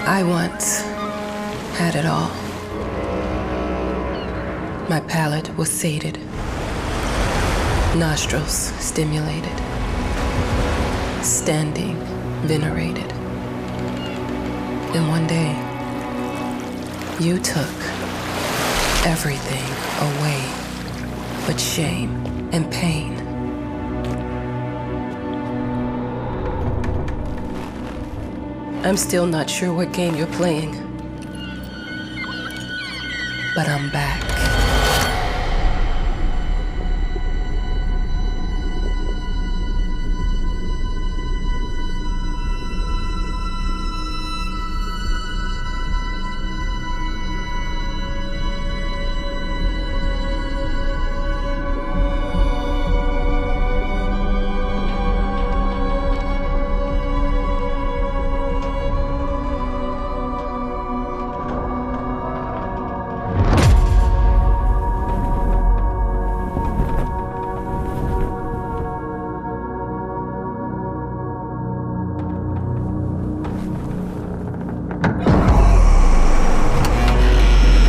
I once had it all. My palate was sated, nostrils stimulated, standing venerated. And one day, you took everything away but shame and pain. I'm still not sure what game you're playing, but I'm back.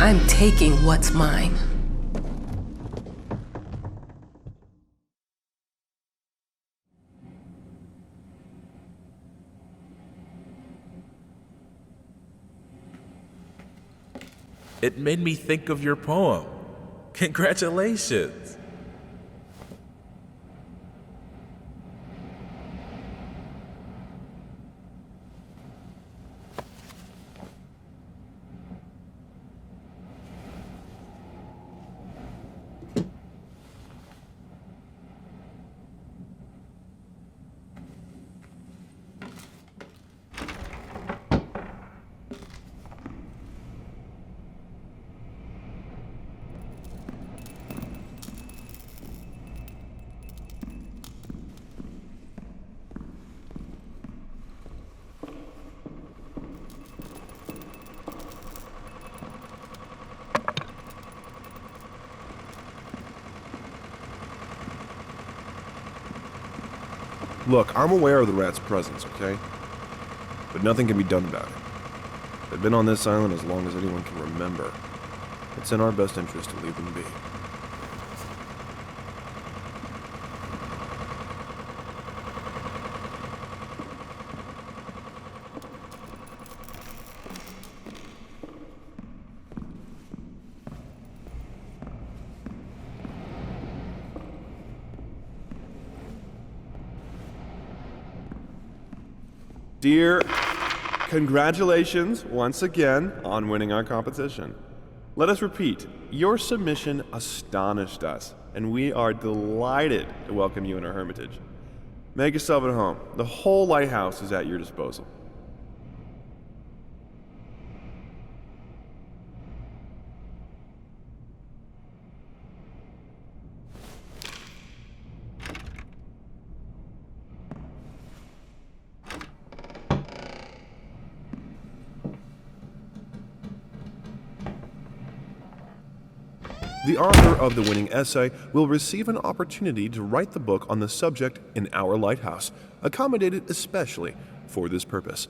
I'm taking what's mine. It made me think of your poem. Congratulations. Look, I'm aware of the rat's presence, okay? But nothing can be done about it. They've been on this island as long as anyone can remember. It's in our best interest to leave them be. Dear, congratulations once again on winning our competition. Let us repeat, your submission astonished us, and we are delighted to welcome you in our hermitage. Make yourself at home. The whole lighthouse is at your disposal. The author of the winning essay will receive an opportunity to write the book on the subject in our lighthouse, accommodated especially for this purpose.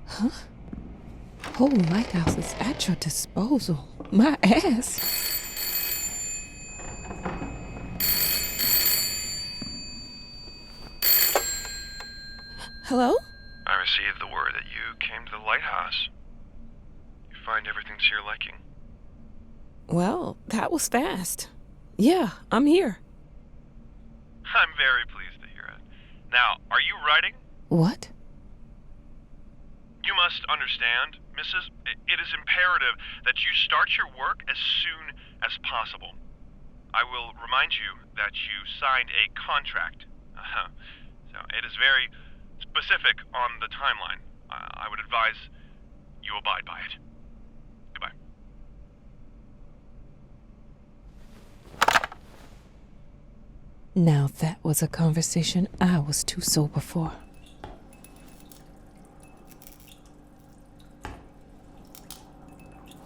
Huh? Whole lighthouse is at your disposal. My ass. Hello? I received the word that you came to the lighthouse. You find everything to your liking. Well, that was fast. Yeah, I'm here. I'm very pleased to hear it. Now, are you writing? What? You must understand, Mrs., it is imperative that you start your work as soon as possible. I will remind you that you signed a contract. So it is very specific on the timeline. I would advise you abide by it. Goodbye. Now that was a conversation I was too sober for.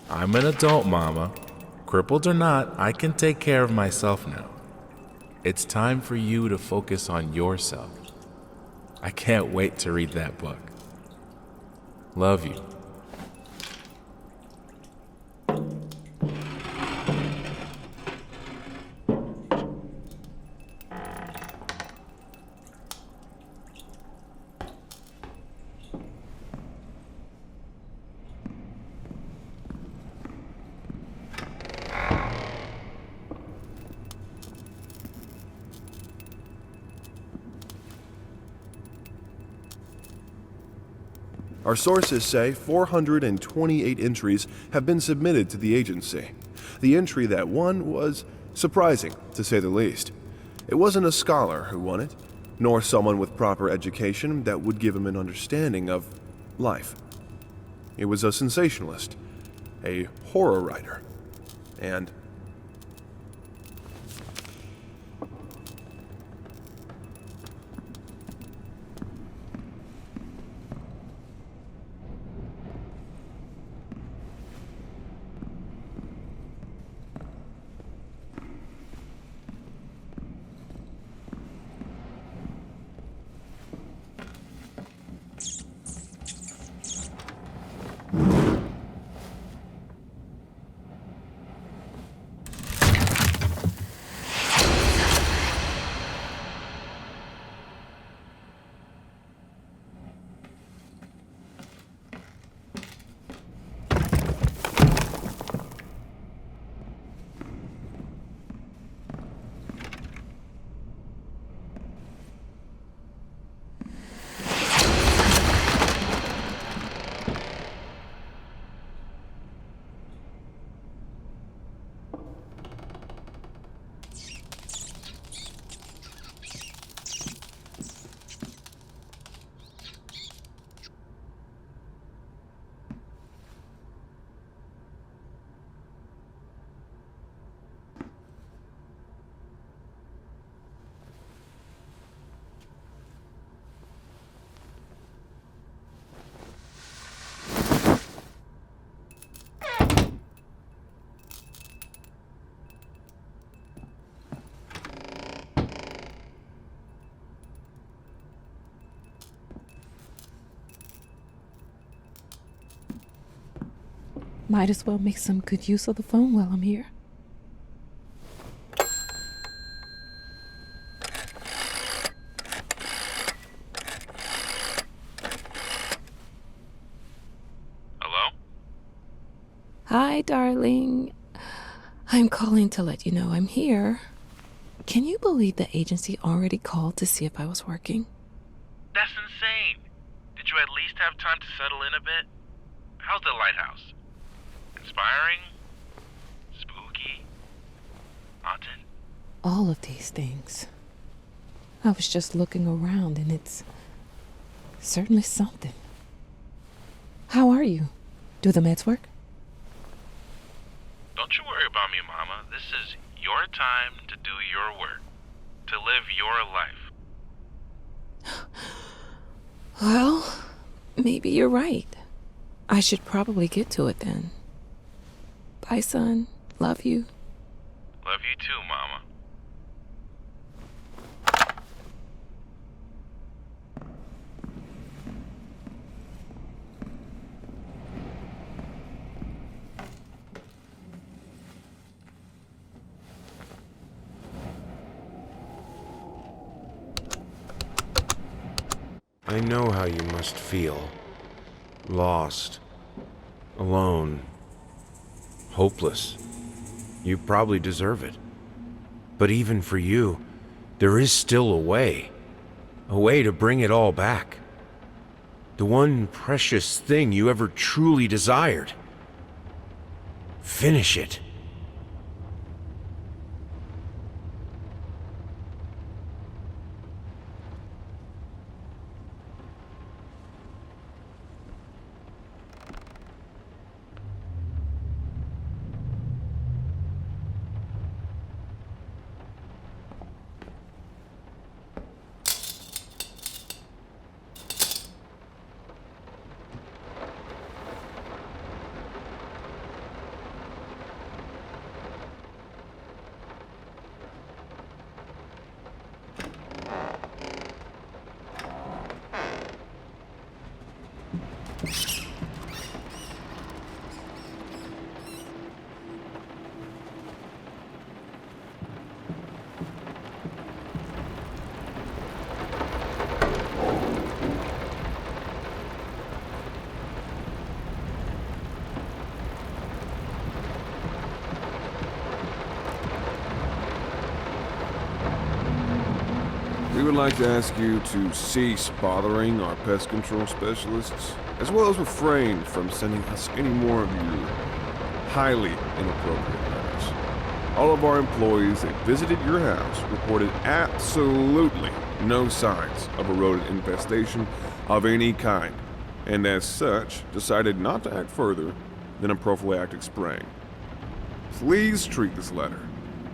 I'm an adult, Mama. Crippled or not, I can take care of myself now. It's time for you to focus on yourself. I can't wait to read that book. Love you. Our sources say 428 entries have been submitted to the agency. The entry that won was surprising, to say the least. It wasn't a scholar who won it, nor someone with proper education that would give him an understanding of life. It was a sensationalist, a horror writer, and Might as well make some good use of the phone while I'm here. Hello? Hi, darling. I'm calling to let you know I'm here. Can you believe the agency already called to see if I was working? That's insane. Did you at least have time to settle in a bit? How's the lighthouse? Inspiring? Spooky? Haunted? All of these things. I was just looking around and it's certainly something. How are you? Do the meds work? Don't you worry about me, Mama. This is your time to do your work. To live your life. Well, maybe you're right. I should probably get to it then. Bye, son. Love you. Love you too, Mama. I know how you must feel. Lost. Alone. Hopeless. You probably deserve it. But even for you, there is still a way. A way to bring it all back. The one precious thing you ever truly desired. Finish it. would like to ask you to cease bothering our pest control specialists, as well as refrain from sending us any more of your highly inappropriate letters. All of our employees that visited your house reported absolutely no signs of a rodent infestation of any kind, and as such, decided not to act further than a prophylactic spraying. Please treat this letter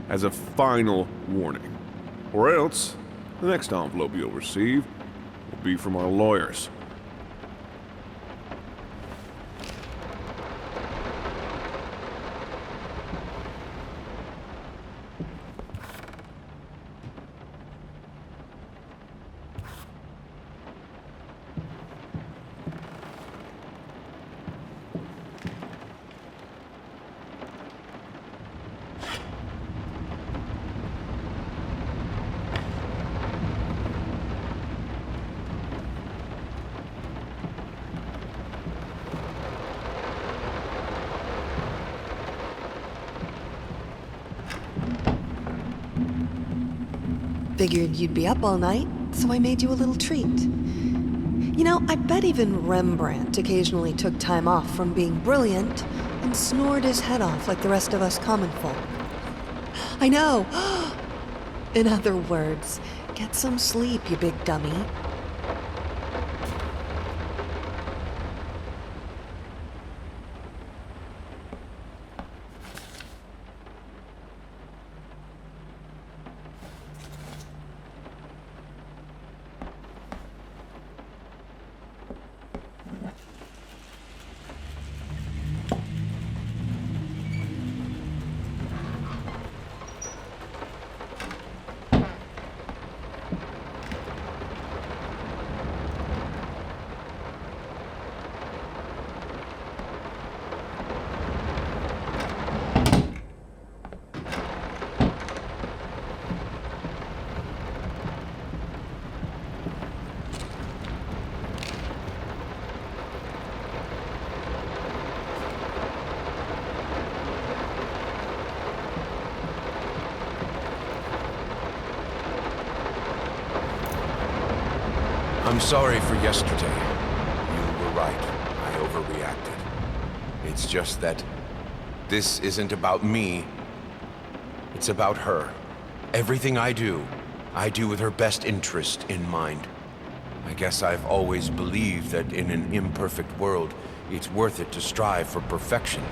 as a final warning, or else the next envelope you'll receive will be from our lawyers. Figured you'd be up all night, so I made you a little treat. You know, I bet even Rembrandt occasionally took time off from being brilliant and snored his head off like the rest of us common folk. I know! In other words, get some sleep, you big dummy. I'm sorry for yesterday. You were right. I overreacted. It's just that this isn't about me. It's about her. Everything I do with her best interest in mind. I guess I've always believed that in an imperfect world, it's worth it to strive for perfection.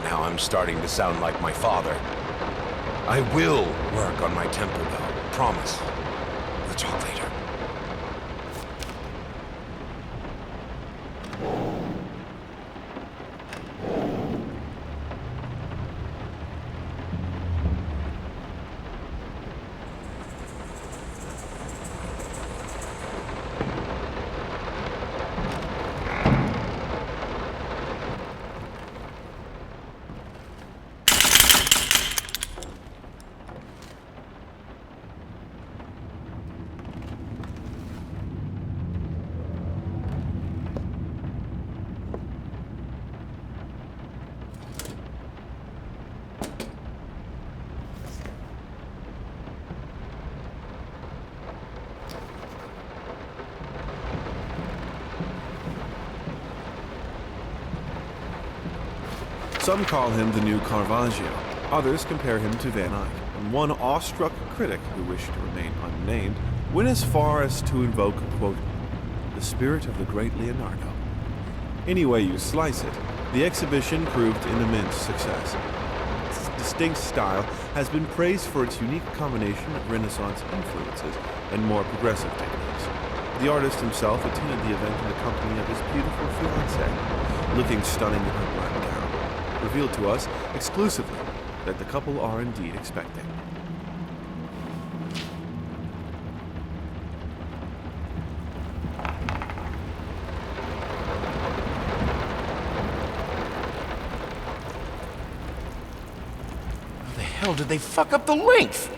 Now I'm starting to sound like my father. I will work on my temper, though. Promise. We'll talk later. Some call him the new Caravaggio. Others compare him to Van Eyck. And one awestruck critic who wished to remain unnamed went as far as to invoke, quote, the spirit of the great Leonardo. Any way you slice it, the exhibition proved an immense success. Its distinct style has been praised for its unique combination of Renaissance influences and more progressive techniques. The artist himself attended the event in the company of his beautiful fiancée, looking stunning in her black gown. Revealed to us exclusively that the couple are indeed expecting. How the hell did they fuck up the length?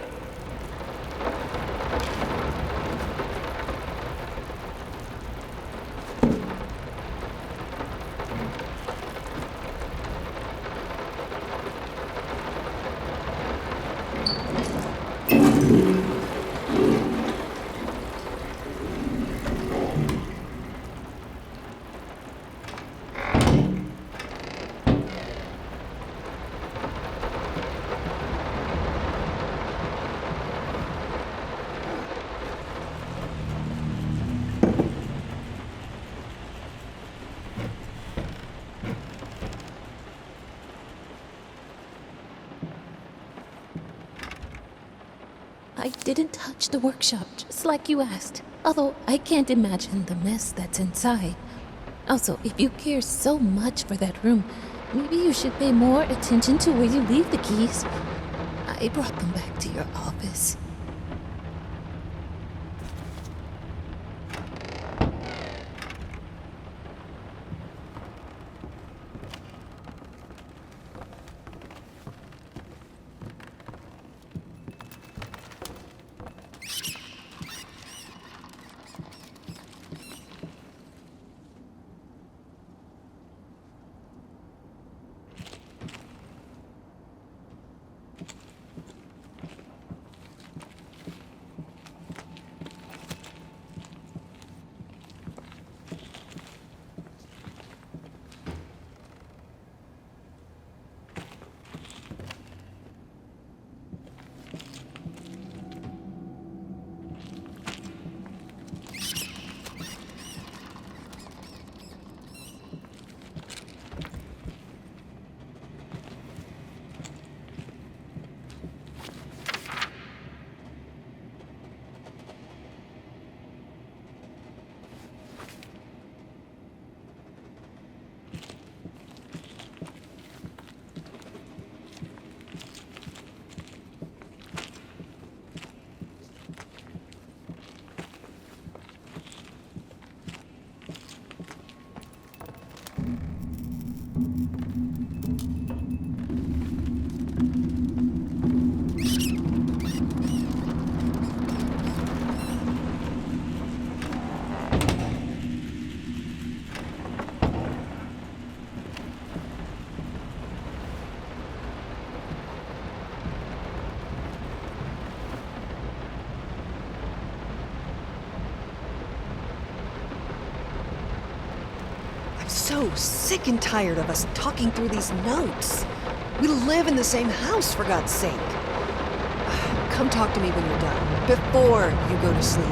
I didn't touch the workshop, just like you asked. Although I can't imagine the mess that's inside. Also, if you care so much for that room, maybe you should pay more attention to where you leave the keys. I brought them back to your office. So sick and tired of us talking through these notes. We live in the same house, for God's sake. Come talk to me when you're done, before you go to sleep.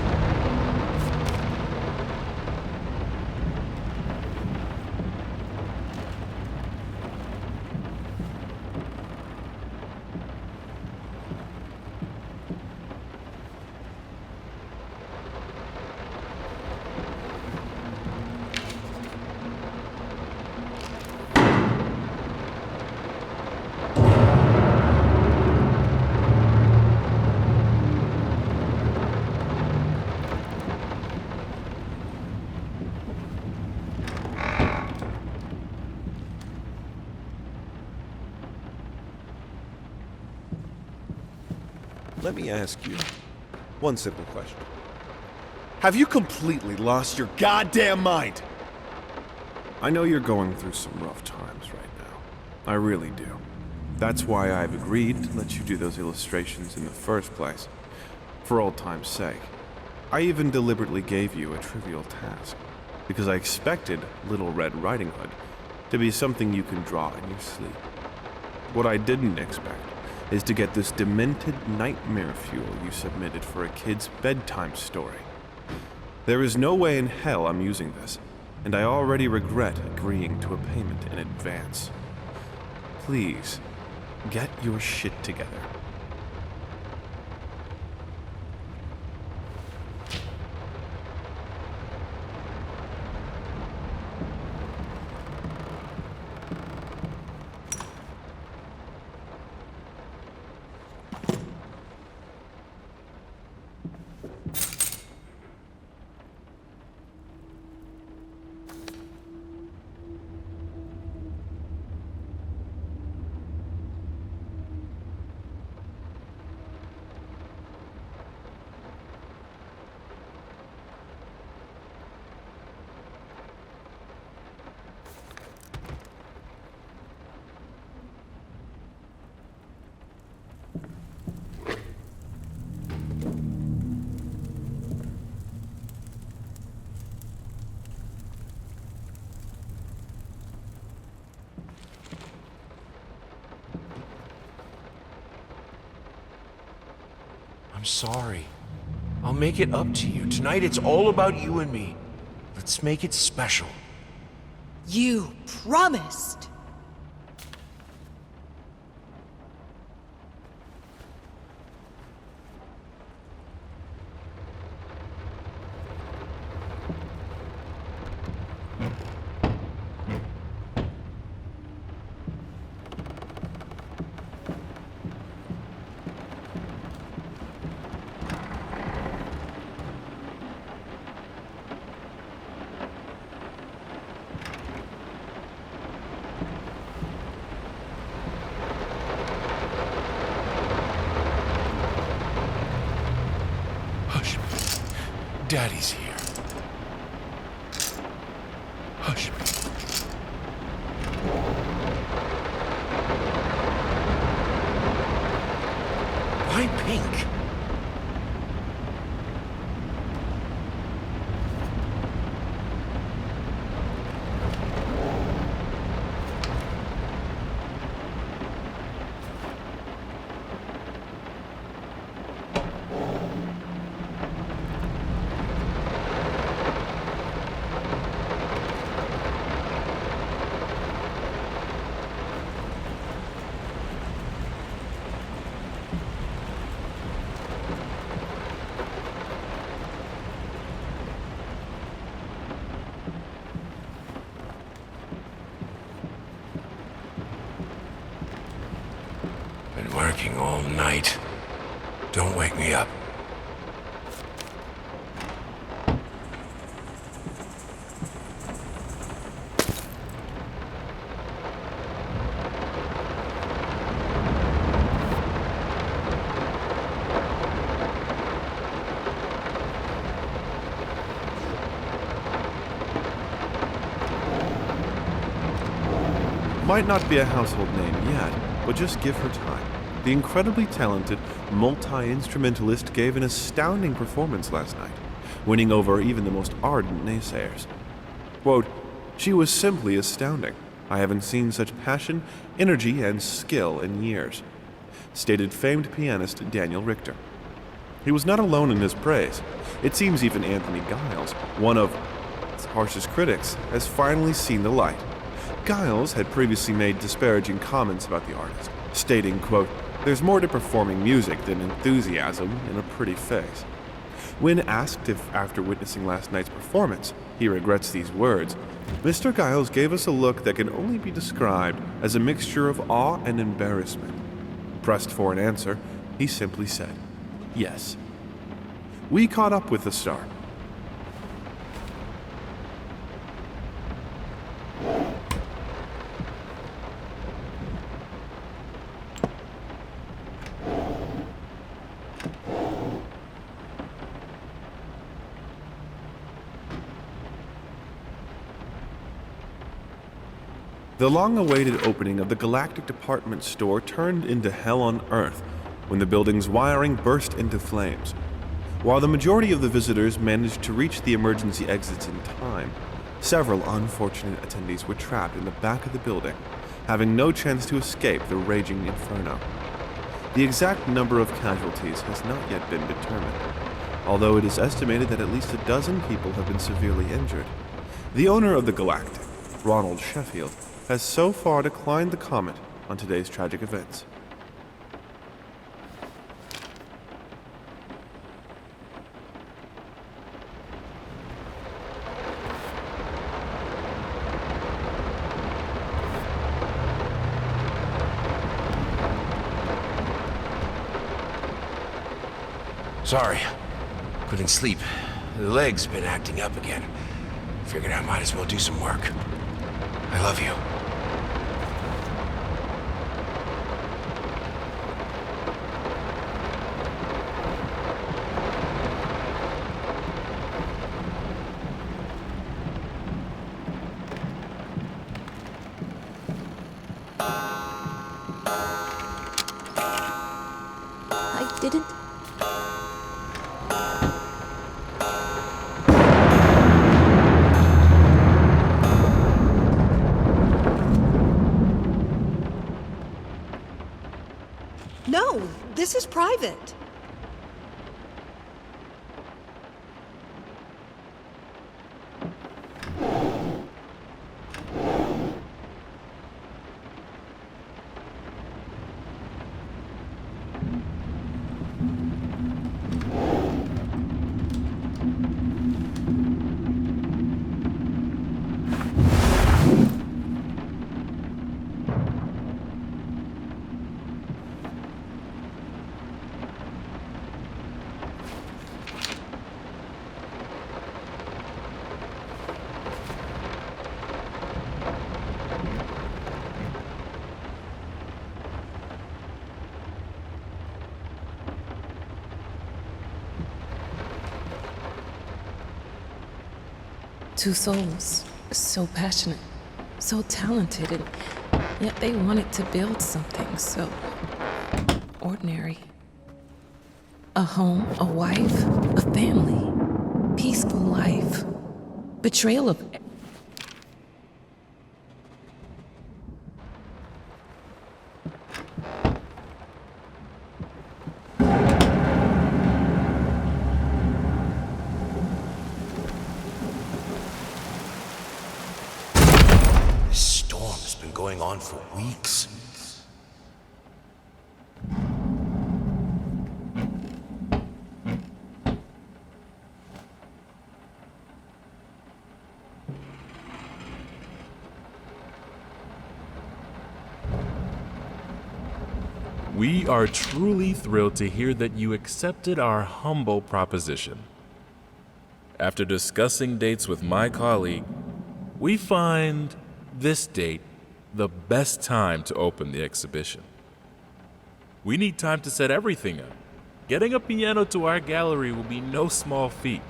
Let me ask you one simple question. Have you completely lost your goddamn mind? I know you're going through some rough times right now. I really do. That's why I've agreed to let you do those illustrations in the first place. For old time's sake. I even deliberately gave you a trivial task, because I expected Little Red Riding Hood to be something you can draw in your sleep. What I didn't expect is to get this demented nightmare fuel you submitted for a kid's bedtime story. There is no way in hell I'm using this, and I already regret agreeing to a payment in advance. Please, get your shit together. I'm sorry. I'll make it up to you. Tonight it's all about you and me. Let's make it special. You promised! Daddy's here. Hush. Why pink? Been working all night. Don't wake me up. Might not be a household name yet, but just give her time. The incredibly talented multi-instrumentalist gave an astounding performance last night, winning over even the most ardent naysayers. Quote, "She was simply astounding. I haven't seen such passion, energy, and skill in years," stated famed pianist Daniel Richter. He was not alone in his praise. It seems even Anthony Giles, one of its harshest critics, has finally seen the light. Giles had previously made disparaging comments about the artist, stating, quote, "There's more to performing music than enthusiasm in a pretty face." When asked if, after witnessing last night's performance, he regrets these words, Mr. Giles gave us a look that can only be described as a mixture of awe and embarrassment. Pressed for an answer, he simply said, "Yes." We caught up with the star. The long-awaited opening of the Galactic Department store turned into hell on Earth when the building's wiring burst into flames. While the majority of the visitors managed to reach the emergency exits in time, several unfortunate attendees were trapped in the back of the building, having no chance to escape the raging inferno. The exact number of casualties has not yet been determined, although it is estimated that at least a dozen people have been severely injured. The owner of the Galactic, Ronald Sheffield, has so far declined to comment on today's tragic events. Sorry. Couldn't sleep. The leg's been acting up again. Figured I might as well do some work. I love you. I didn't. No, this is private. Two souls, so passionate, so talented, and yet they wanted to build something so ordinary. A home, a wife, a family, peaceful life. Betrayal of This storm's been going on for weeks. We are truly thrilled to hear that you accepted our humble proposition. After discussing dates with my colleague, we find this date the best time to open the exhibition. We need time to set everything up. Getting a piano to our gallery will be no small feat.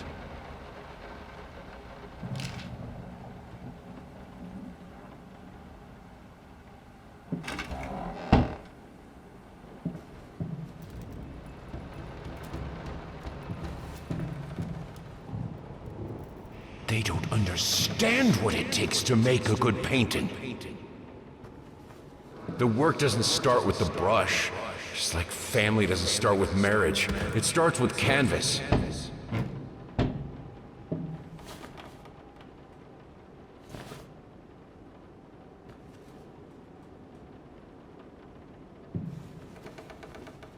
They don't understand what it takes to make a good painting. The work doesn't start with the brush, just like family doesn't start with marriage. It starts with canvas.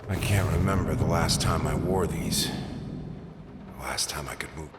I can't remember the last time I wore these. The last time I could move.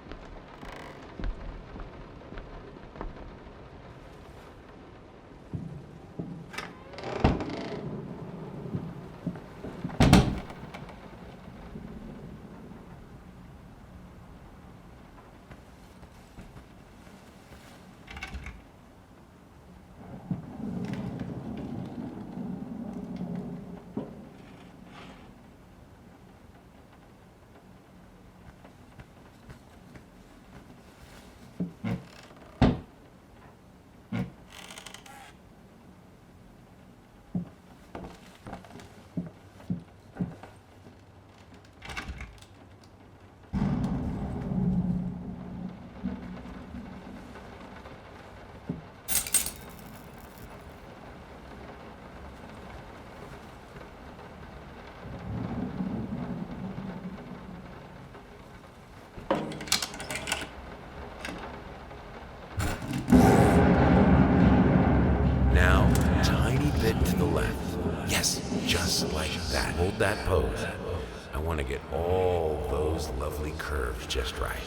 To the left. Yes, just like that. Hold that pose. I want to get all those lovely curves just right.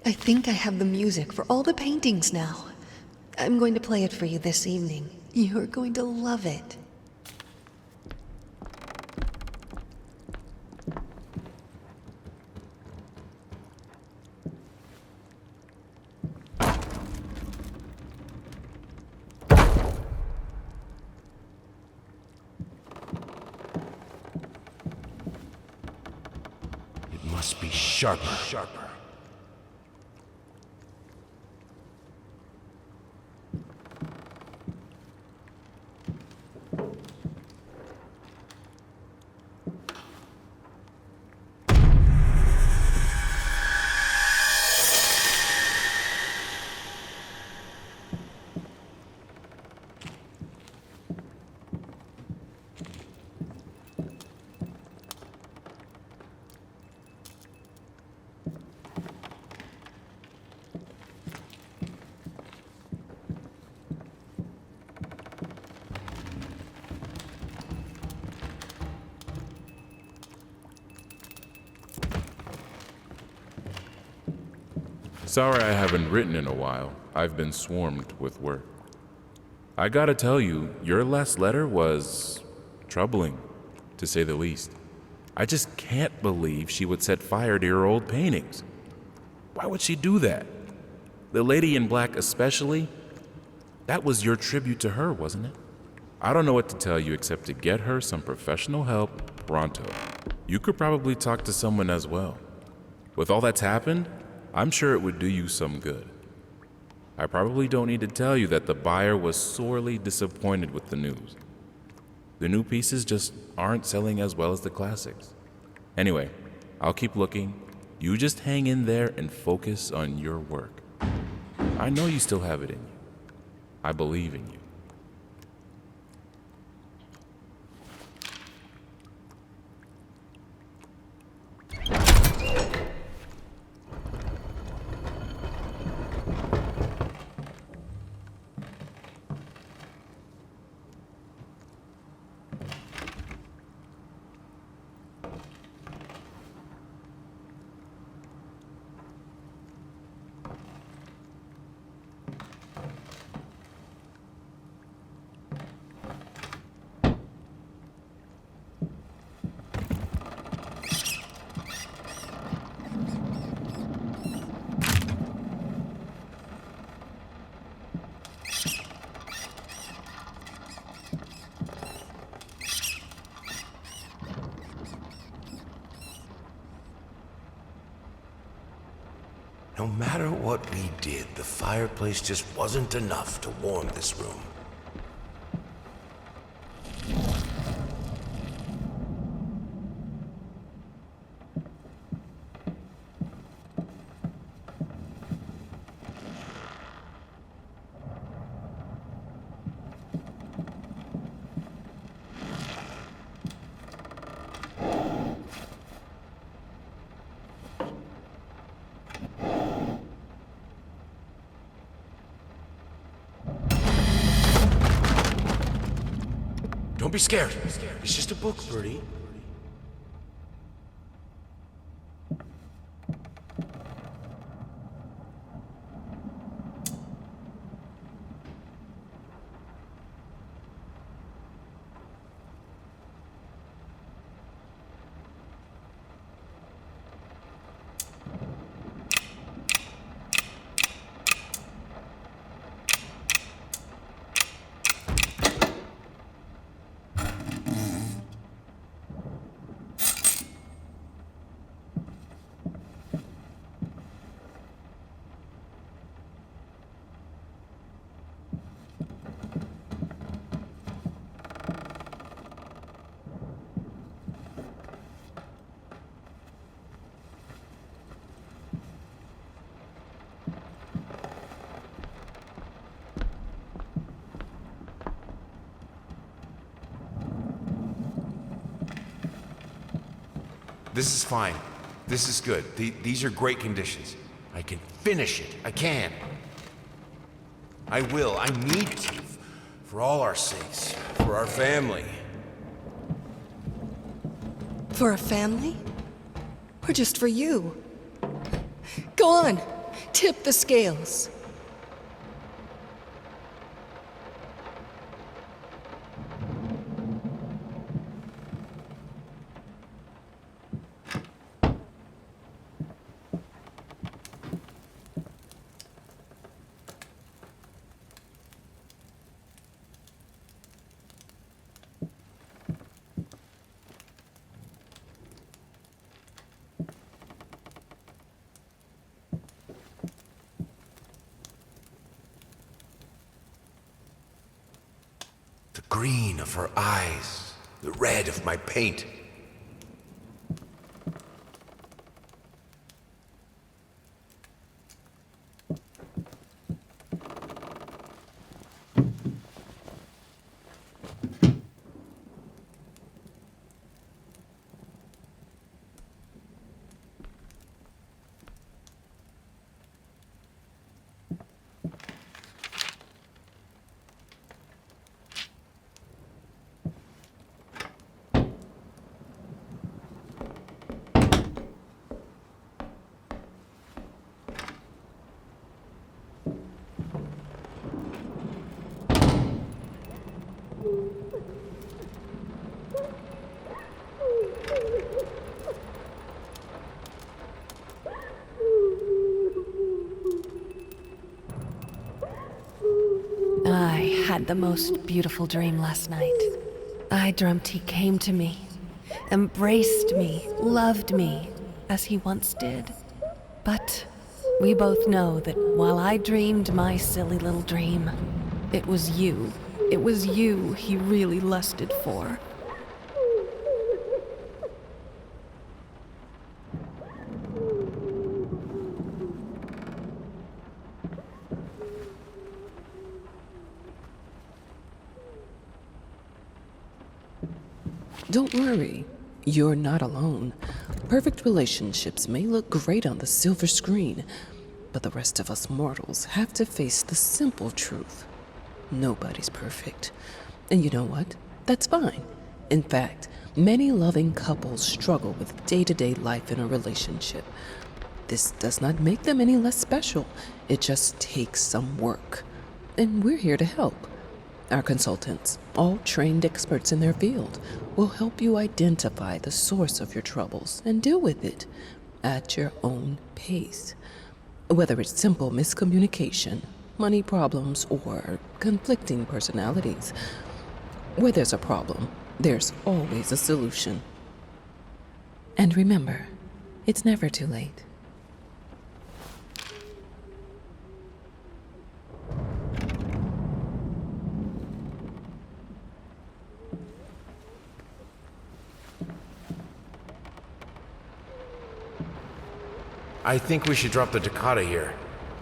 I think I have the music for all the paintings now. I'm going to play it for you this evening. You're going to love it. must be sharper. Sorry I haven't written in a while. I've been swarmed with work. I gotta tell you, your last letter was troubling, to say the least. I just can't believe she would set fire to your old paintings. Why would she do that? The lady in black especially? That was your tribute to her, wasn't it? I don't know what to tell you except to get her some professional help pronto. You could probably talk to someone as well. With all that's happened, I'm sure it would do you some good. I probably don't need to tell you that the buyer was sorely disappointed with the news. The new pieces just aren't selling as well as the classics. Anyway, I'll keep looking. You just hang in there and focus on your work. I know you still have it in you. I believe in you. No matter what we did, the fireplace just wasn't enough to warm this room. Don't be scared. It's just a book, Birdie. This is fine. This is good. These are great conditions. I can finish it. I can. I will. I need to. For all our sakes. For our family. For a family? Or just for you? Go on, tip the scales. The green of her eyes, the red of my paint. I had the most beautiful dream last night. I dreamt he came to me, embraced me, loved me, as he once did. But we both know that while I dreamed my silly little dream, it was you he really lusted for. Don't worry, you're not alone. Perfect relationships may look great on the silver screen, but the rest of us mortals have to face the simple truth. Nobody's perfect. And you know what? That's fine. In fact, many loving couples struggle with day-to-day life in a relationship. This does not make them any less special. It just takes some work. And we're here to help. Our consultants, all trained experts in their field, will help you identify the source of your troubles and deal with it at your own pace. Whether it's simple miscommunication, money problems, or conflicting personalities, where there's a problem, there's always a solution. And remember, it's never too late. I think we should drop the toccata here.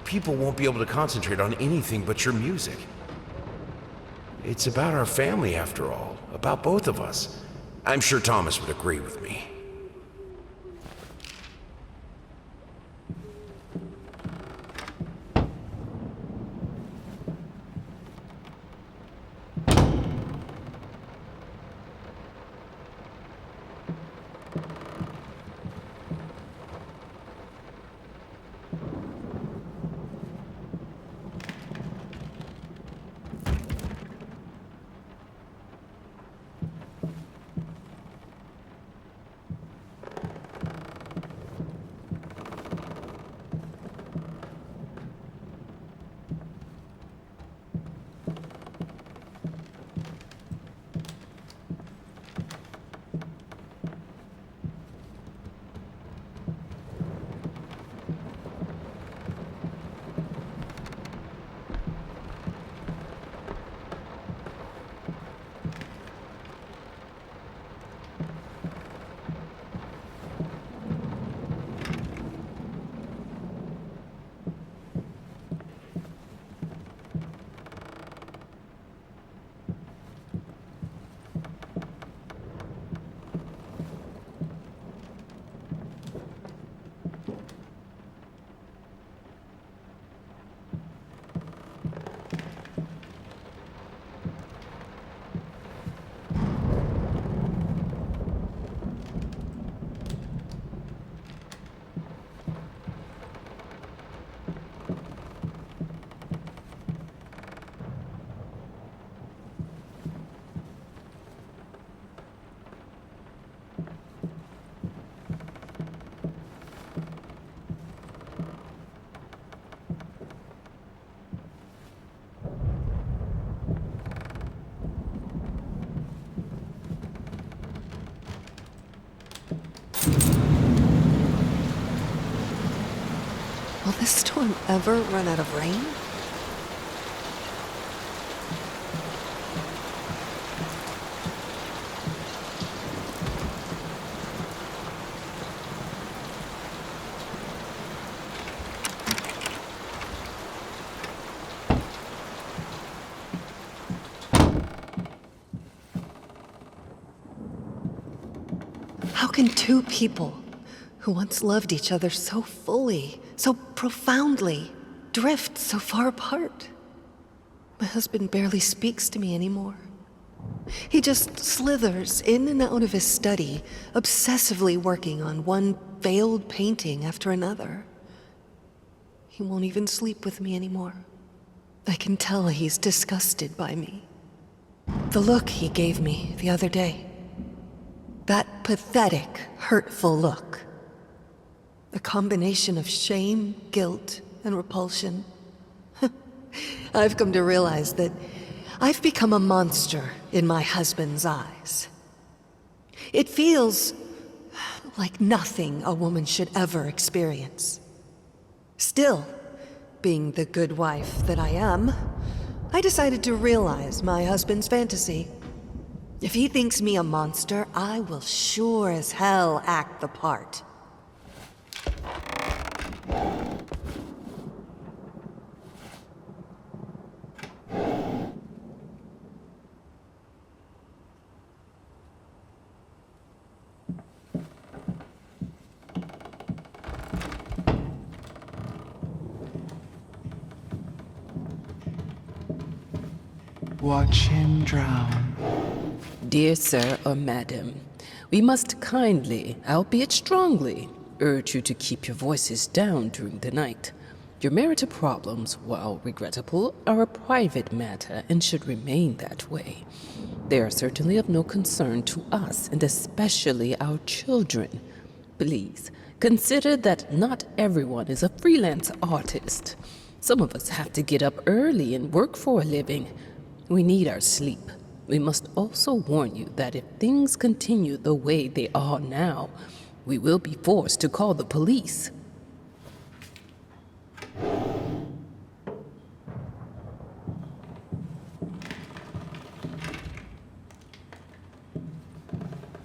People won't be able to concentrate on anything but your music. It's about our family, after all. About both of us. I'm sure Thomas would agree with me. Will this storm ever run out of rain? can two people who once loved each other so fully, so profoundly, drift so far apart? My husband barely speaks to me anymore. He just slithers in and out of his study, obsessively working on one failed painting after another. He won't even sleep with me anymore. I can tell he's disgusted by me. The look he gave me the other day. That pathetic, hurtful look. A combination of shame, guilt, and repulsion. I've come to realize that I've become a monster in my husband's eyes. It feels like nothing a woman should ever experience. Still, being the good wife that I am, I decided to realize my husband's fantasy. If he thinks me a monster, I will sure as hell act the part. Watch him drown. Dear sir or madam, we must kindly, albeit strongly, urge you to keep your voices down during the night. Your marital problems, while regrettable, are a private matter and should remain that way. They are certainly of no concern to us, and especially our children. Please, consider that not everyone is a freelance artist. Some of us have to get up early and work for a living. We need our sleep. We must also warn you that if things continue the way they are now, we will be forced to call the police.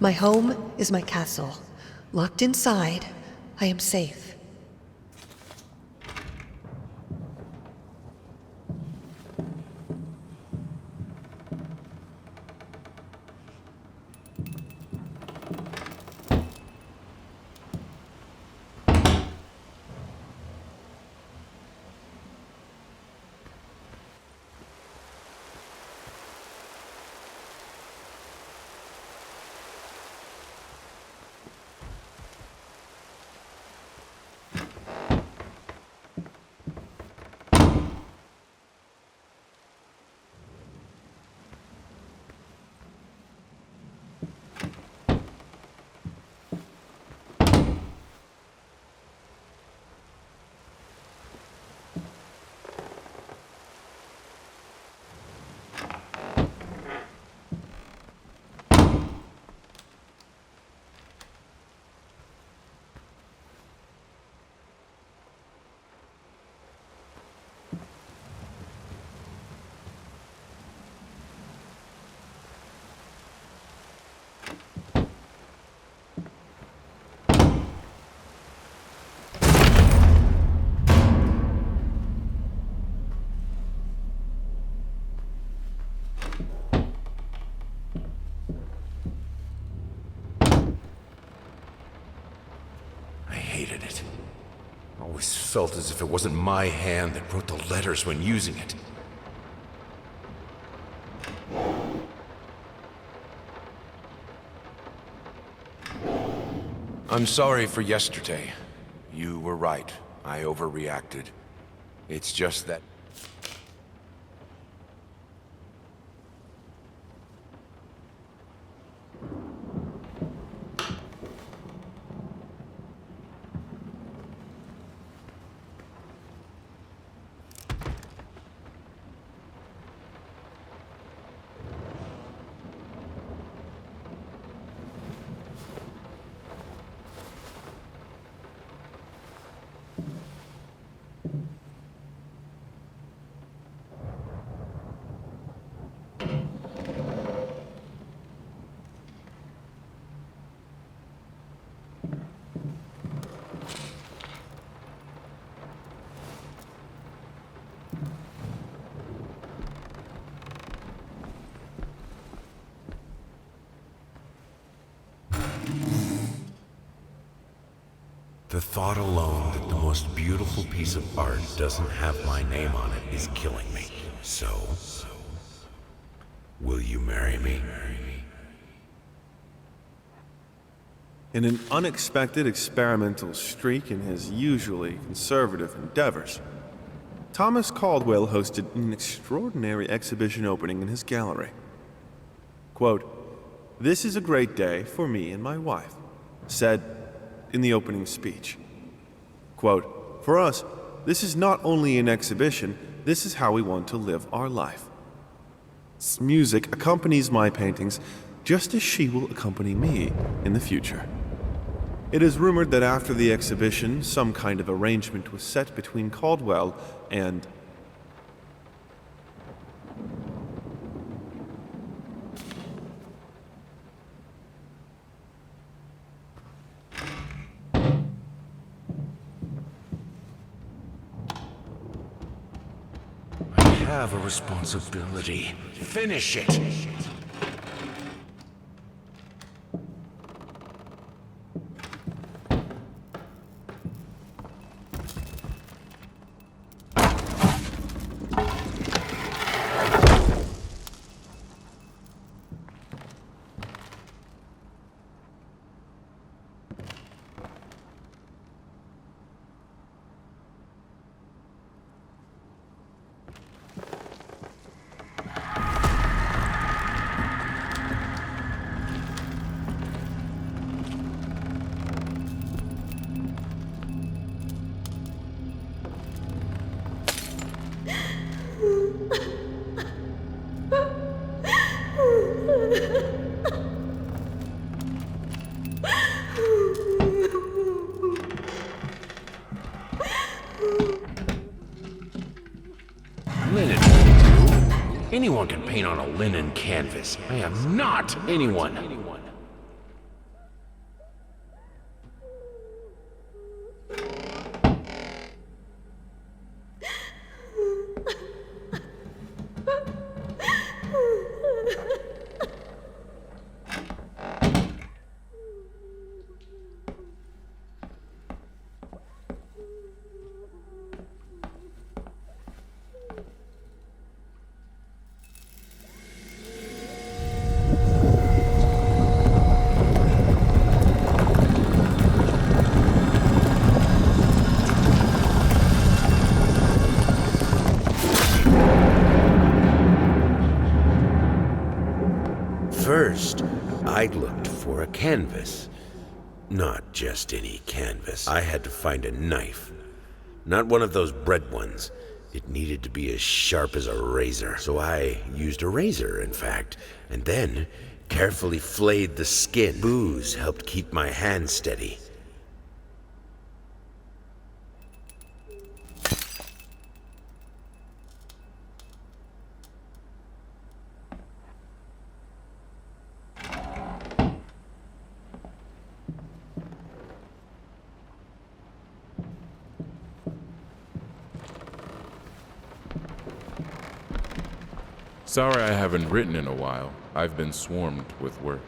My home is my castle. Locked inside, I am safe. Always felt as if it wasn't my hand that wrote the letters when using it. I'm sorry for yesterday. You were right. I overreacted. It's just that... The thought alone that the most beautiful piece of art doesn't have my name on it is killing me. So, will you marry me? In an unexpected experimental streak in his usually conservative endeavors, Thomas Caldwell hosted an extraordinary exhibition opening in his gallery. Quote, "This is a great day for me and my wife," said in the opening speech. Quote, "For us, this is not only an exhibition, this is how we want to live our life. Music accompanies my paintings just as she will accompany me in the future." It is rumored that after the exhibition, some kind of arrangement was set between Caldwell and I have a responsibility. Finish it! Linen. Anyone can paint on a linen canvas. I am not anyone. First, I looked for a canvas. Not just any canvas. I had to find a knife. Not one of those bread ones. It needed to be as sharp as a razor. So I used a razor, in fact, and then carefully flayed the skin. Booze helped keep my hand steady. Sorry I haven't written in a while. I've been swarmed with work.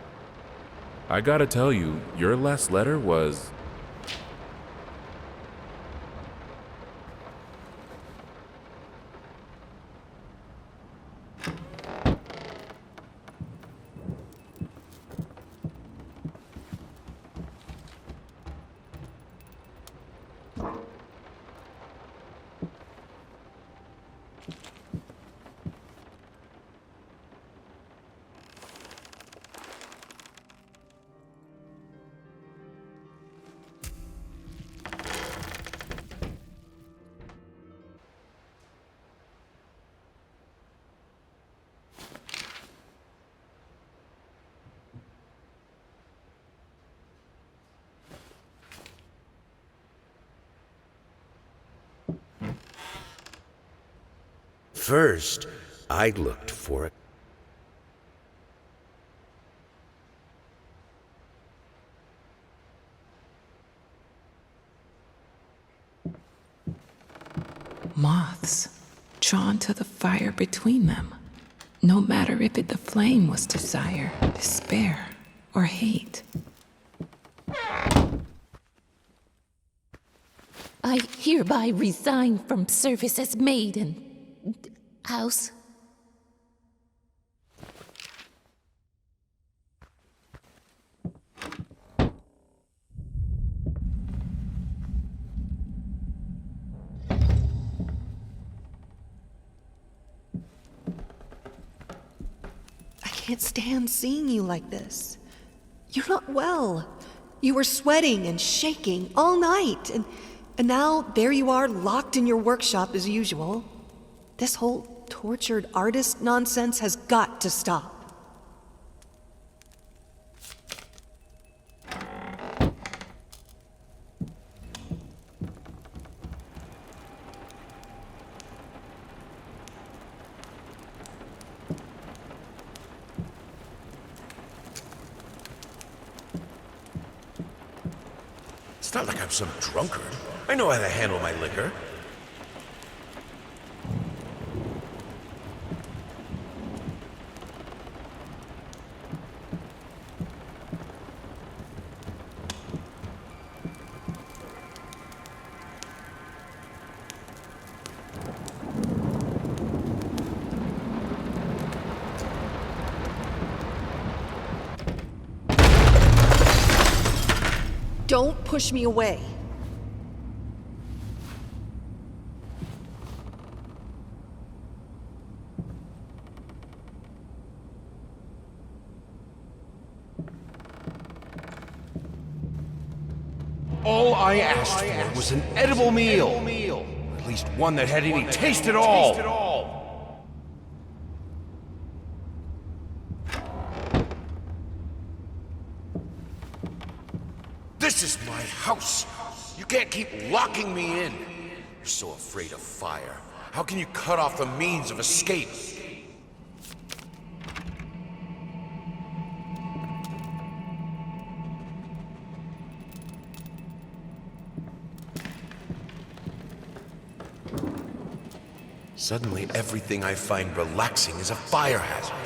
I gotta tell you, your last letter was... First, I looked for a... Moths, drawn to the fire between them, no matter if the flame was desire, despair, or hate. I hereby resign from service as maid in house. I can't stand seeing you like this. You're not well. You were sweating and shaking all night, and now there you are locked in your workshop as usual. This whole tortured artist nonsense has got to stop. It's not like I'm some drunkard. I know how to handle my liquor. Don't push me away. All I asked for was an edible meal. At least one that had any taste at all. This is my house. You can't keep locking me in. You're so afraid of fire. How can you cut off the means of escape? Suddenly, everything I find relaxing is a fire hazard.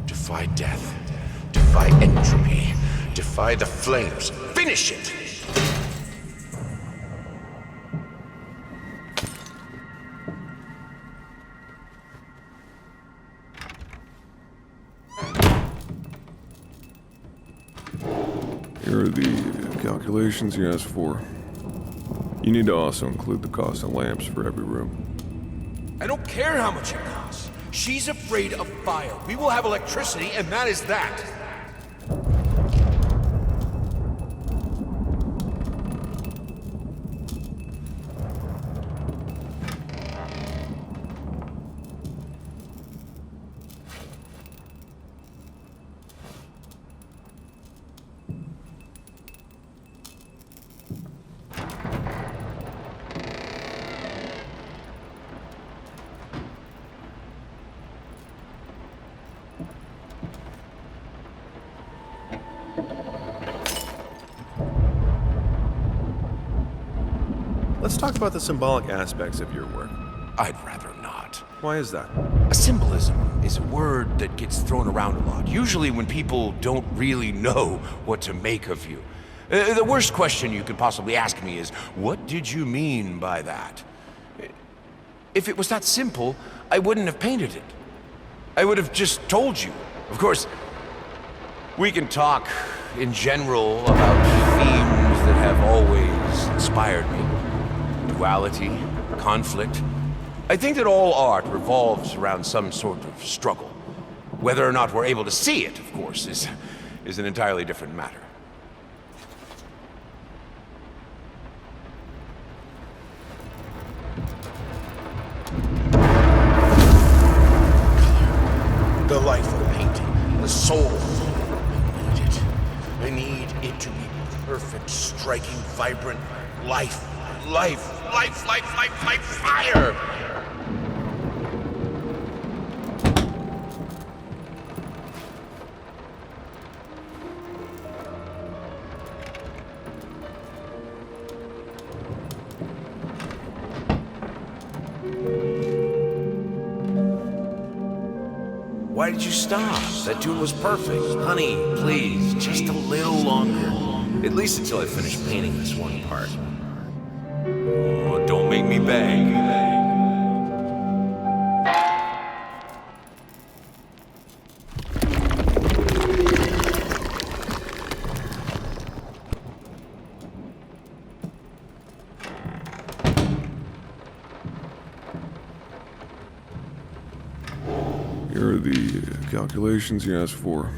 Defy death. Defy entropy. Defy the flames. Finish it! Here are the calculations you asked for. You need to also include the cost of lamps for every room. I don't care how much it costs. She's afraid of fire. We will have electricity, and that is that. Let's talk about the symbolic aspects of your work. I'd rather not. Why is that? A symbolism is a word that gets thrown around a lot, usually when people don't really know what to make of you. The worst question you could possibly ask me is, what did you mean by that? If it was that simple, I wouldn't have painted it. I would have just told you. Of course, we can talk in general about themes that have always inspired me. Duality, conflict. I think that all art revolves around some sort of struggle. Whether or not we're able to see it, of course, is an entirely different matter. Color. The life of painting. The soul. I need it. I need it to be striking vibrant life, fire! Why did you stop? That tune was perfect. Honey, please, just a little longer. At least until I finish painting this one part. Oh, don't make me beg. Here are the calculations you asked for.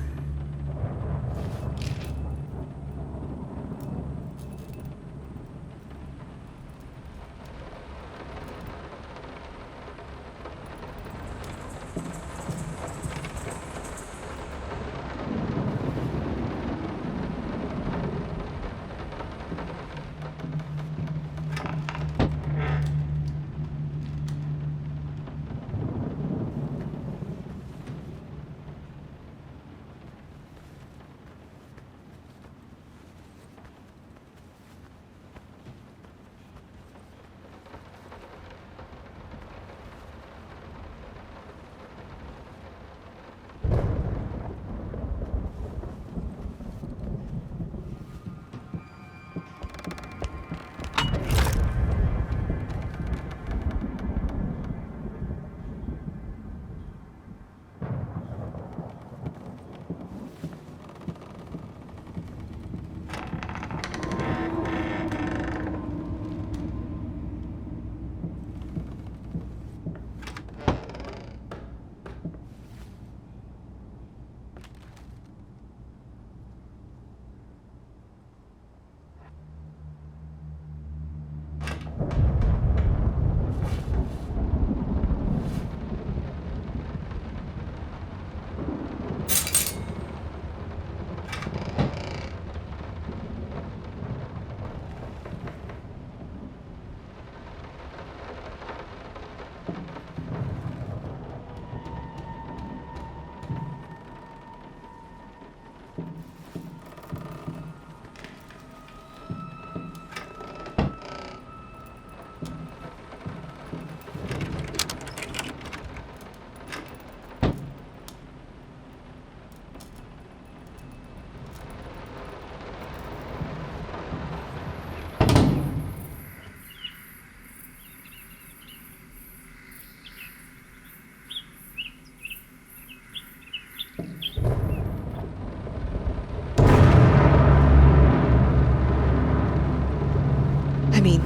I mean,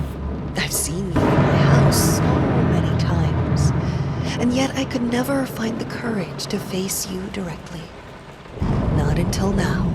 I've seen you in my house so many times, and yet I could never find the courage to face you directly. Not until now.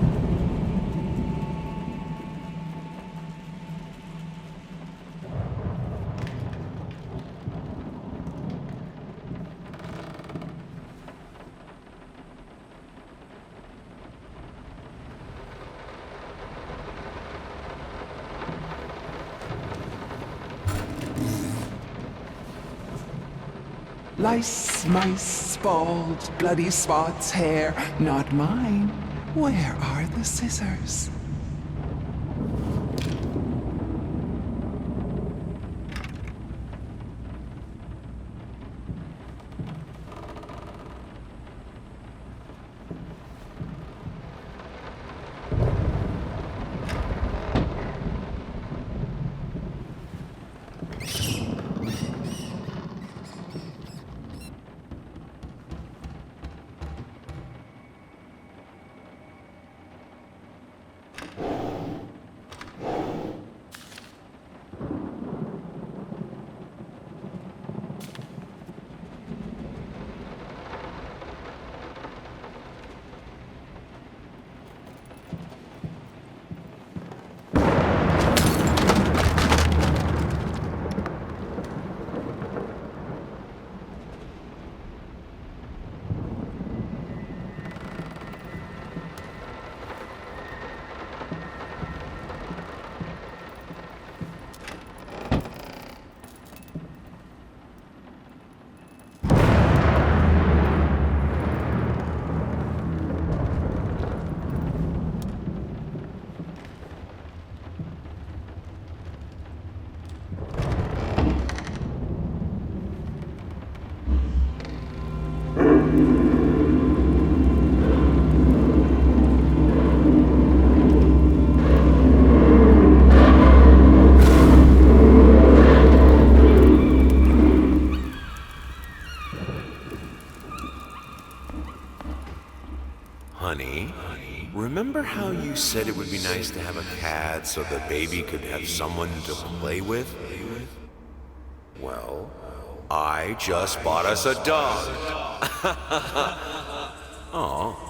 Lice, mice, bald, bloody spots, hair, not mine. Where are the scissors? you said it would be nice to have a cat so the baby could have someone to play with? Well, I just bought us a dog. Aw.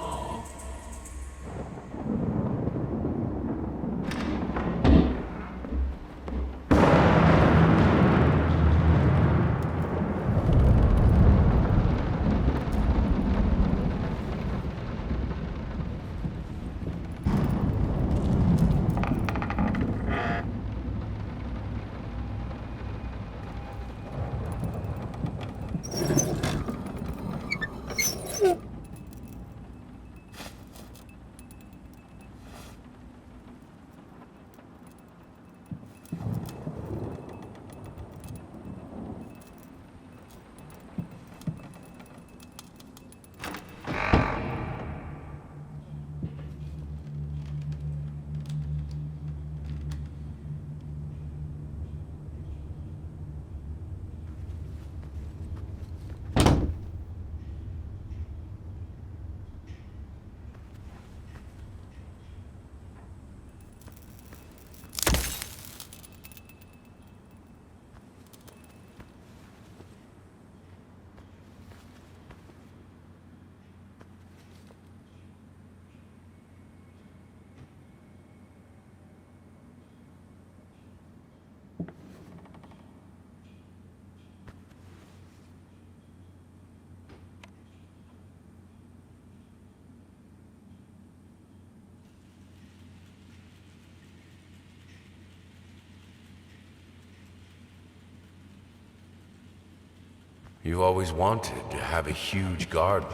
You always wanted to have a huge garden.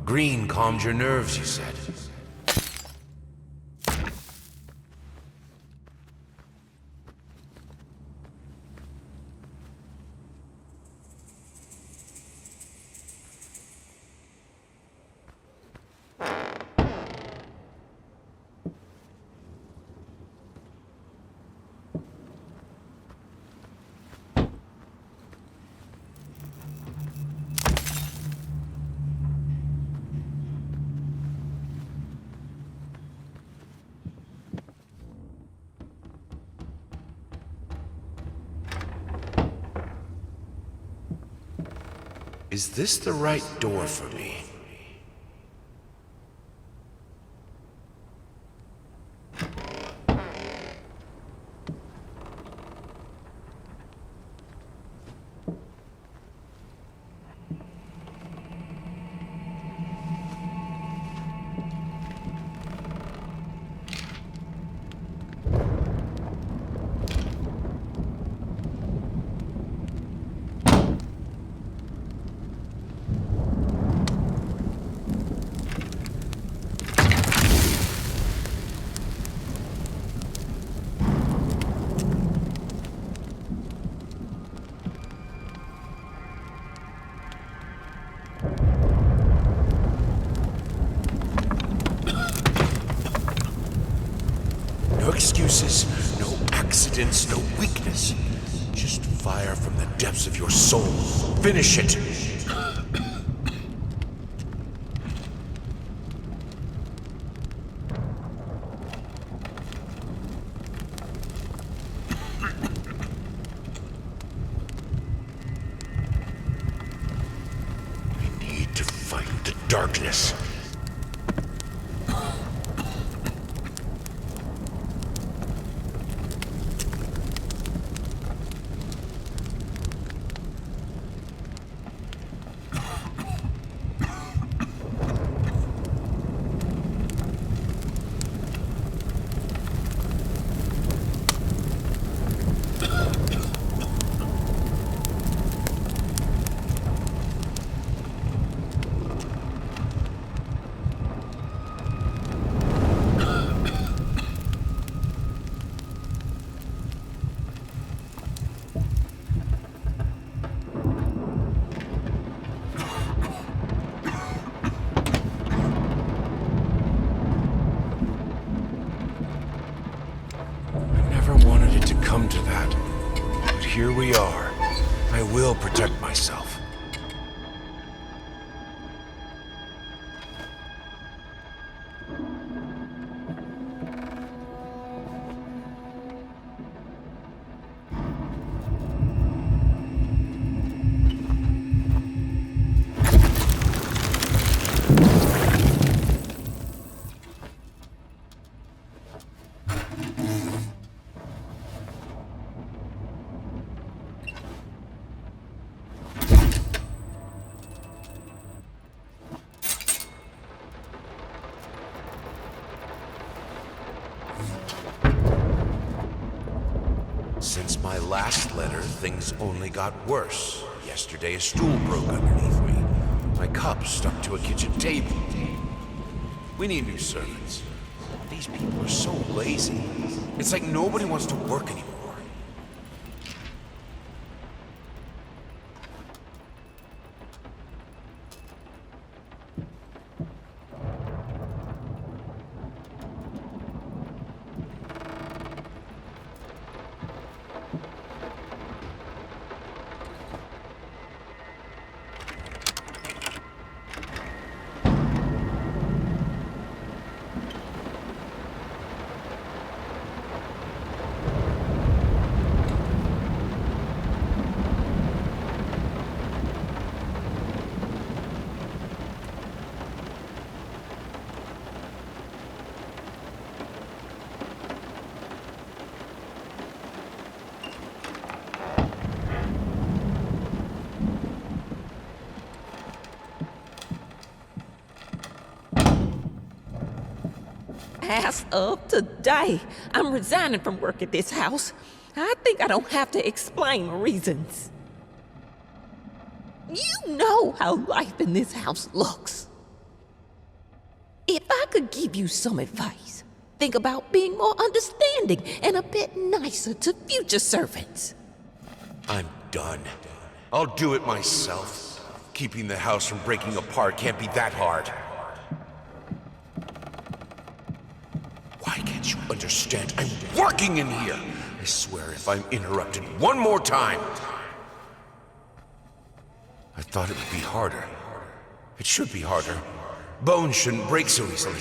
Green calmed your nerves, you said. Is this the right door for me? No excuses, no accidents, no weakness. Just fire from the depths of your soul. Finish it! I need to fight the darkness. Come to that. But here we are. I will protect myself. things only got worse. Yesterday, a stool broke underneath me. My cup stuck to a kitchen table. We need new servants. These people are so lazy. It's like nobody wants to work anymore. As of today, I'm resigning from work at this house. I think I don't have to explain my reasons. You know how life in this house looks. If I could give you some advice, think about being more understanding and a bit nicer to future servants. I'm done. I'll do it myself. Keeping the house from breaking apart can't be that hard. Why can't you understand? I'm working in here! I swear if I'm interrupted one more time... I thought it would be harder. It should be harder. Bones shouldn't break so easily.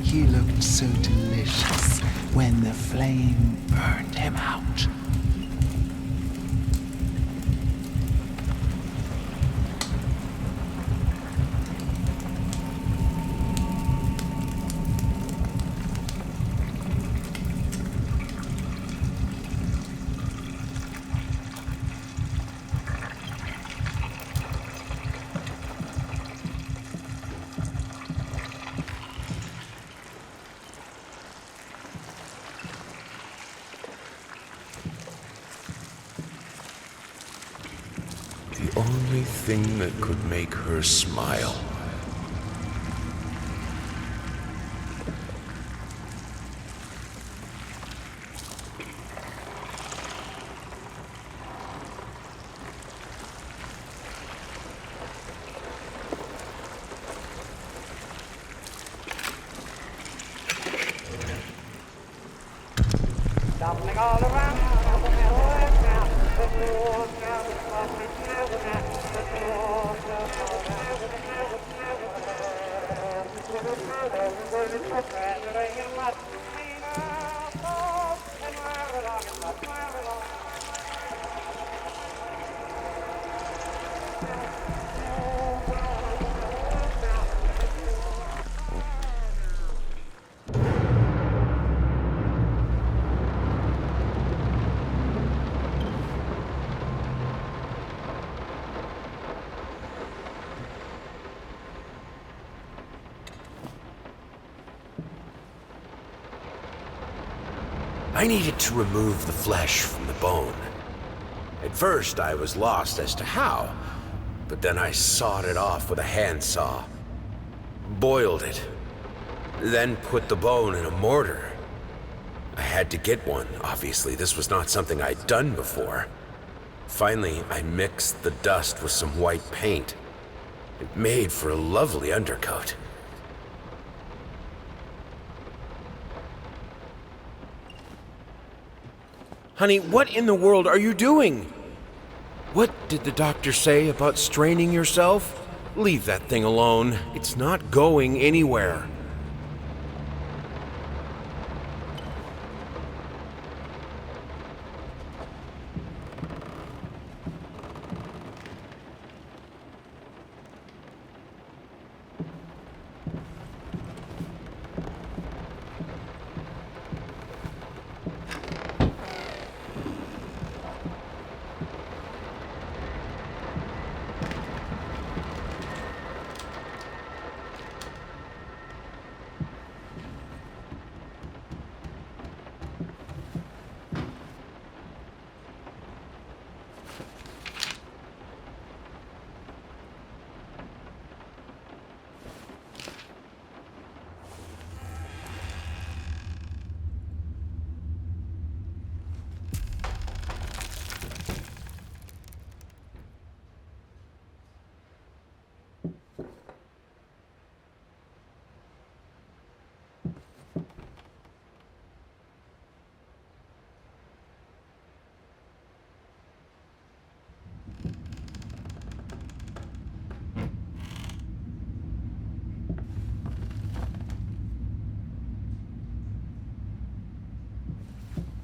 He looked so delicious when the flame burned him out. The only thing that could make her smile. I needed to remove the flesh from the bone. At first, I was lost as to how, but then I sawed it off with a handsaw. Boiled it. Then put the bone in a mortar. I had to get one, obviously. This was not something I'd done before. Finally, I mixed the dust with some white paint. It made for a lovely undercoat. Honey, what in the world are you doing? What did the doctor say about straining yourself? Leave that thing alone. It's not going anywhere.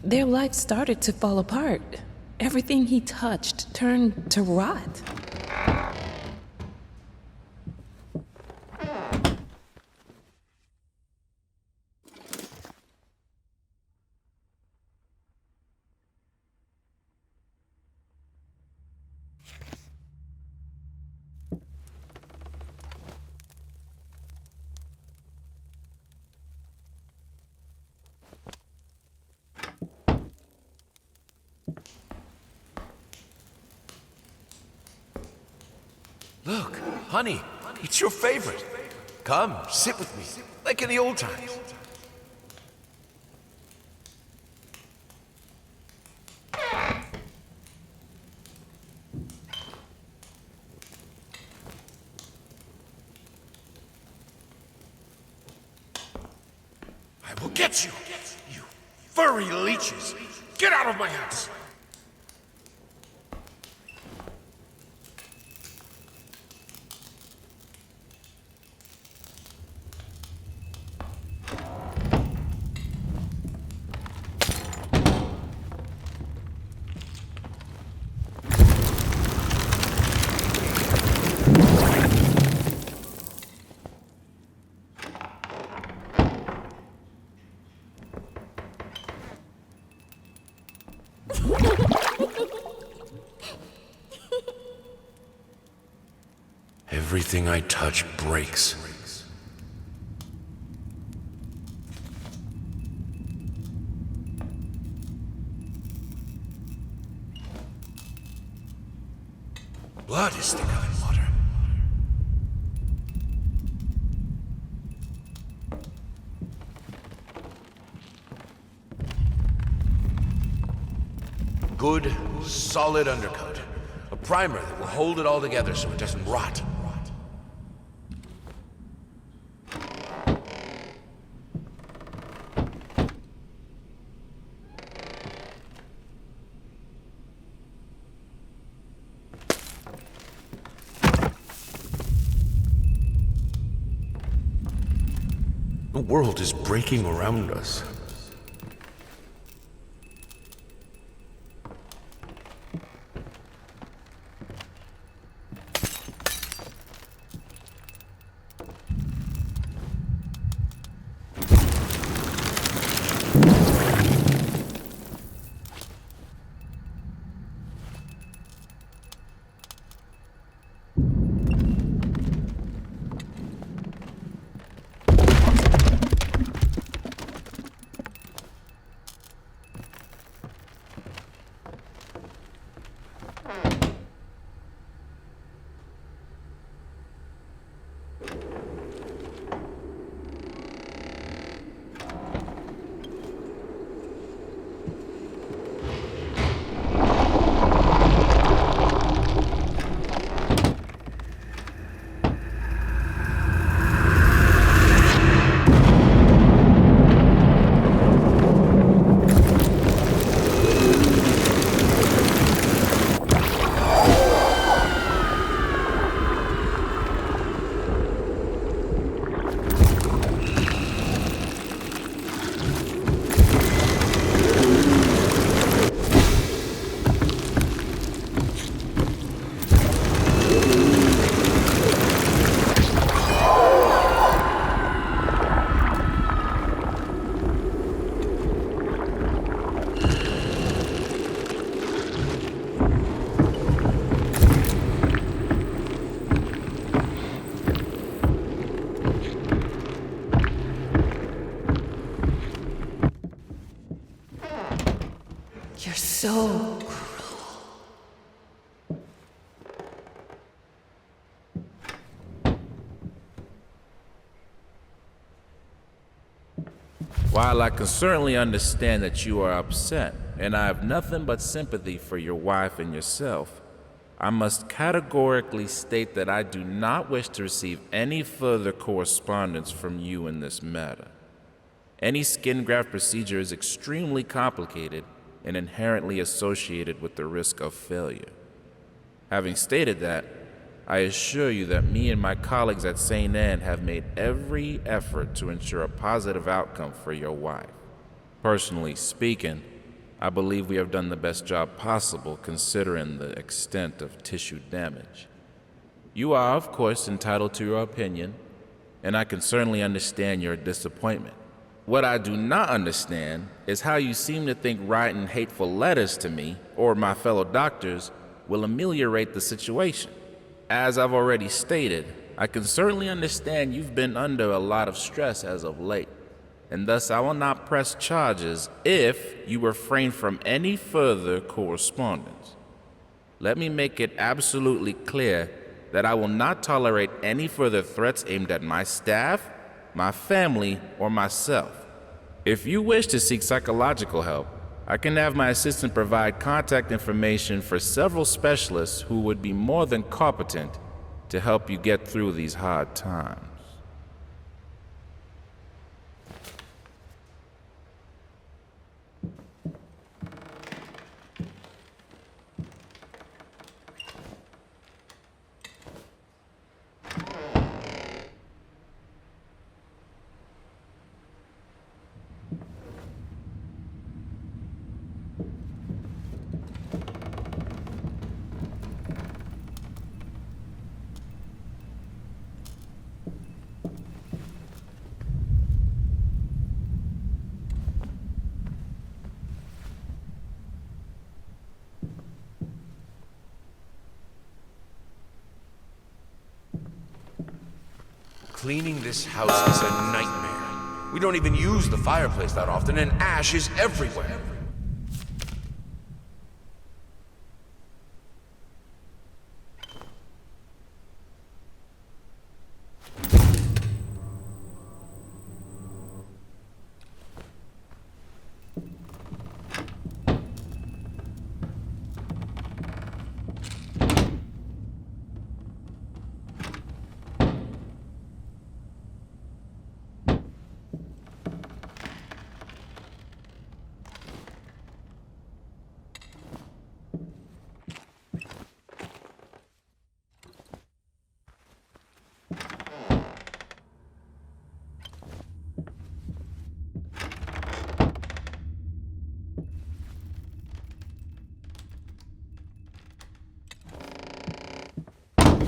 Their life started to fall apart. Everything he touched turned to rot. Look, honey, it's your favorite. Come, sit with me, like in the old times. I will get you, you furry leeches. Get out of my house. Everything I touch breaks. Blood is thicker than water. Good, solid undercoat. A primer that will hold it all together so it doesn't rot. The world is breaking around us. so While I can certainly understand that you are upset, and I have nothing but sympathy for your wife and yourself, I must categorically state that I do not wish to receive any further correspondence from you in this matter. Any skin graft procedure is extremely complicated and inherently associated with the risk of failure. Having stated that, I assure you that me and my colleagues at St. Anne have made every effort to ensure a positive outcome for your wife. Personally speaking, I believe we have done the best job possible considering the extent of tissue damage. You are, of course, entitled to your opinion, and I can certainly understand your disappointment. What I do not understand is how you seem to think writing hateful letters to me or my fellow doctors will ameliorate the situation. As I've already stated, I can certainly understand you've been under a lot of stress as of late, and thus I will not press charges if you refrain from any further correspondence. Let me make it absolutely clear that I will not tolerate any further threats aimed at my staff, my family, or myself. If you wish to seek psychological help, I can have my assistant provide contact information for several specialists who would be more than competent to help you get through these hard times. Cleaning this house is a nightmare. We don't even use the fireplace that often, and ash is everywhere.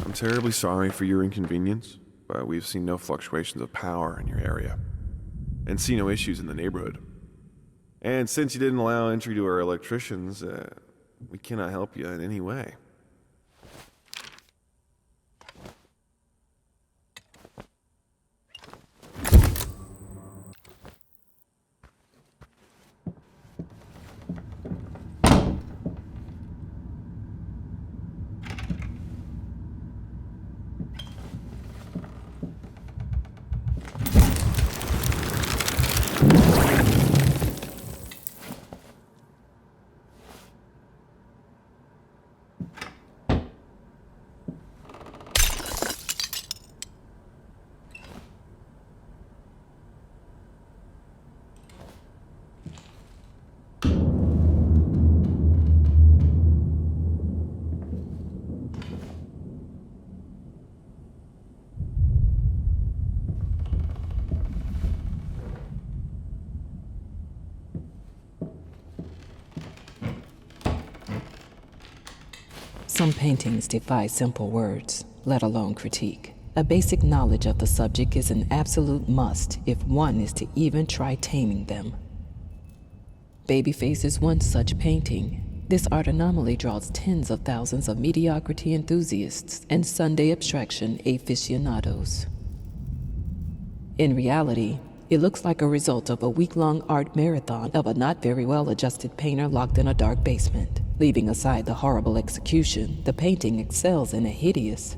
I'm terribly sorry for your inconvenience, but we've seen no fluctuations of power in your area, and see no issues in the neighborhood. And since you didn't allow entry to our electricians, we cannot help you in any way. Some paintings defy simple words, let alone critique. A basic knowledge of the subject is an absolute must if one is to even try taming them. Babyface is one such painting. This art anomaly draws tens of thousands of mediocrity enthusiasts and Sunday abstraction aficionados. In reality, It looks like a result of a week-long art marathon of a not very well-adjusted painter locked in a dark basement. Leaving aside the horrible execution, the painting excels in a hideous.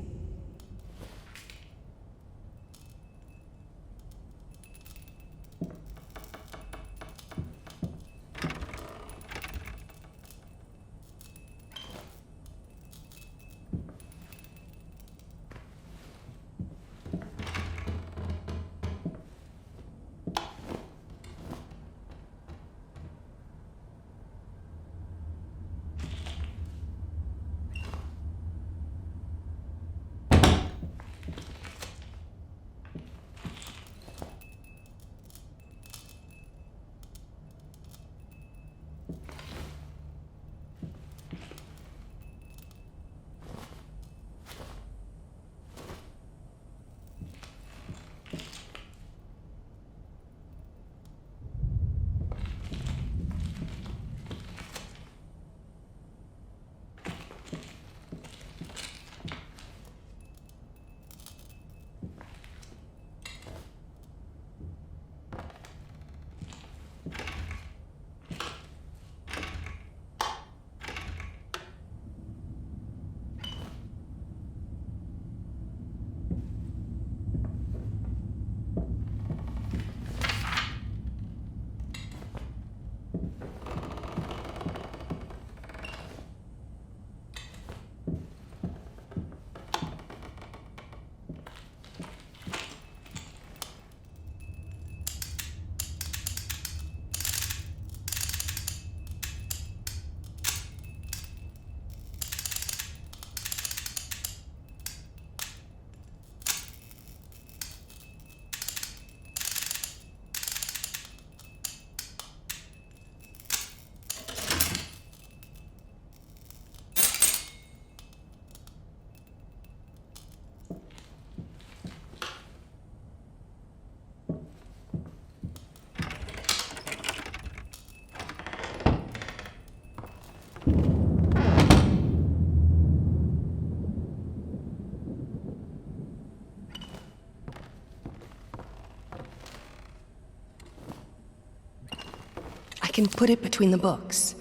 I can put it between the books.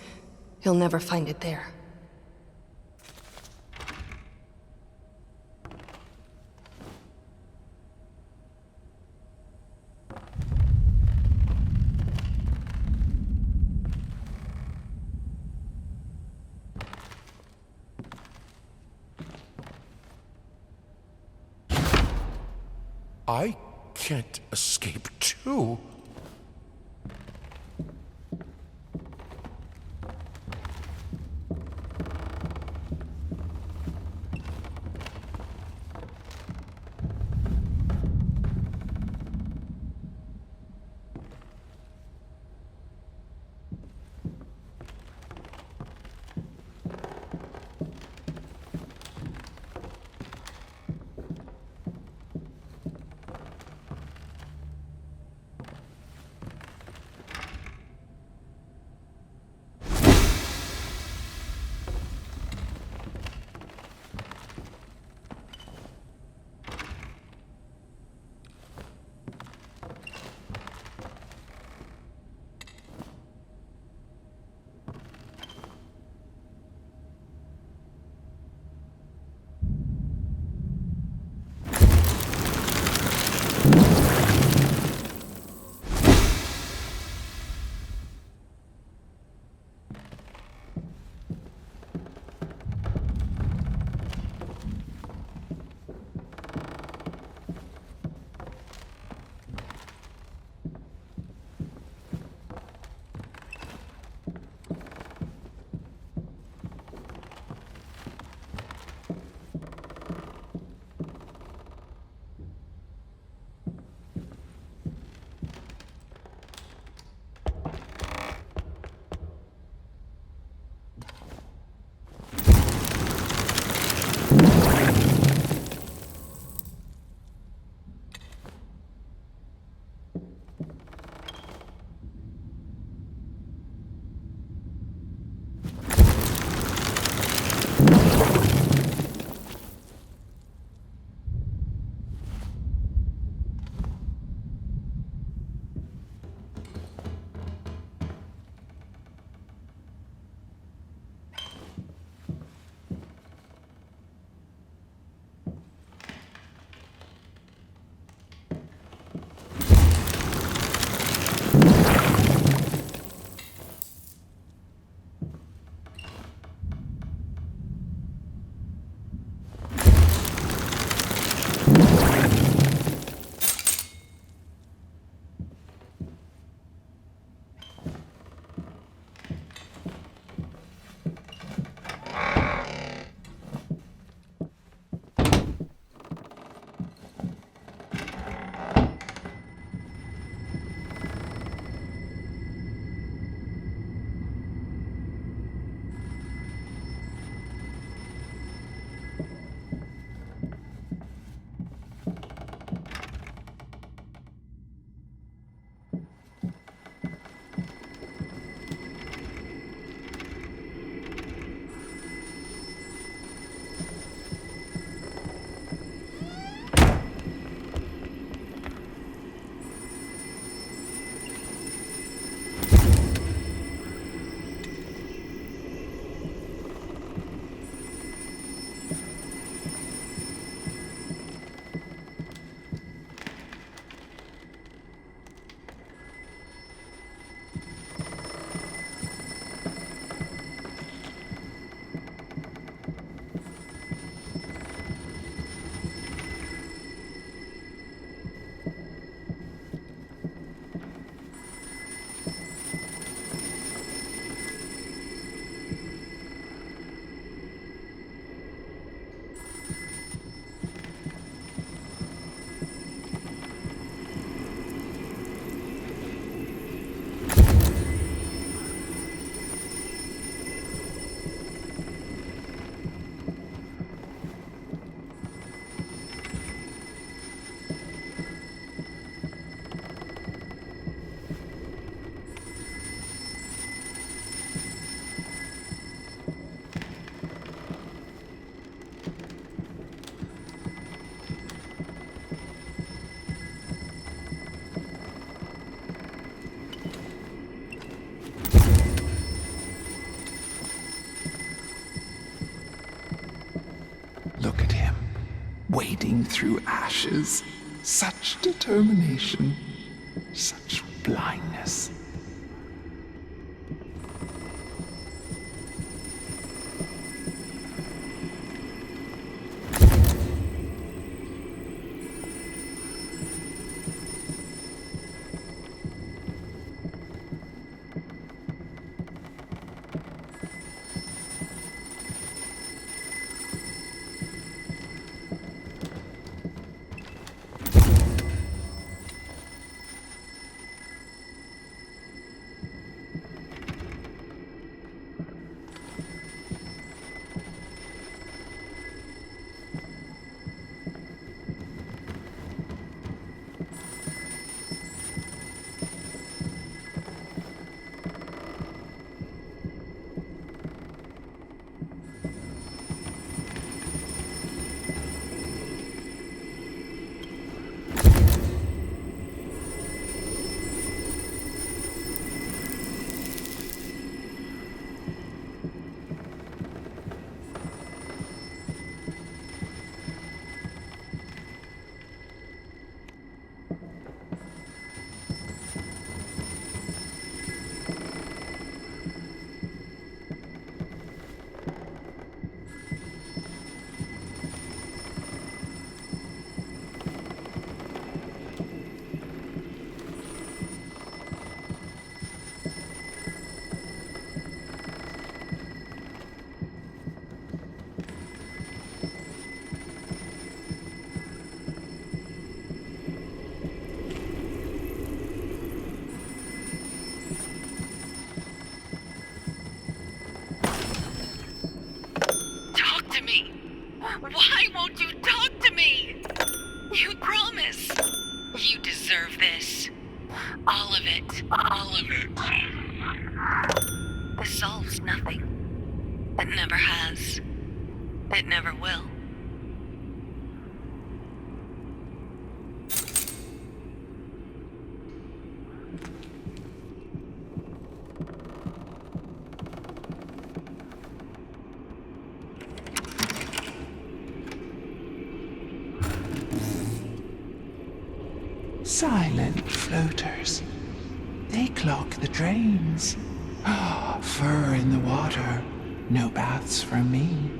He'll never find it there. I can't escape too. look at him, wading through ashes. Such determination, such blindness. Why won't you talk to me? You promise. You deserve this. All of it. All of it. This solves nothing. It never has. It never will. Silent floaters. They clog the drains. Fur in the water. No baths for me.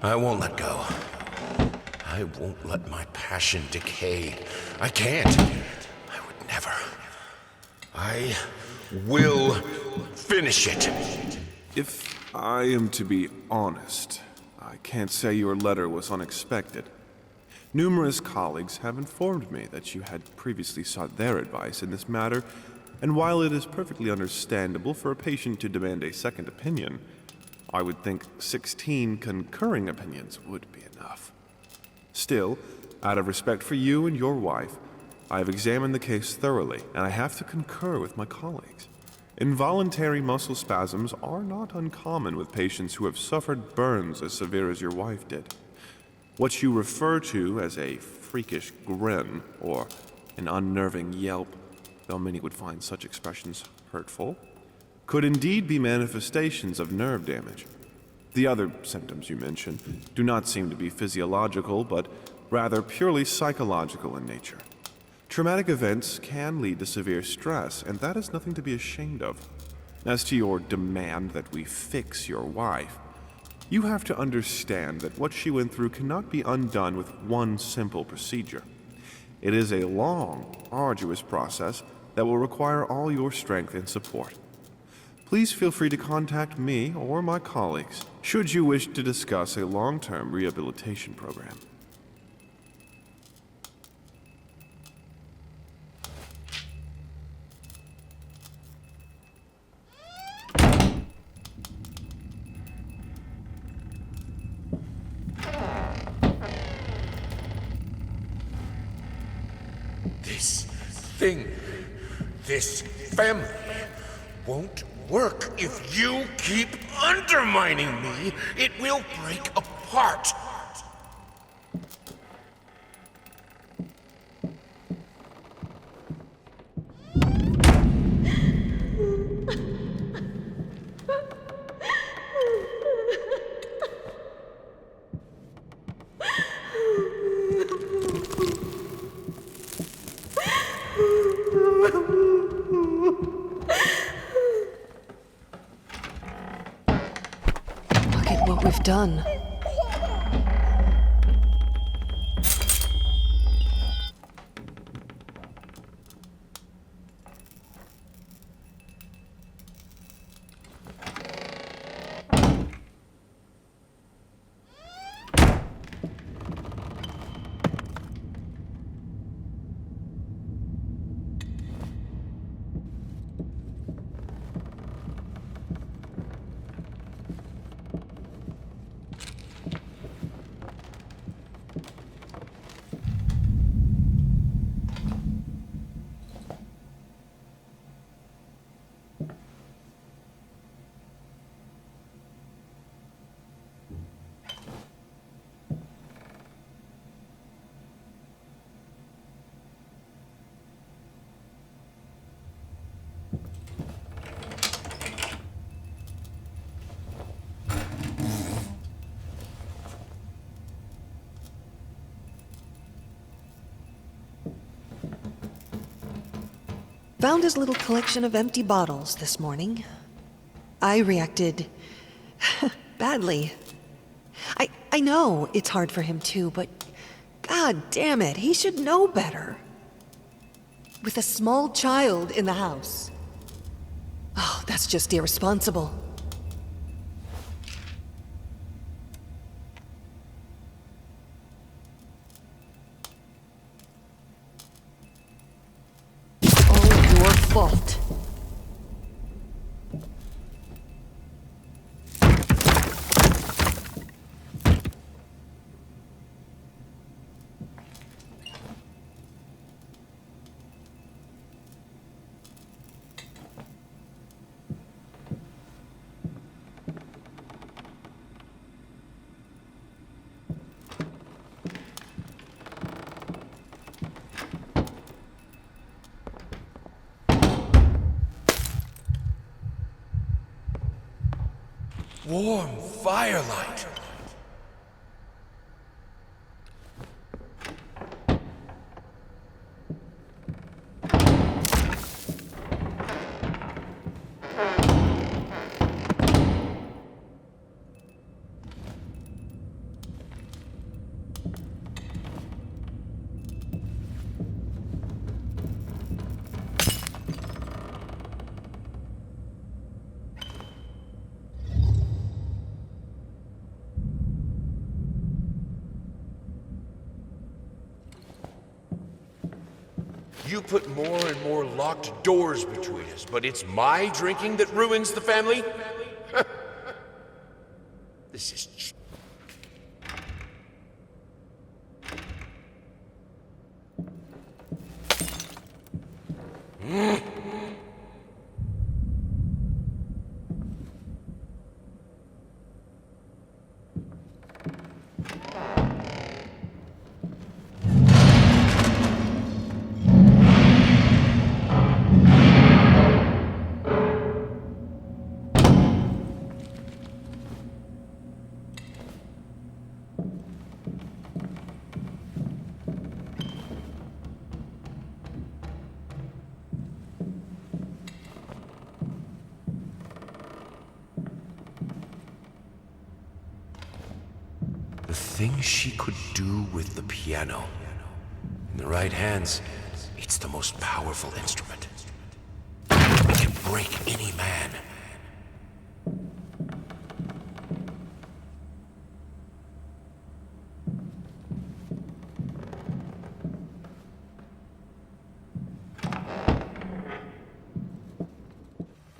I won't let go. I won't let my passion decay. I can't. I would never. I will finish it. If I am to be honest, I can't say your letter was unexpected. Numerous colleagues have informed me that you had previously sought their advice in this matter, and while it is perfectly understandable for a patient to demand a second opinion, I would think 16 concurring opinions would be enough. Still, out of respect for you and your wife, I have examined the case thoroughly, and I have to concur with my colleagues. Involuntary muscle spasms are not uncommon with patients who have suffered burns as severe as your wife did. What you refer to as a freakish grin or an unnerving yelp, though many would find such expressions hurtful, could indeed be manifestations of nerve damage. The other symptoms you mentioned do not seem to be physiological, but rather purely psychological in nature. Traumatic events can lead to severe stress, and that is nothing to be ashamed of. As to your demand that we fix your wife, you have to understand that what she went through cannot be undone with one simple procedure. It is a long, arduous process that will require all your strength and support. Please feel free to contact me or my colleagues should you wish to discuss a long-term rehabilitation program. This thing, this family, won't work if you keep undermining me. It will break apart. Look at what we've done. Found his little collection of empty bottles this morning. I reacted badly. I know it's hard for him too, but god damn it, he should know better. With a small child in the house. Oh, that's just irresponsible. All your fault. Warm firelight. You put more and more locked doors between us, but it's my drinking that ruins the family? This is... The things she could do with the piano. In the right hands, it's the most powerful instrument. It can break any man.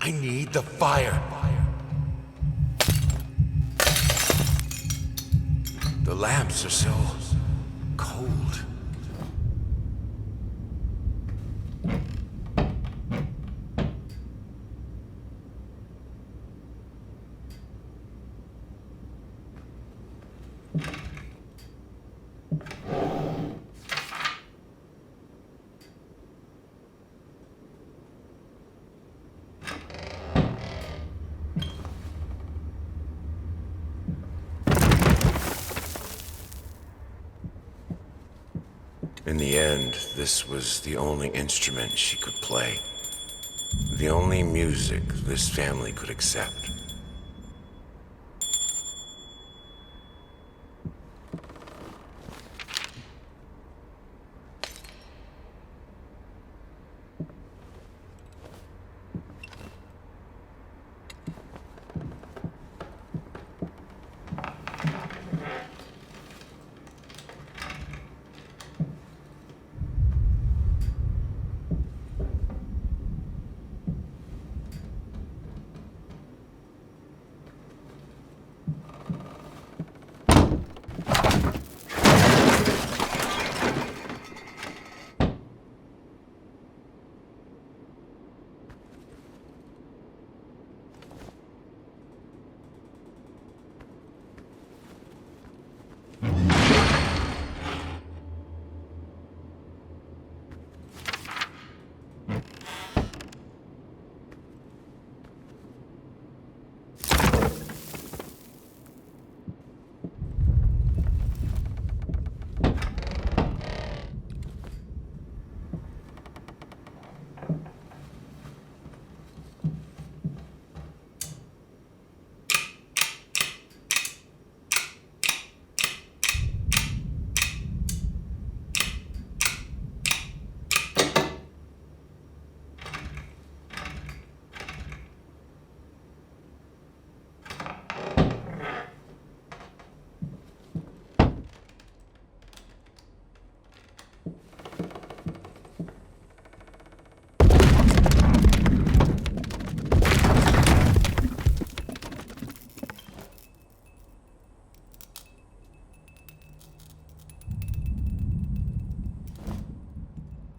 I need the fire. The lamps are so cold. In the end, this was the only instrument she could play. The only music this family could accept.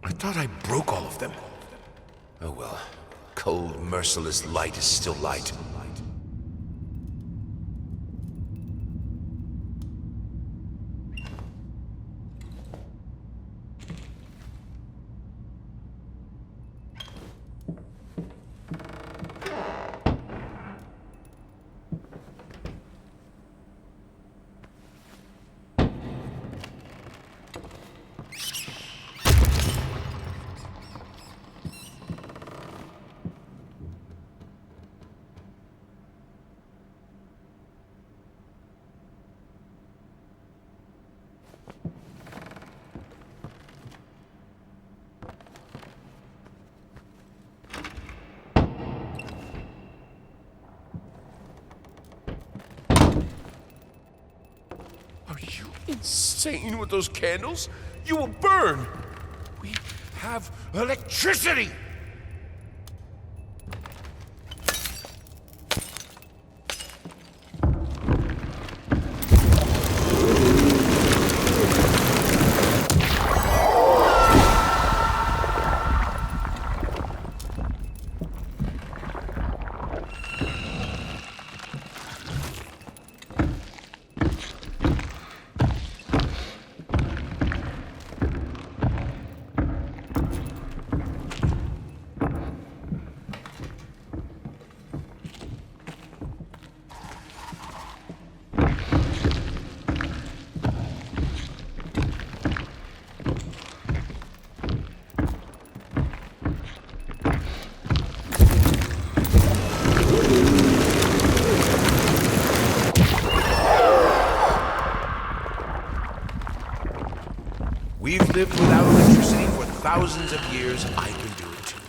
I thought I broke all of them. Oh well. Cold, merciless light is still light. Are you insane with those candles? You will burn! We have electricity! We've lived without electricity for thousands of years. I can do it too.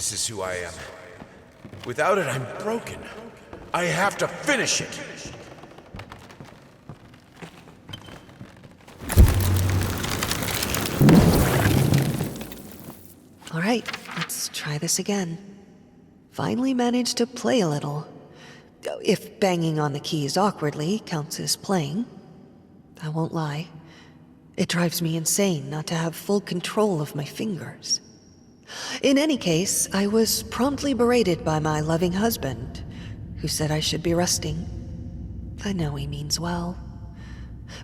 This is who I am. Without it, I'm broken. I have to finish it. All right, let's try this again. Finally managed to play a little. If banging on the keys awkwardly counts as playing. I won't lie. It drives me insane not to have full control of my fingers. In any case, I was promptly berated by my loving husband, who said I should be resting. I know he means well.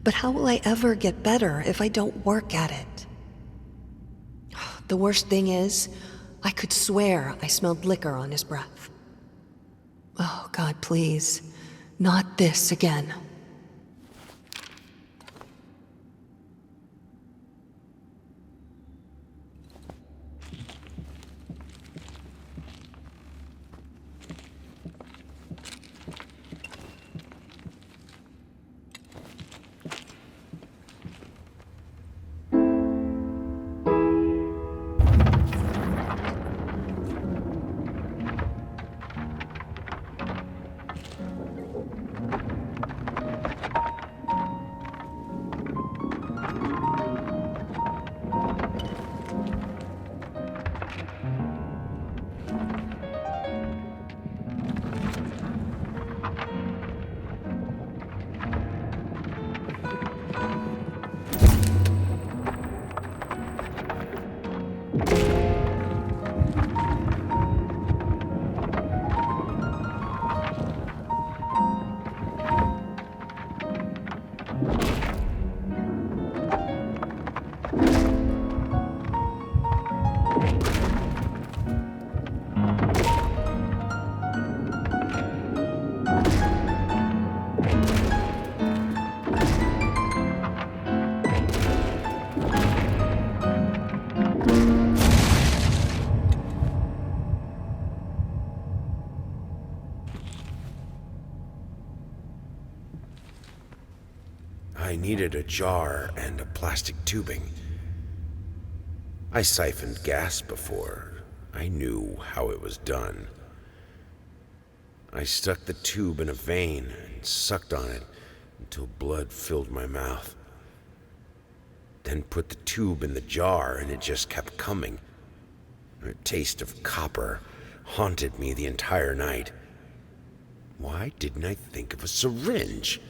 But how will I ever get better if I don't work at it? The worst thing is, I could swear I smelled liquor on his breath. Oh, God, please. Not this again. I needed a jar and a plastic tubing. I siphoned gas before. I knew how it was done. I stuck the tube in a vein and sucked on it until blood filled my mouth. Then put the tube in the jar and it just kept coming. A taste of copper haunted me the entire night. Why didn't I think of a syringe?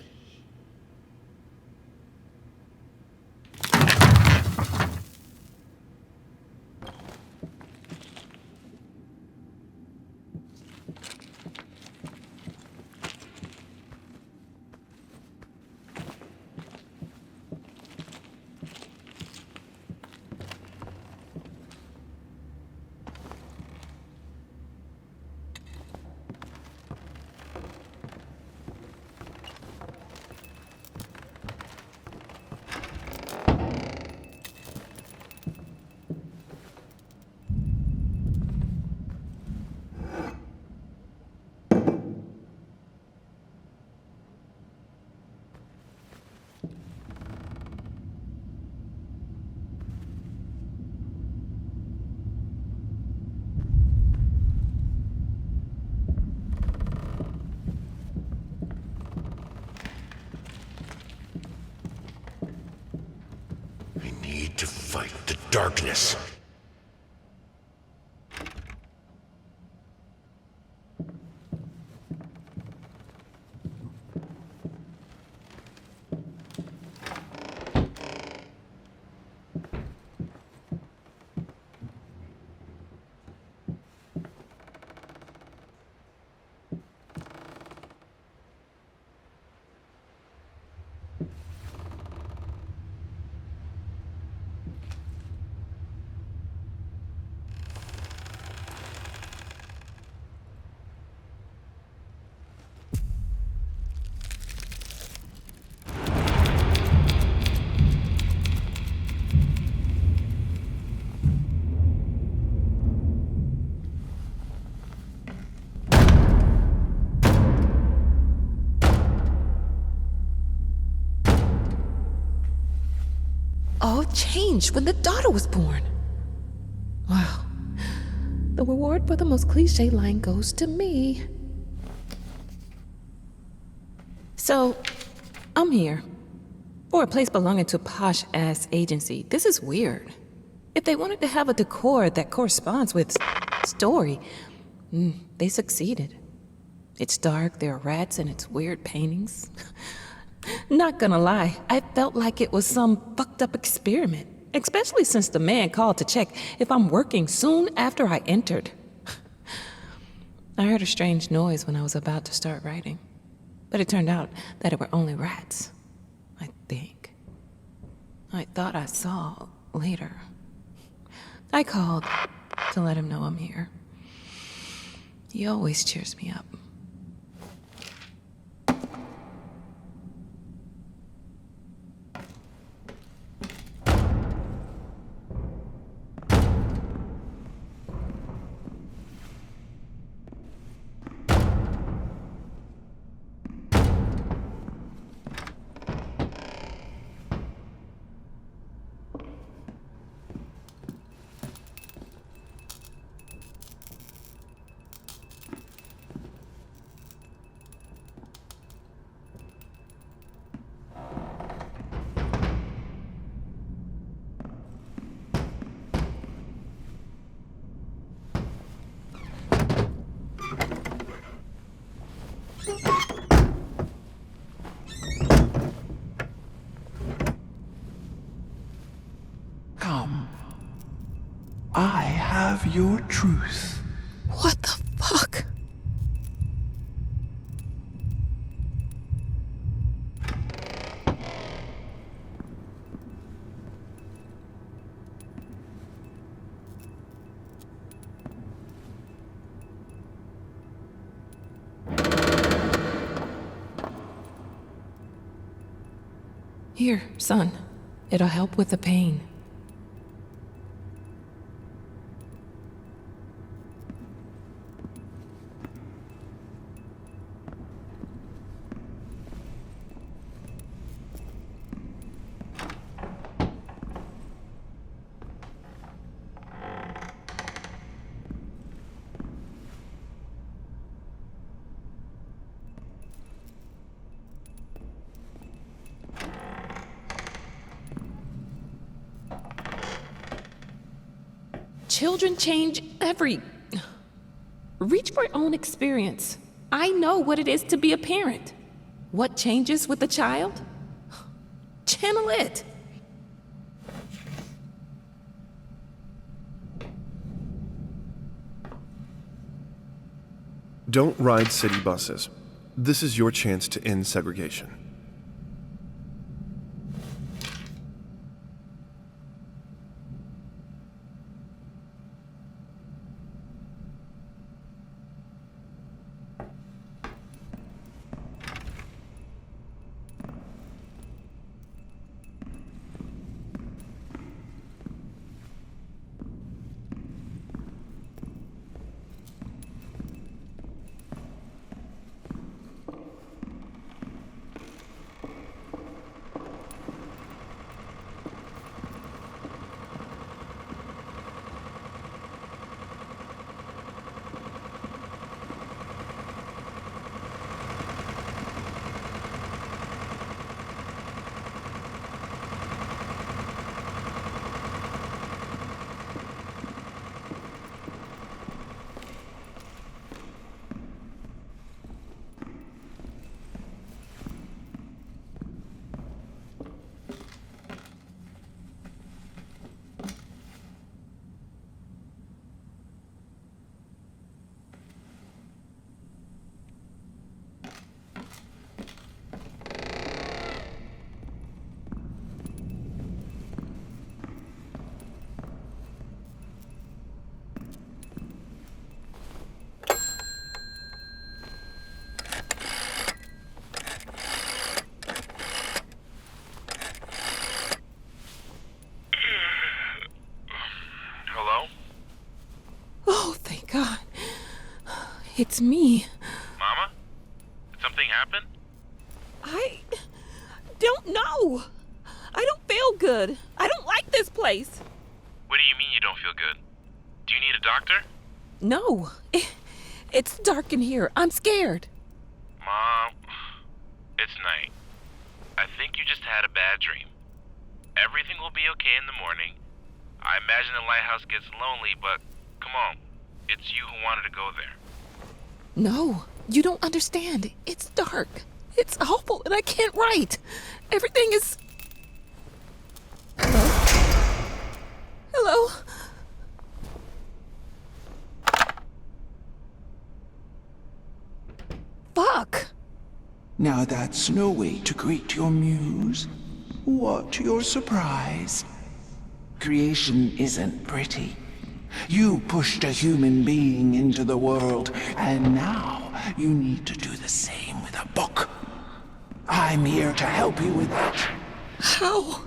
To fight the darkness. All changed when the daughter was born. Wow. The reward for the most cliche line goes to me. So, I'm here. For a place belonging to a posh-ass agency, this is weird. If they wanted to have a decor that corresponds with story, they succeeded. It's dark, there are rats, and it's weird paintings. Not gonna lie, I felt like it was some fucked up experiment, especially since the man called to check if I'm working soon after I entered. I heard a strange noise when I was about to start writing, but it turned out that it were only rats, I think. I thought I saw later. I called to let him know I'm here. He always cheers me up. Come. I have your truth. What the fuck? Here, son. It'll help with the pain. Children change Reach for your own experience. I know what it is to be a parent. What changes with a child? Channel it. Don't ride city buses. This is your chance to end segregation. It's me. Mama? Did something happen? I don't know. I don't feel good. I don't like this place. What do you mean you don't feel good? Do you need a doctor? No. It's dark in here. I'm scared. Mom, it's night. I think you just had a bad dream. Everything will be okay in the morning. I imagine the lighthouse gets lonely, but come on. It's you who wanted to go there. No, you don't understand. It's dark. It's awful, and I can't write. Everything is... Hello? Hello? Fuck! Now that's no way to greet your muse. What your surprise? Creation isn't pretty. You pushed a human being into the world, and now you need to do the same with a book. I'm here to help you with that. How?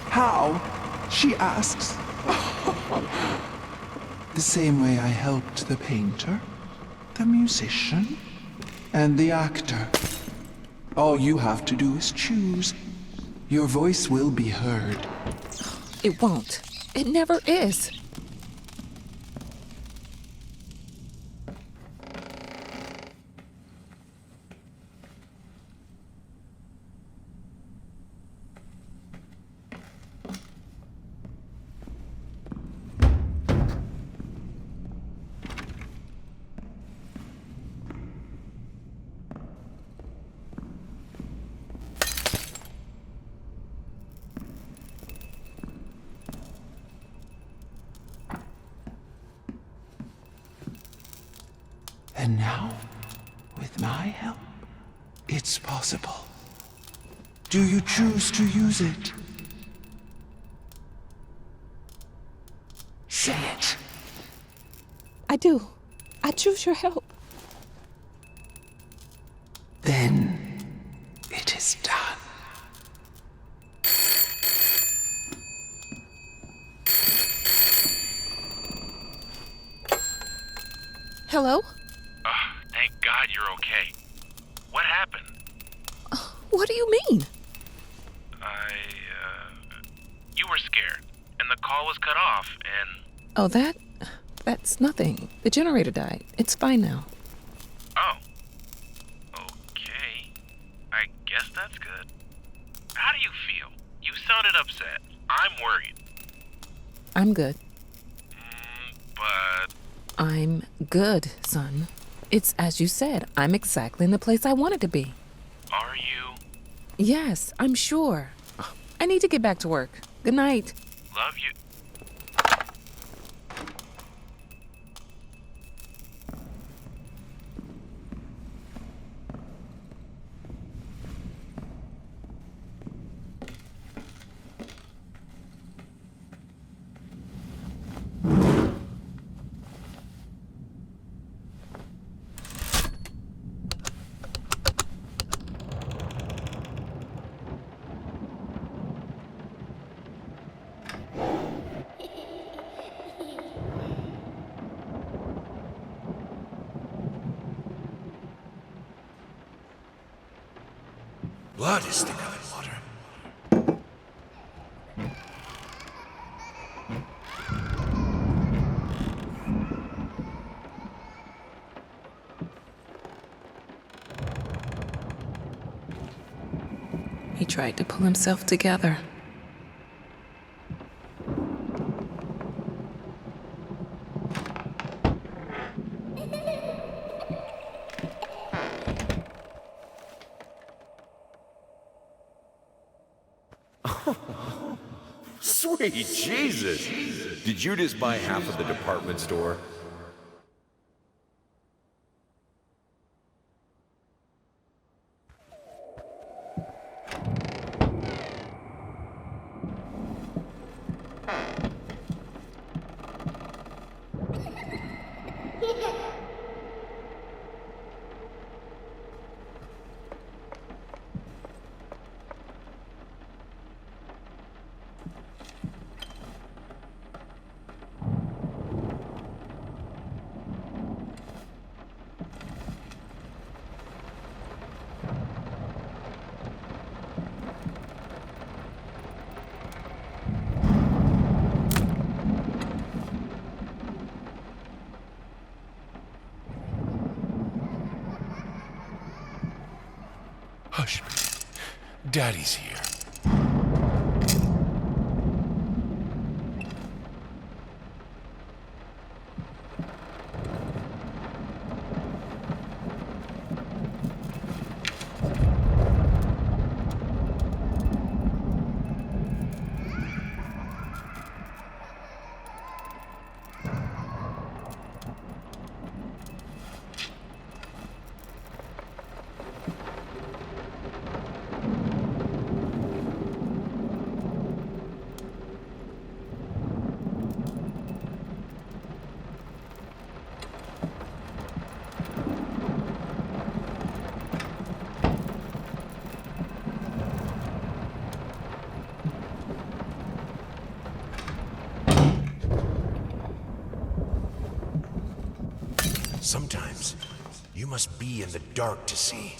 How? She asks. The same way I helped the painter, the musician, and the actor. All you have to do is choose. Your voice will be heard. It won't. It never is. And now, with my help, it's possible. Do you choose to use it? Say it. I do. I choose your help. Then it is done. Hello? Thank God you're okay. What happened? What do you mean? You were scared, and the call was cut off, and... Oh, that's nothing. The generator died. It's fine now. Oh. Okay. I guess that's good. How do you feel? You sounded upset. I'm worried. I'm good. But... I'm good, son. It's as you said. I'm exactly in the place I wanted to be. Are you? Yes, I'm sure. I need to get back to work. Good night. Love you. Blood is thicker than water. He tried to pull himself together. Sweet Jesus! Did you just buy half of the department store? Hush, Daddy's here. Sometimes, you must be in the dark to see.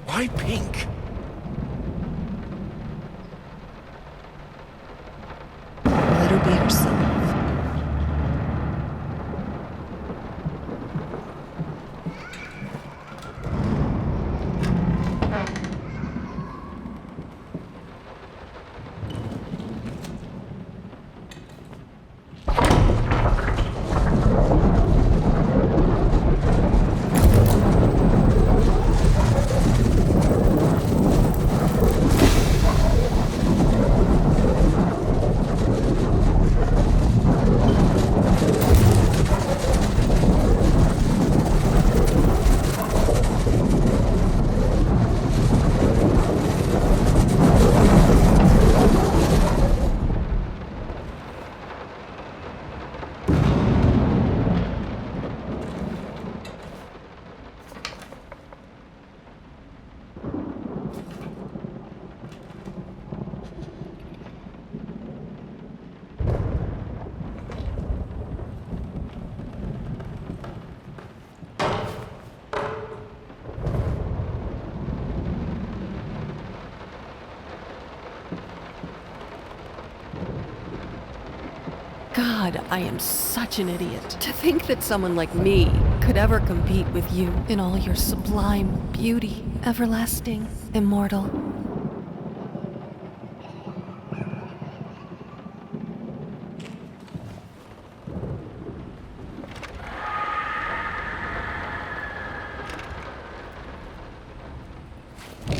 Why pink? Let her be herself. God, I am such an idiot. To think that someone like me could ever compete with you in all your sublime beauty, everlasting, immortal.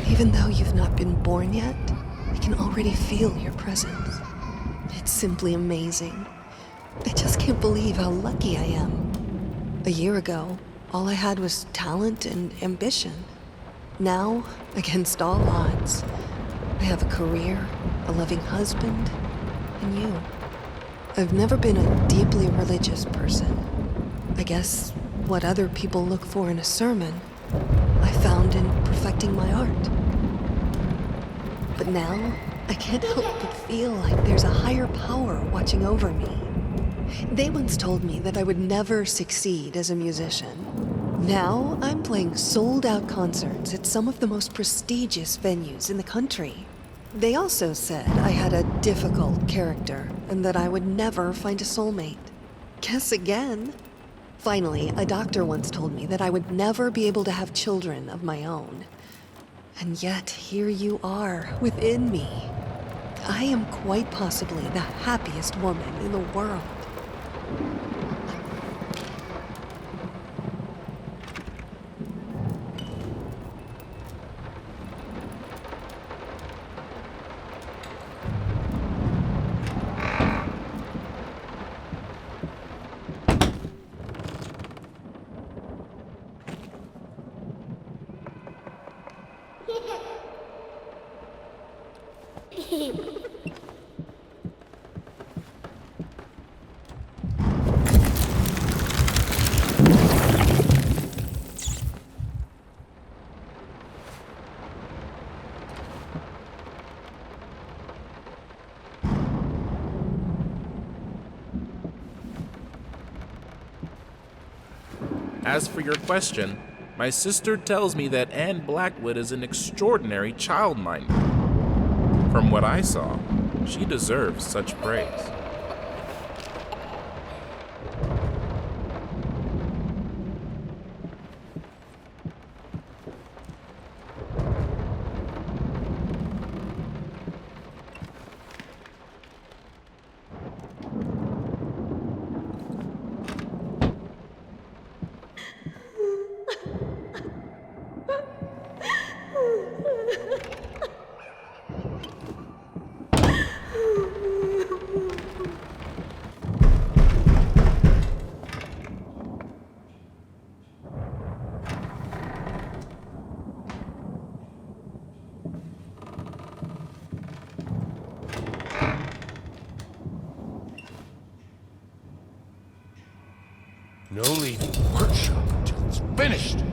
Even though you've not been born yet, I can already feel your presence. It's simply amazing. I just can't believe how lucky I am. A year ago, all I had was talent and ambition. Now, against all odds, I have a career, a loving husband, and you. I've never been a deeply religious person. I guess what other people look for in a sermon, I found in perfecting my art. But now, I can't help but feel like there's a higher power watching over me. They once told me that I would never succeed as a musician. Now I'm playing sold-out concerts at some of the most prestigious venues in the country. They also said I had a difficult character and that I would never find a soulmate. Guess again. Finally, a doctor once told me that I would never be able to have children of my own. And yet, here you are, within me. I am quite possibly the happiest woman in the world. As for your question, my sister tells me that Anne Blackwood is an extraordinary childminder. From what I saw, she deserves such praise. No leaving the workshop until it's finished.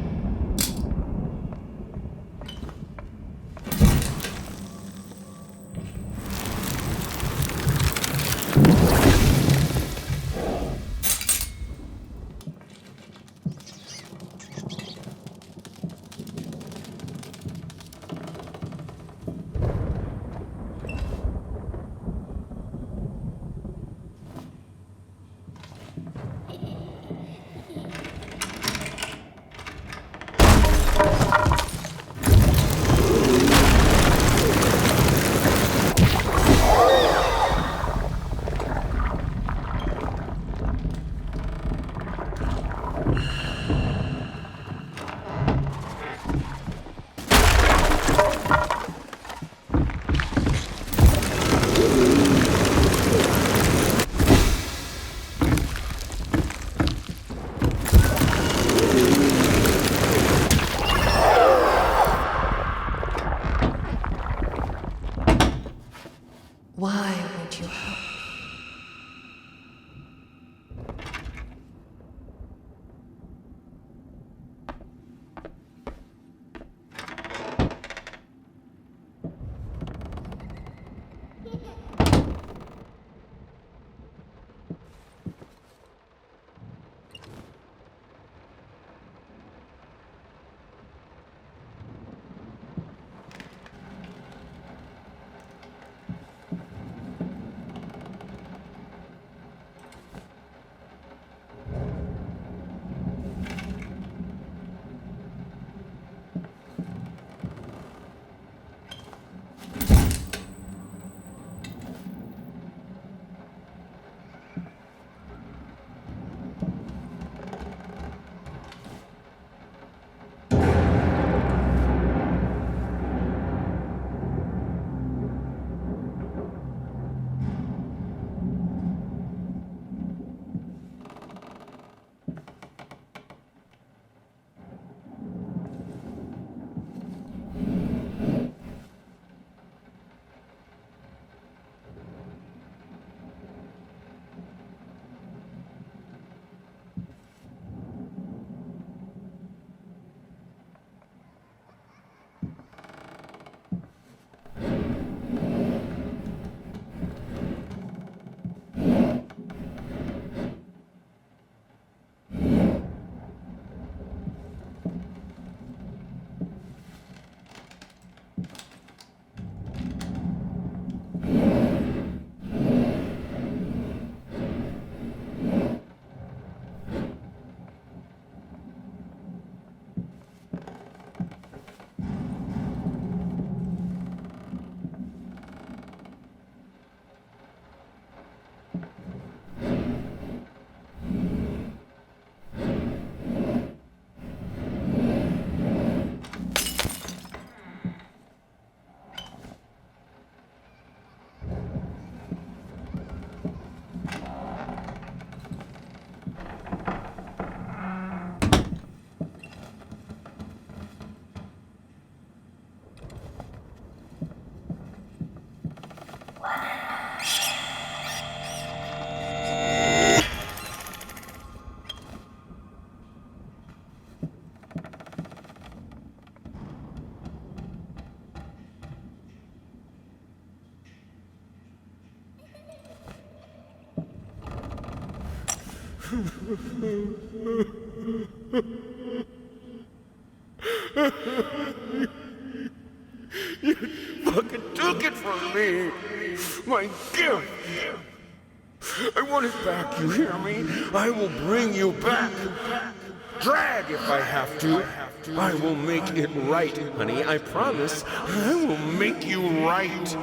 You fucking took it from me! My gift! I want it back, you hear me? I will bring you back! Drag if I have to! I will make it right, honey, I promise. I will make you right!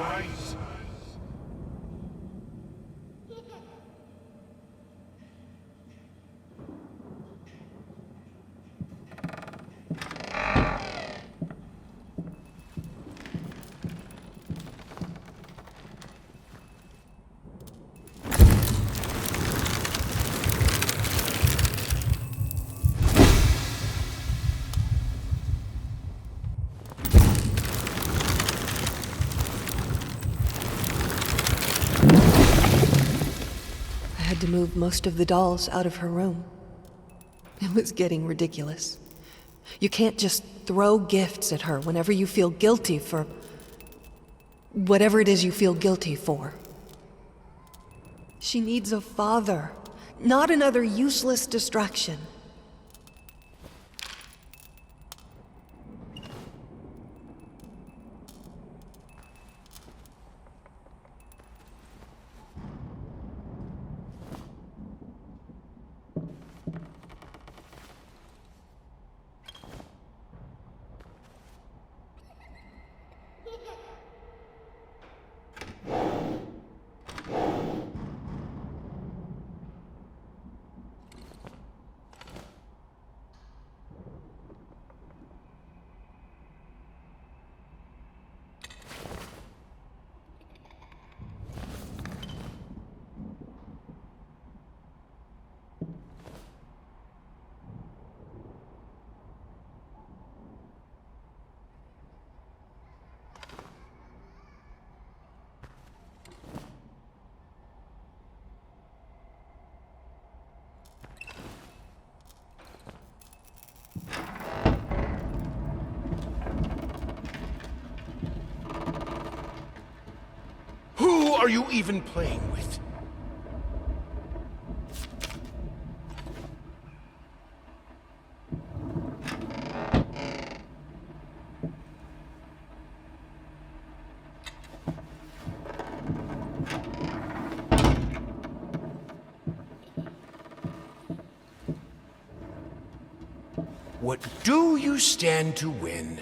I had to move most of the dolls out of her room. It was getting ridiculous. You can't just throw gifts at her whenever you feel guilty for whatever it is you feel guilty for. She needs a father, not another useless distraction. Who are you even playing with? What do you stand to win?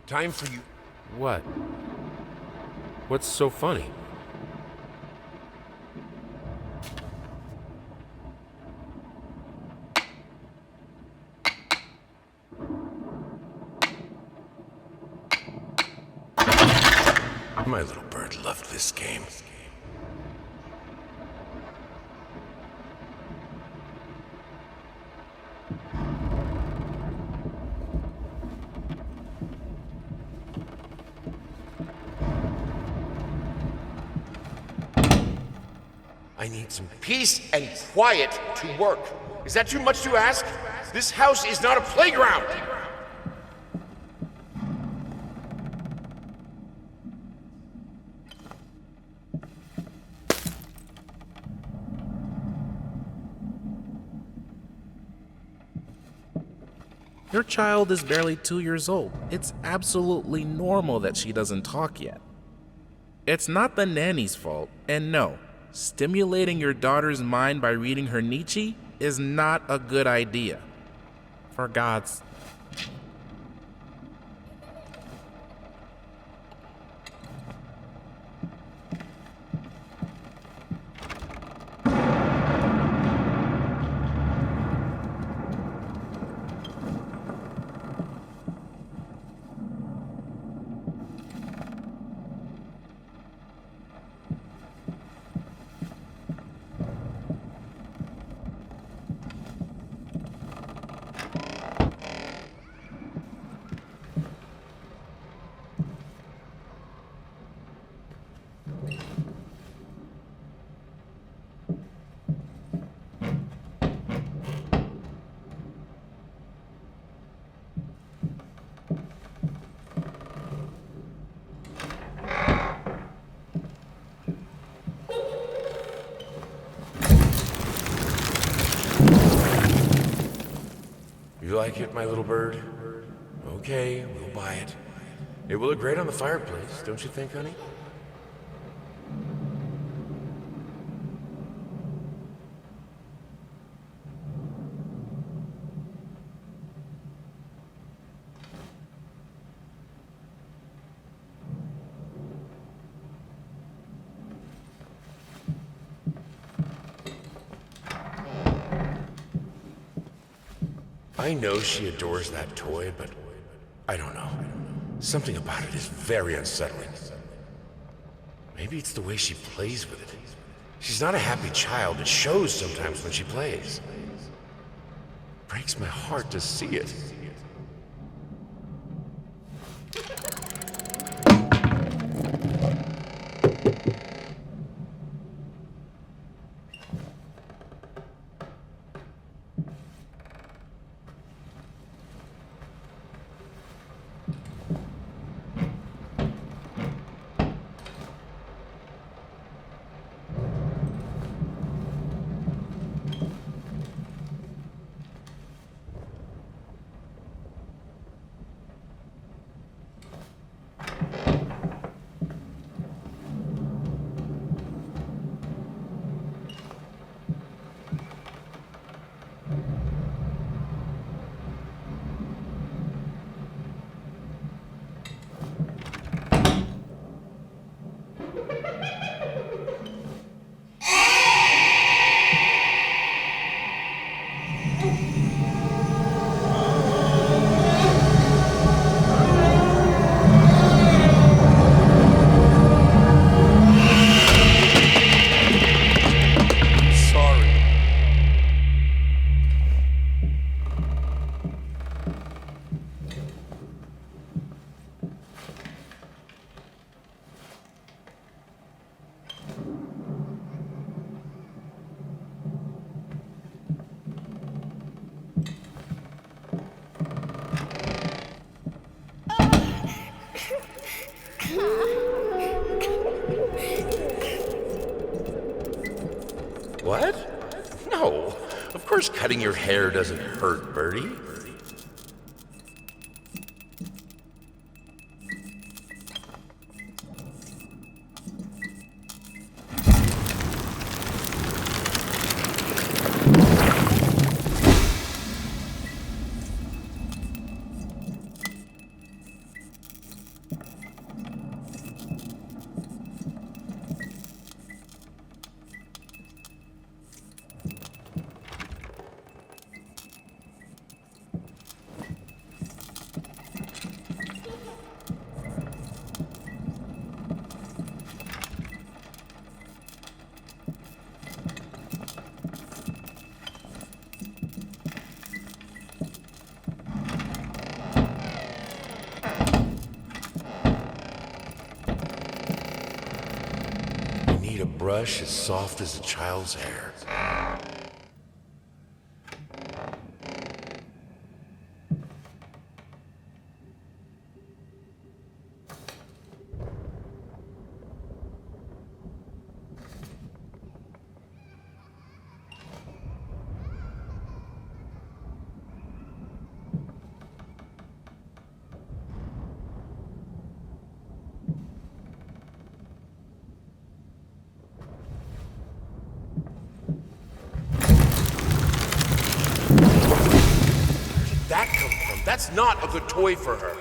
Time for you. What? What's so funny? My little bird loved this game. I need some peace and quiet to work. Is that too much to ask? This house is not a playground! Your child is barely 2 years old. It's absolutely normal that she doesn't talk yet. It's not the nanny's fault, and no, stimulating your daughter's mind by reading her Nietzsche is not a good idea. For God's... You like it, my little bird? Okay, we'll buy it. It will look great on the fireplace, don't you think, honey? I know she adores that toy, but I don't know. Something about it is very unsettling. Maybe it's the way she plays with it. She's not a happy child. It shows sometimes when she plays. Breaks my heart to see it. What? No. Of course cutting your hair doesn't hurt, Birdie. Need a brush as soft as a child's hair. That come from? That's not a good toy for her.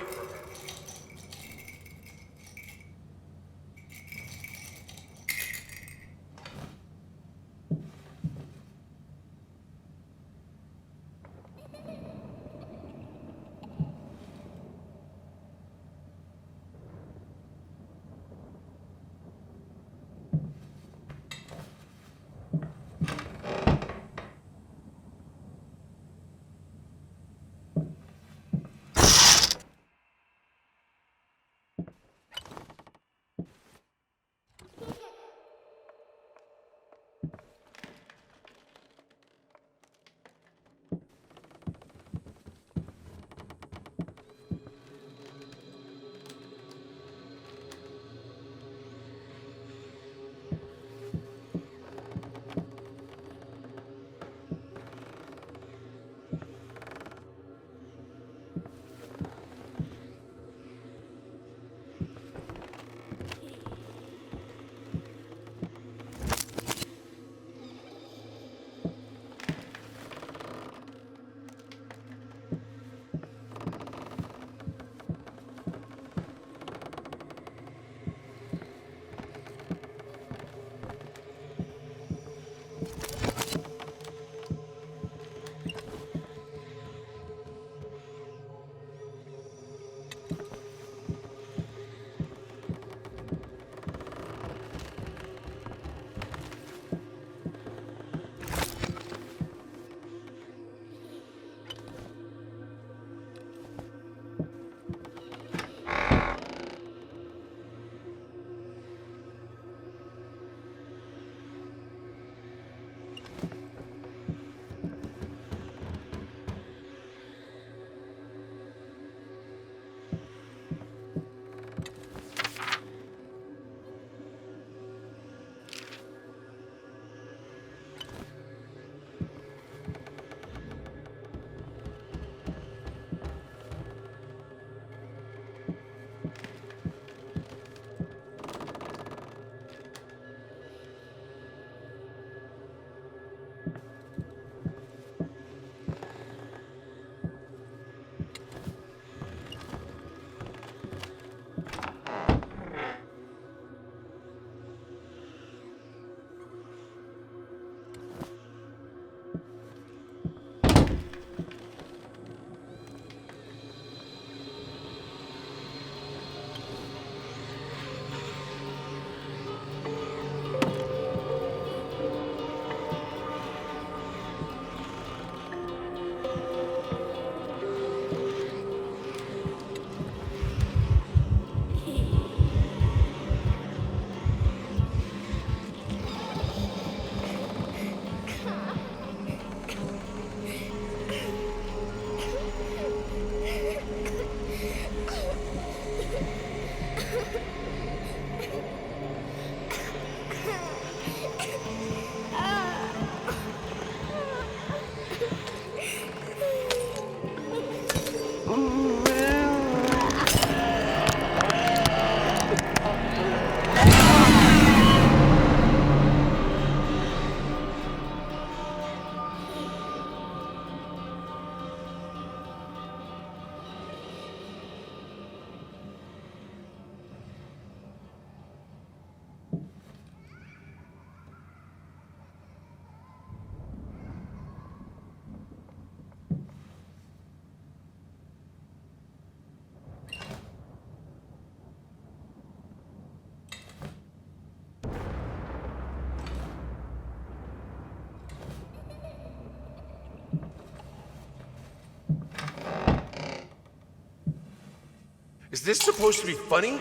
Is this supposed to be funny?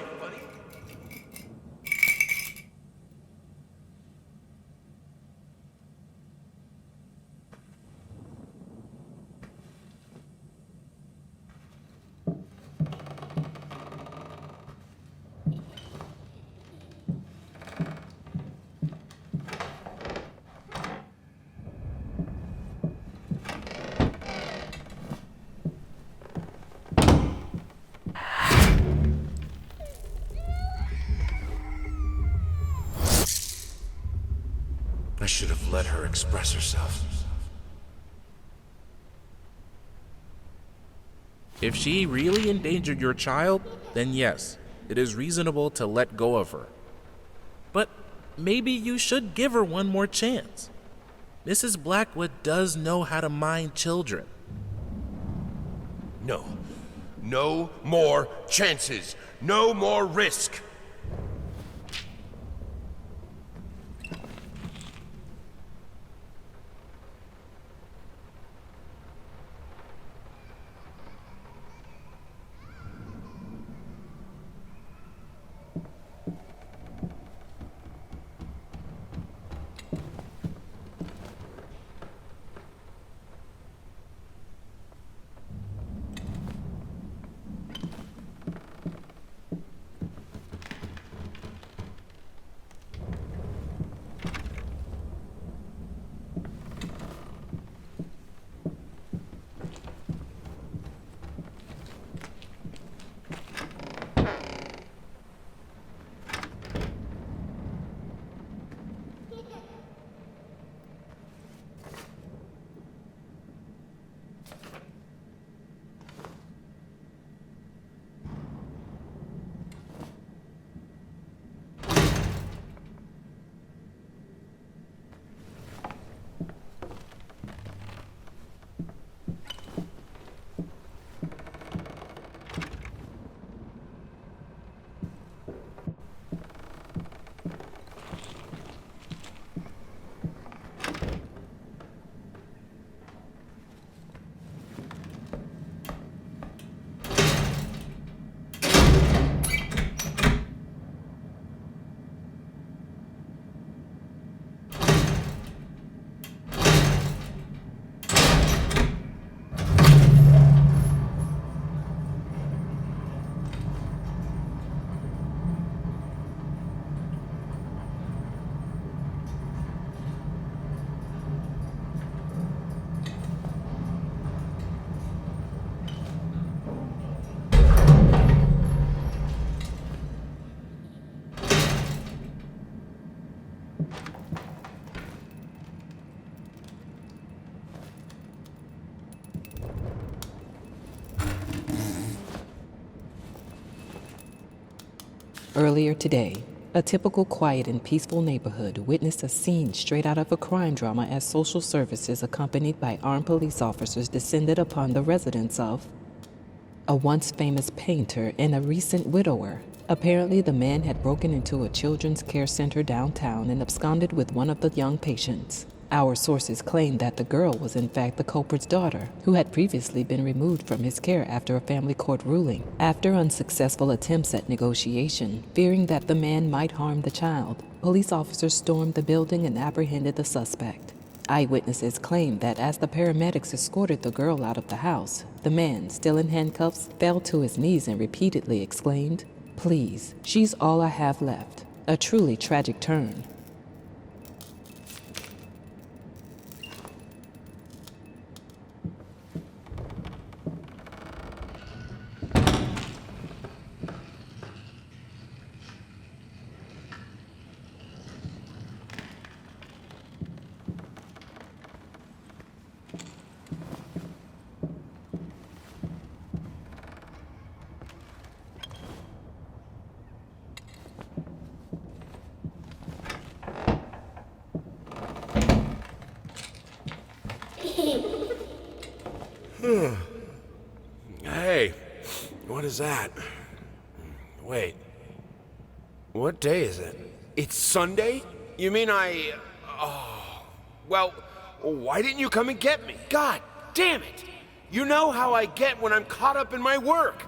I should have let her express herself. If she really endangered your child, then yes, it is reasonable to let go of her. But maybe you should give her one more chance. Mrs. Blackwood does know how to mind children. No. No more chances. No more risk. Earlier today, a typical quiet and peaceful neighborhood witnessed a scene straight out of a crime drama as social services accompanied by armed police officers descended upon the residence of a once famous painter and a recent widower. Apparently, the man had broken into a children's care center downtown and absconded with one of the young patients. Our sources claim that the girl was in fact the culprit's daughter, who had previously been removed from his care after a family court ruling. After unsuccessful attempts at negotiation, fearing that the man might harm the child, police officers stormed the building and apprehended the suspect. Eyewitnesses claim that as the paramedics escorted the girl out of the house, the man, still in handcuffs, fell to his knees and repeatedly exclaimed, "Please, she's all I have left." A truly tragic turn. Hey, what is that? Wait, what day is it? It's Sunday? You mean well, why didn't you come and get me? God damn it! You know how I get when I'm caught up in my work.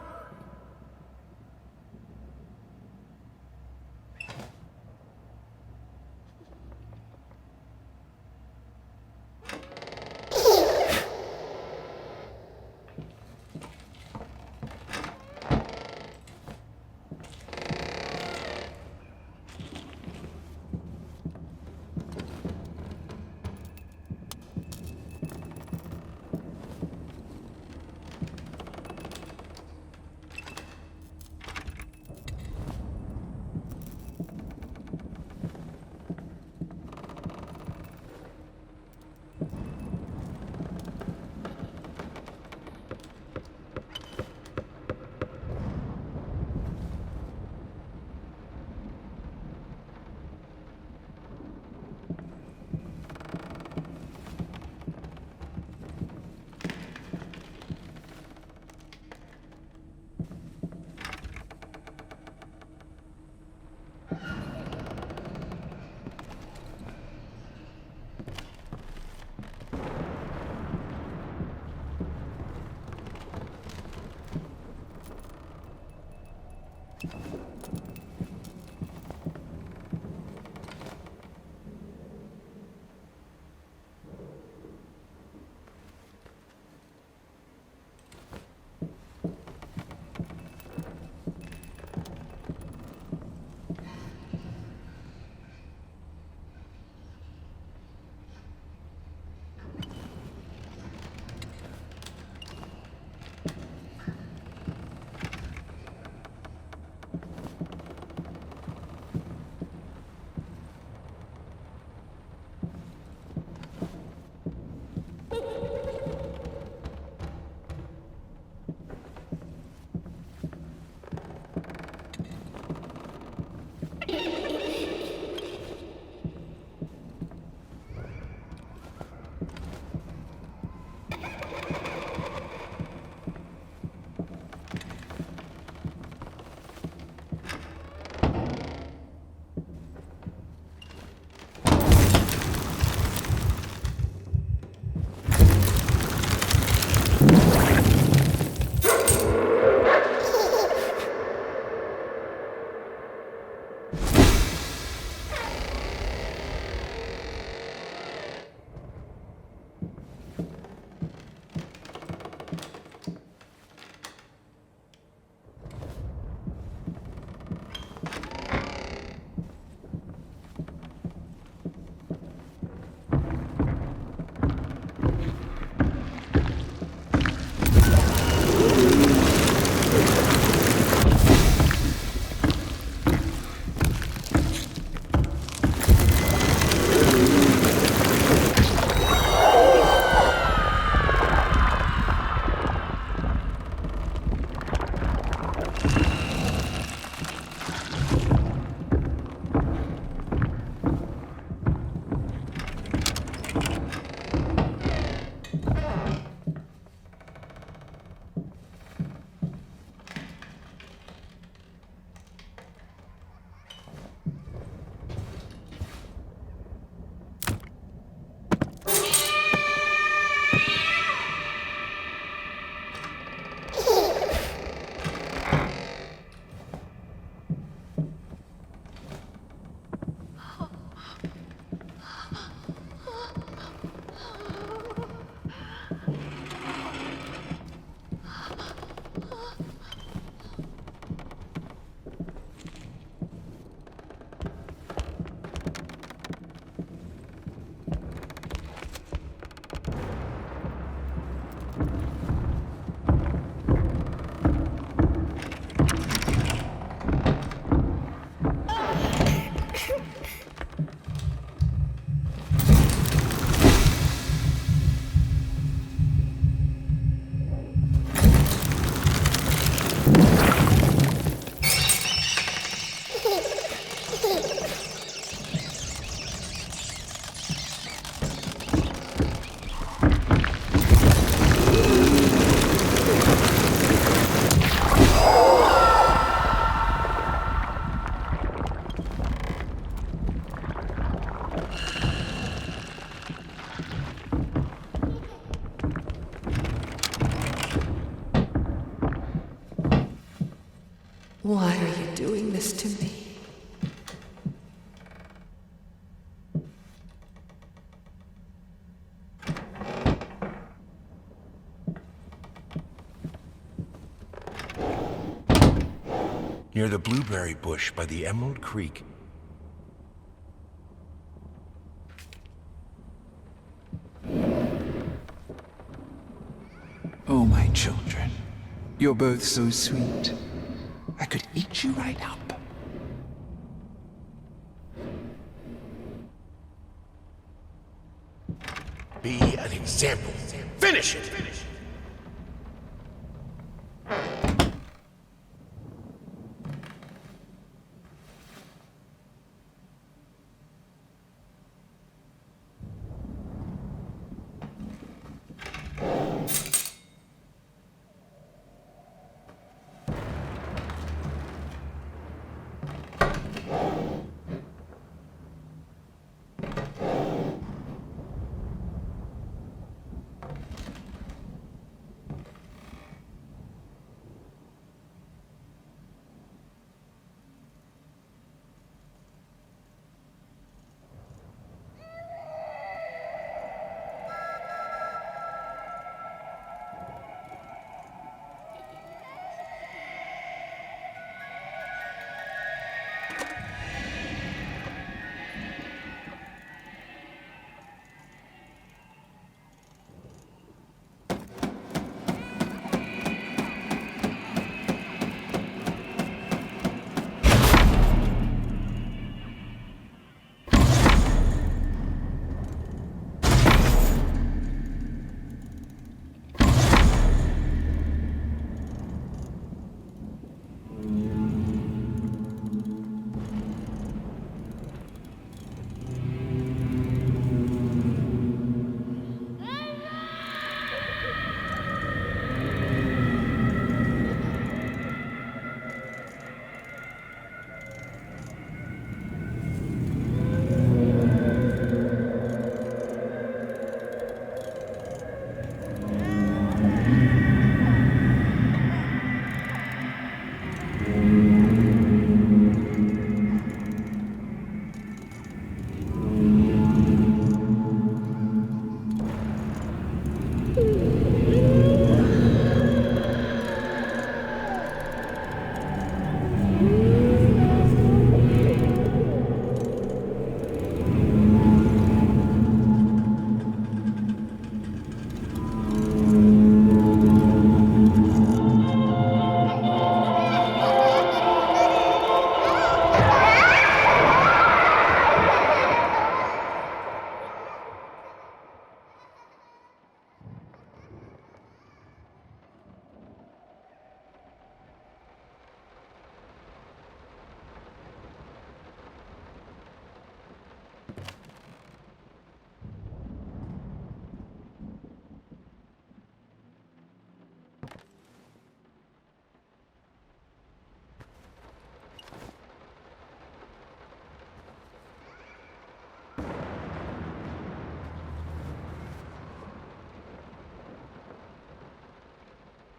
Why are you doing this to me? Near the blueberry bush by the Emerald Creek. Oh, my children. You're both so sweet. I could eat you right up. Be an example. Finish it!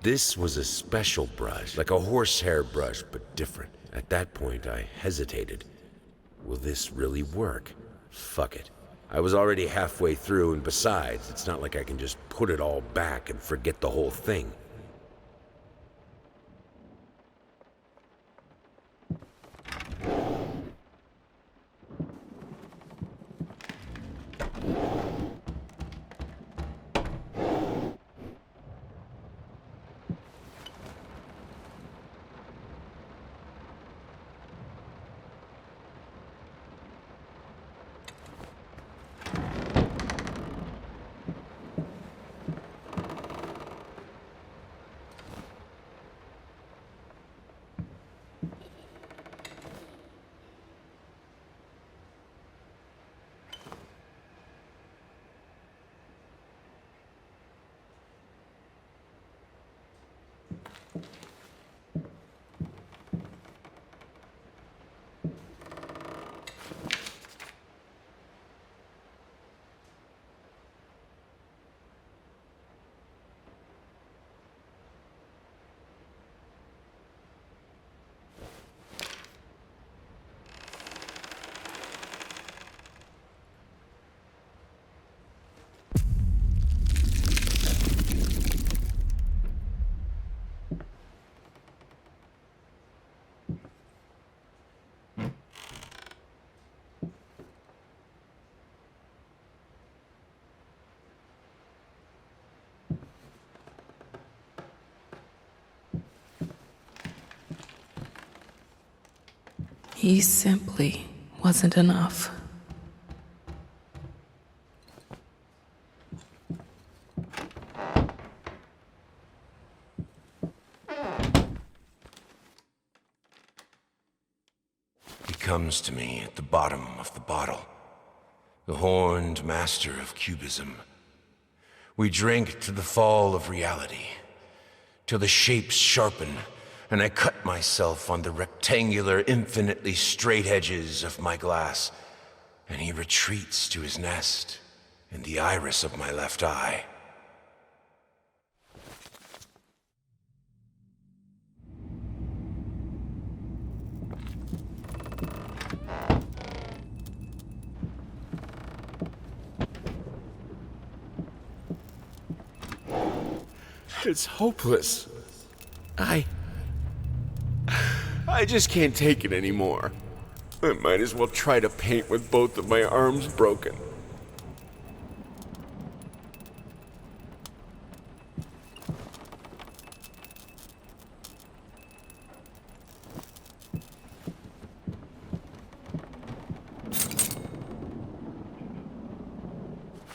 This was a special brush, like a horsehair brush, but different. At that point, I hesitated. Will this really work? Fuck it. I was already halfway through, and besides, it's not like I can just put it all back and forget the whole thing. He simply wasn't enough. He comes to me at the bottom of the bottle, the horned master of cubism. We drink to the fall of reality, till the shapes sharpen, and I cut myself on the rectangular, infinitely straight edges of my glass, and he retreats to his nest in the iris of my left eye. It's hopeless. I just can't take it anymore. I might as well try to paint with both of my arms broken.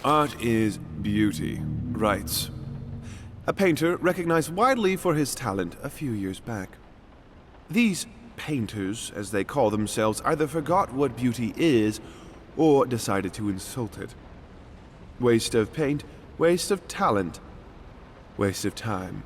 Art is beauty, writes a painter recognized widely for his talent a few years back. These painters, as they call themselves, either forgot what beauty is or decided to insult it. Waste of paint, waste of talent, waste of time.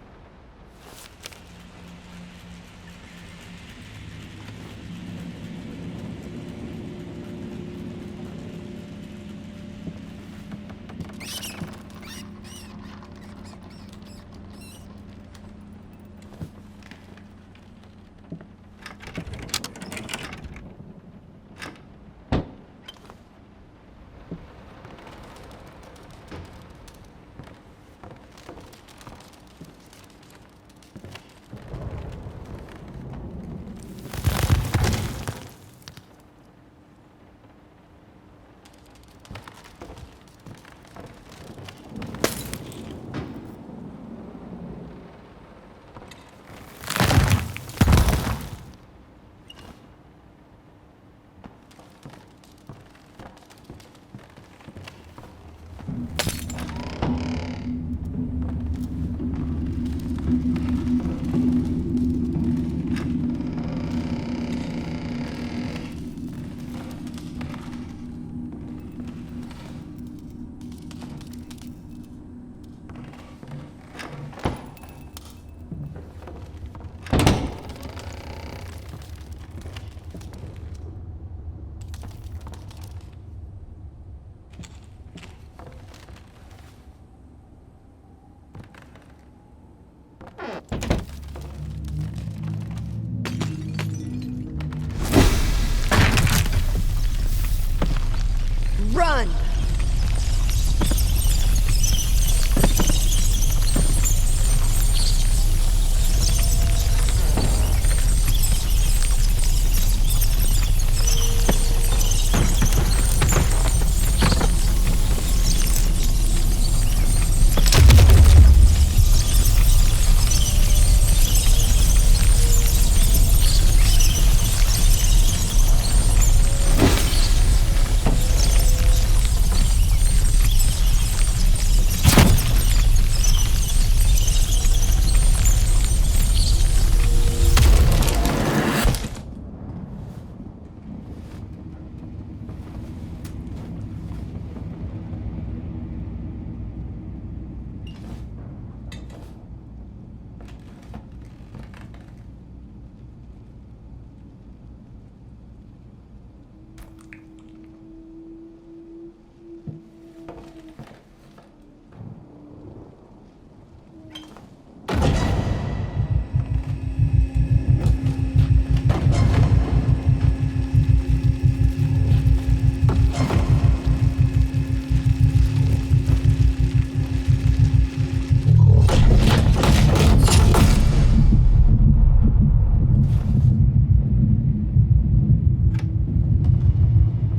Run!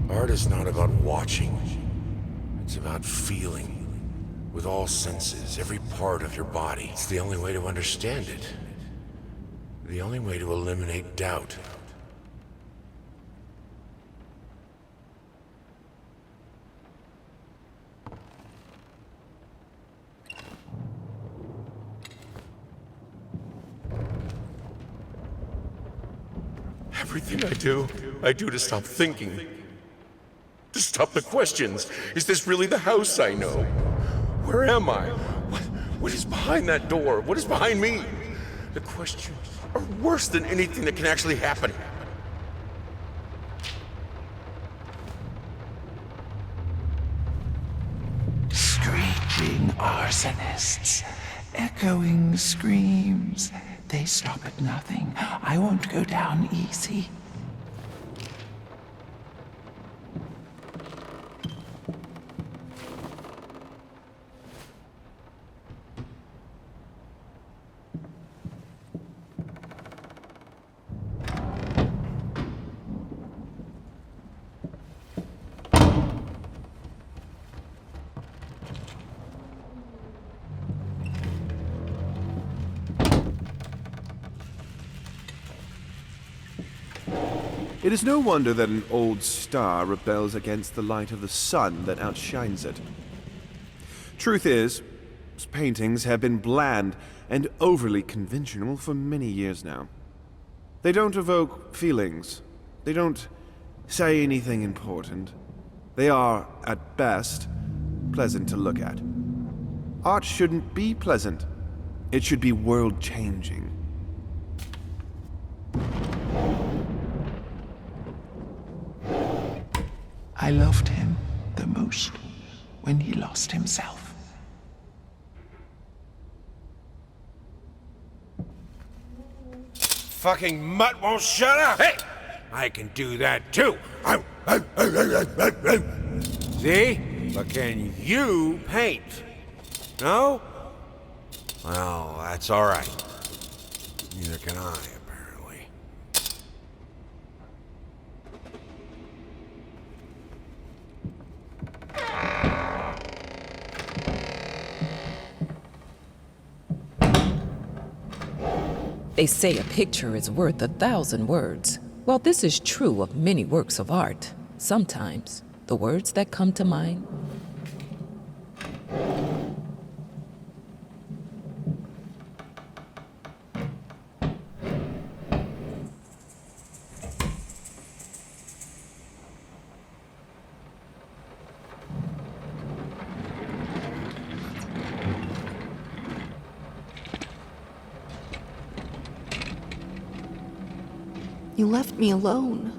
Art is not about watching. It's about feeling. With all senses, every part of your body. It's the only way to understand it. The only way to eliminate doubt. Everything I do to stop thinking. To stop the questions. Is this really the house I know? Where am I? What is behind that door? What is behind me? The questions are worse than anything that can actually happen. Screeching arsonists, echoing screams. They stop at nothing. I won't go down easy. It is no wonder that an old star rebels against the light of the sun that outshines it. Truth is, his paintings have been bland and overly conventional for many years now. They don't evoke feelings. They don't say anything important. They are, at best, pleasant to look at. Art shouldn't be pleasant. It should be world-changing. I loved him the most when he lost himself. Fucking mutt won't shut up! Hey! I can do that too! See? But can you paint? No? Well, that's alright. Neither can I, apparently. They say a picture is worth 1,000 words. While this is true of many works of art, sometimes the words that come to mind You left me alone.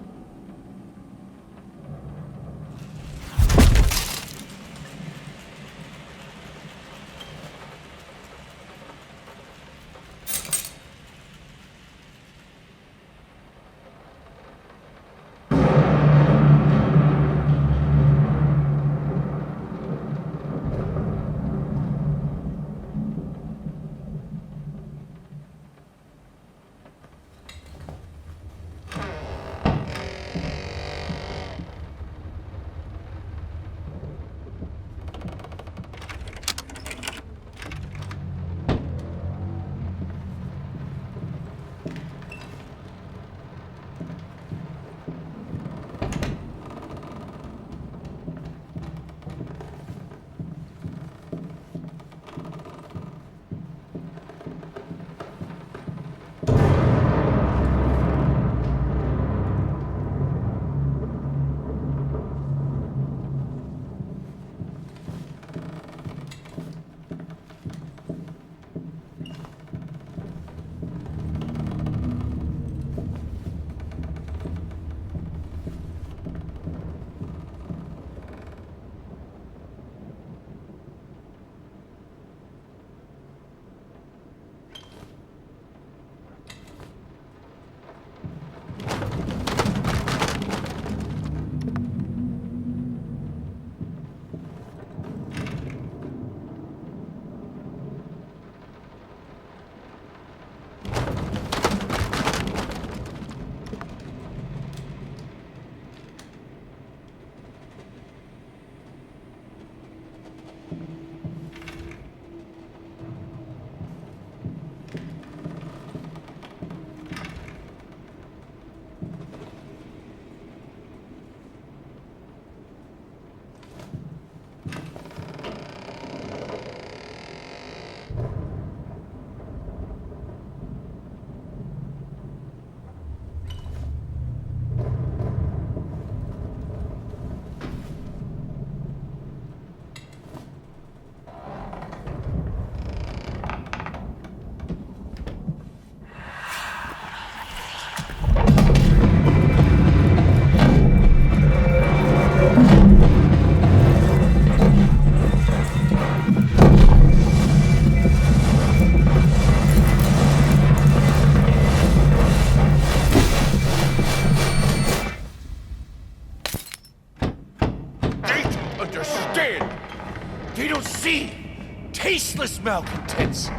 malcontents.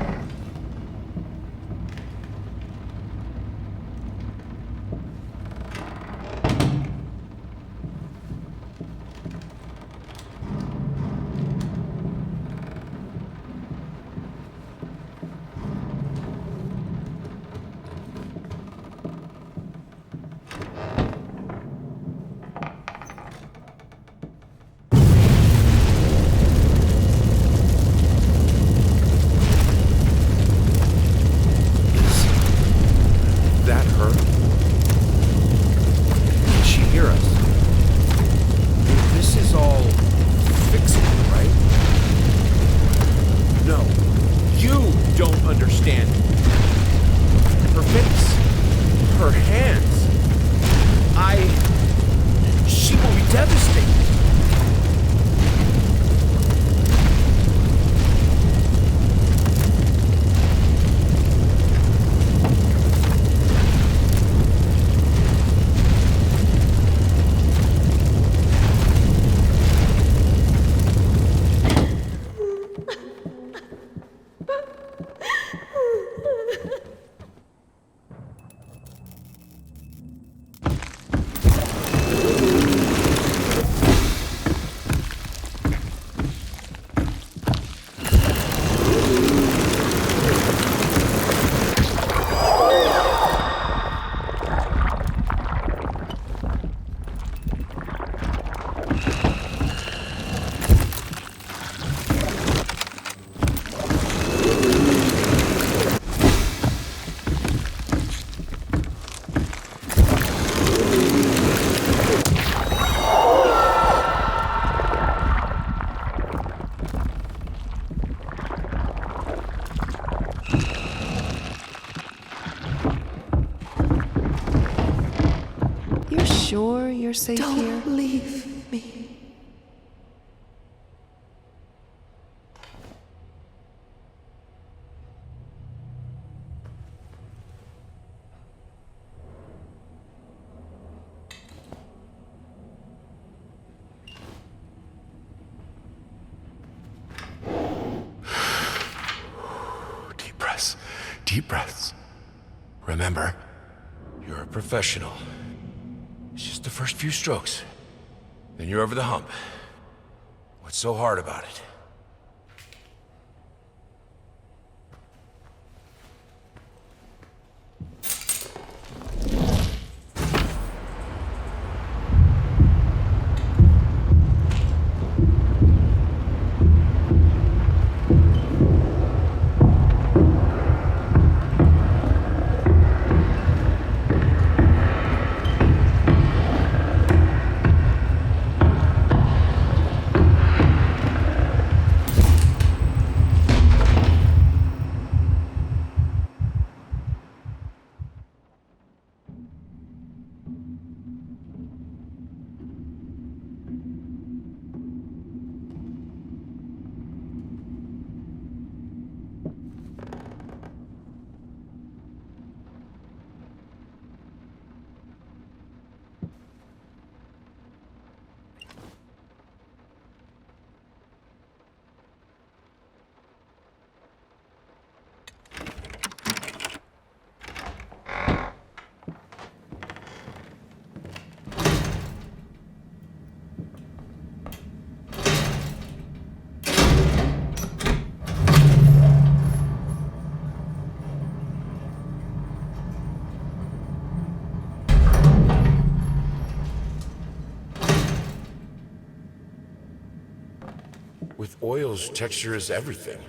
That her? Can she hear us? This is all fixable, right? No, you don't understand. Her face, her hands. She will be devastated. You're sure you're safe here? Don't leave me. Deep breaths. Deep breaths. Remember, you're a professional. It's just the first few strokes. Then you're over the hump. What's so hard about it? With oils, texture is everything.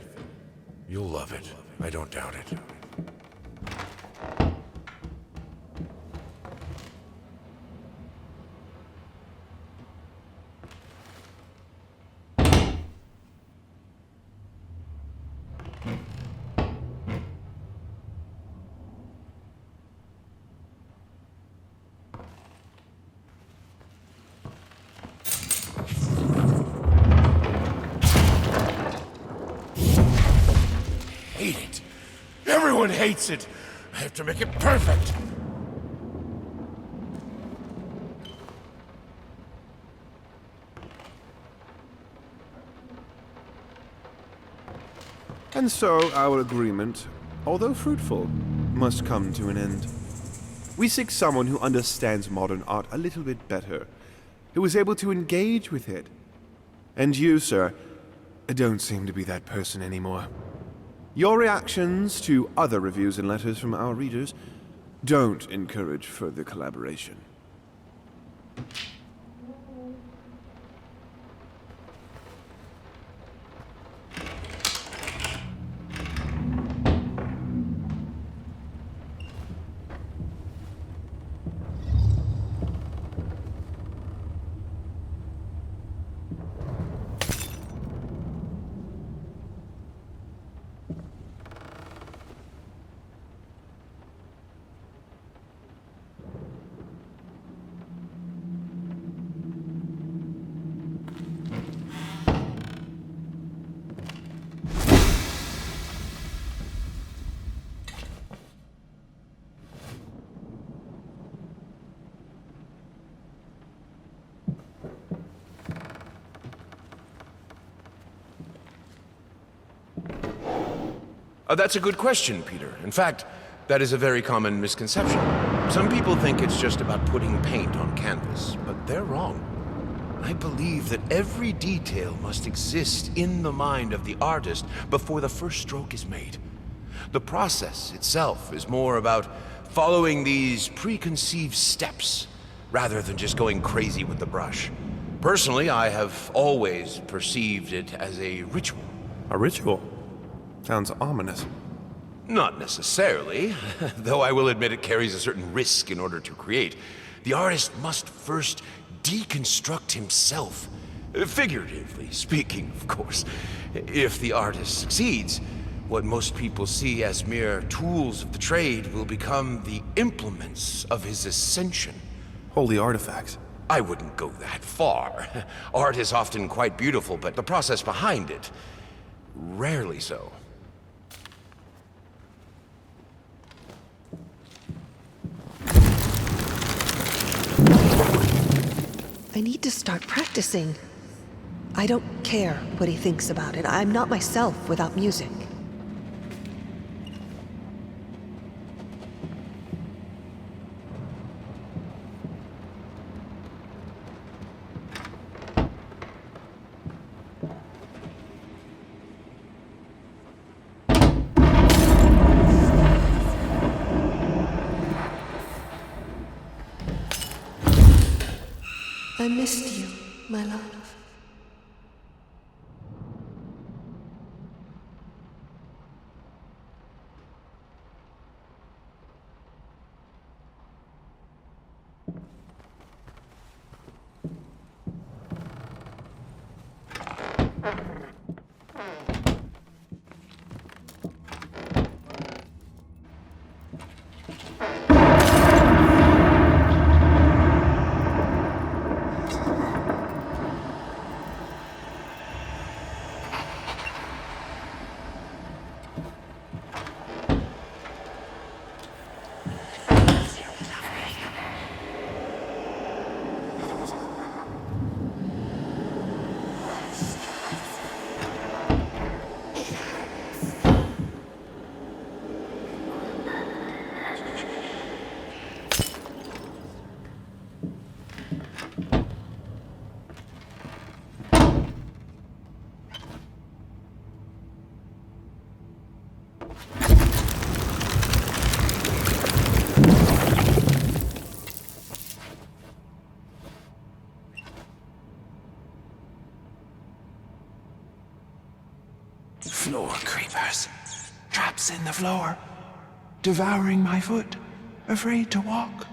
You'll love it. I don't doubt it. Hate it. Everyone hates it. I have to make it perfect. And so our agreement, although fruitful, must come to an end. We seek someone who understands modern art a little bit better, who is able to engage with it. And you, sir, don't seem to be that person anymore. Your reactions to other reviews and letters from our readers don't encourage further collaboration. That's a good question, Peter. In fact, that is a very common misconception. Some people think it's just about putting paint on canvas, but they're wrong. I believe that every detail must exist in the mind of the artist before the first stroke is made. The process itself is more about following these preconceived steps rather than just going crazy with the brush. Personally, I have always perceived it as a ritual. A ritual? Sounds ominous. Not necessarily, though I will admit it carries a certain risk in order to create. The artist must first deconstruct himself. Figuratively speaking, of course. If the artist succeeds, what most people see as mere tools of the trade will become the implements of his ascension. Holy artifacts. I wouldn't go that far. Art is often quite beautiful, but the process behind it, rarely so. I need to start practicing. I don't care what he thinks about it. I'm not myself without music. I missed you, my love. Floor creepers. Traps in the floor. Devouring my foot. Afraid to walk.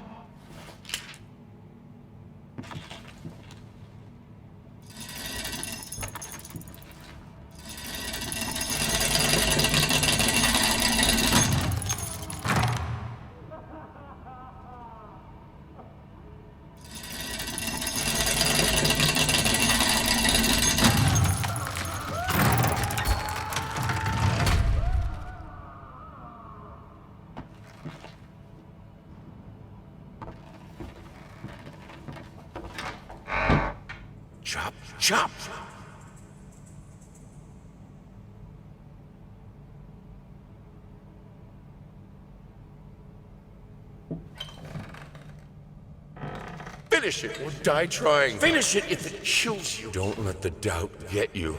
Chop, chop! Finish it or die trying. Finish it if it kills you. Don't let the doubt get you.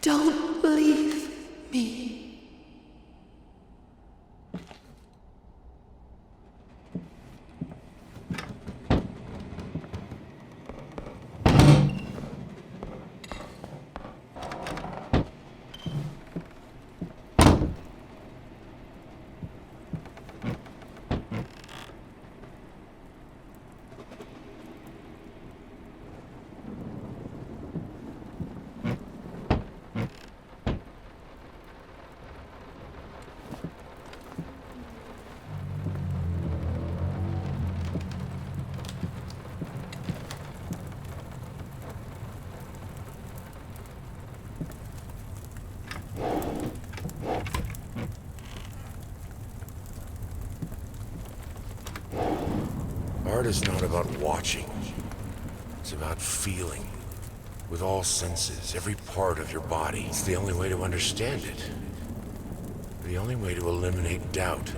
Don't leave me. Art is not about watching. It's about feeling. With all senses, every part of your body. It's the only way to understand it. The only way to eliminate doubt.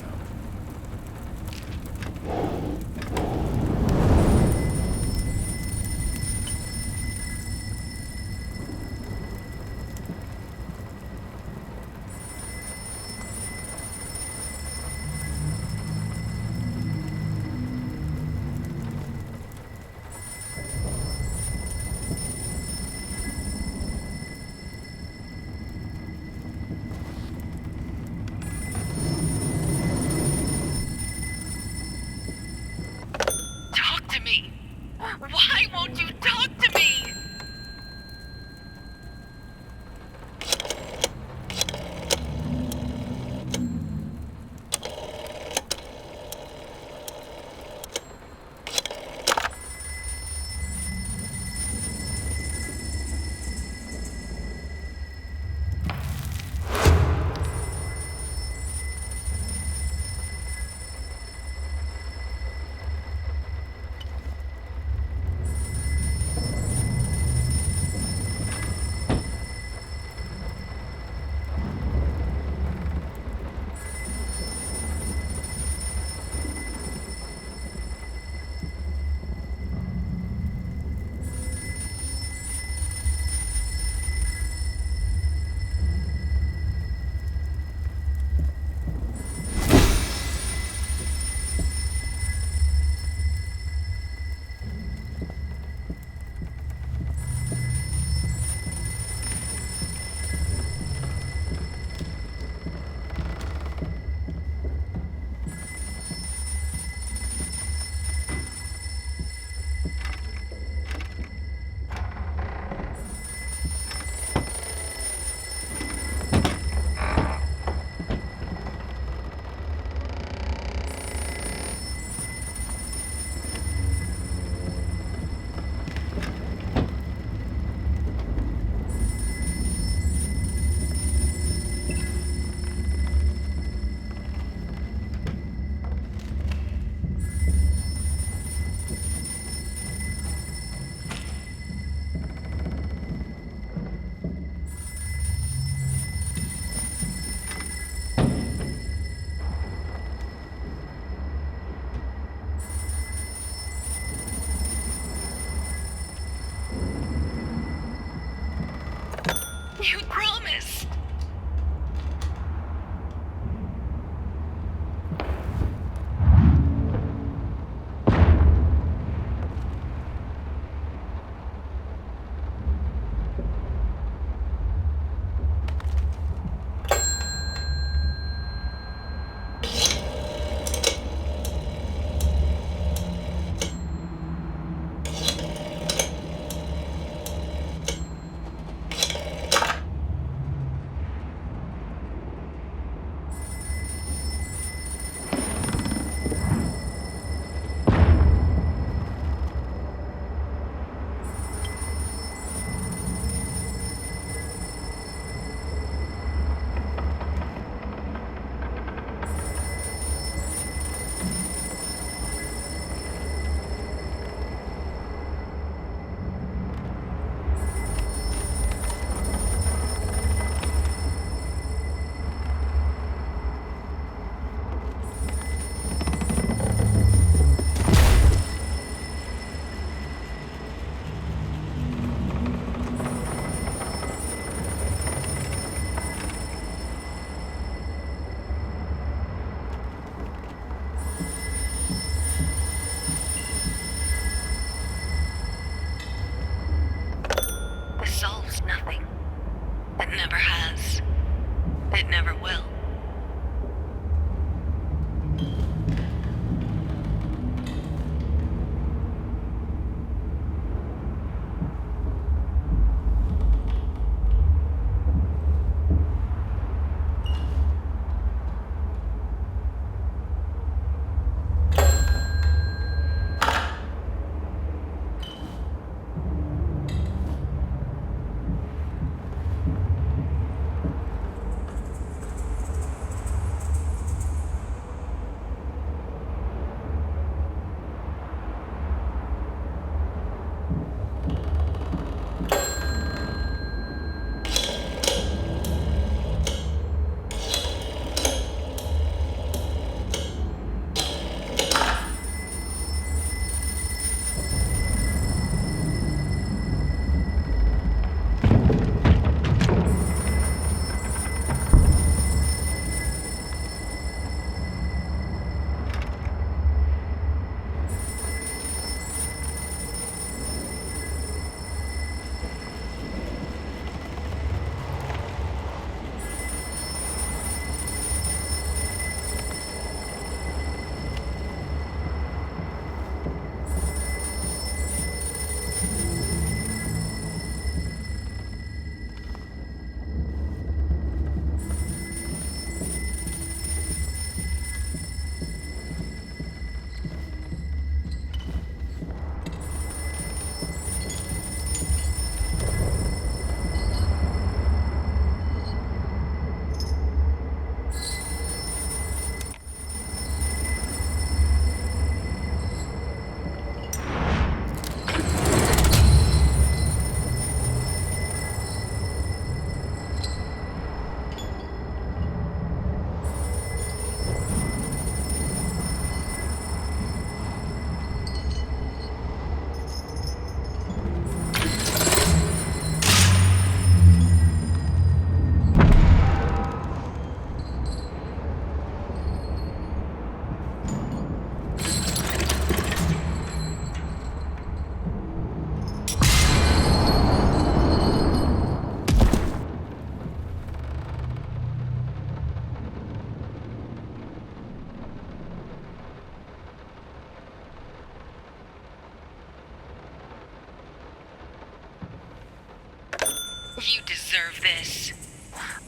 You deserve this.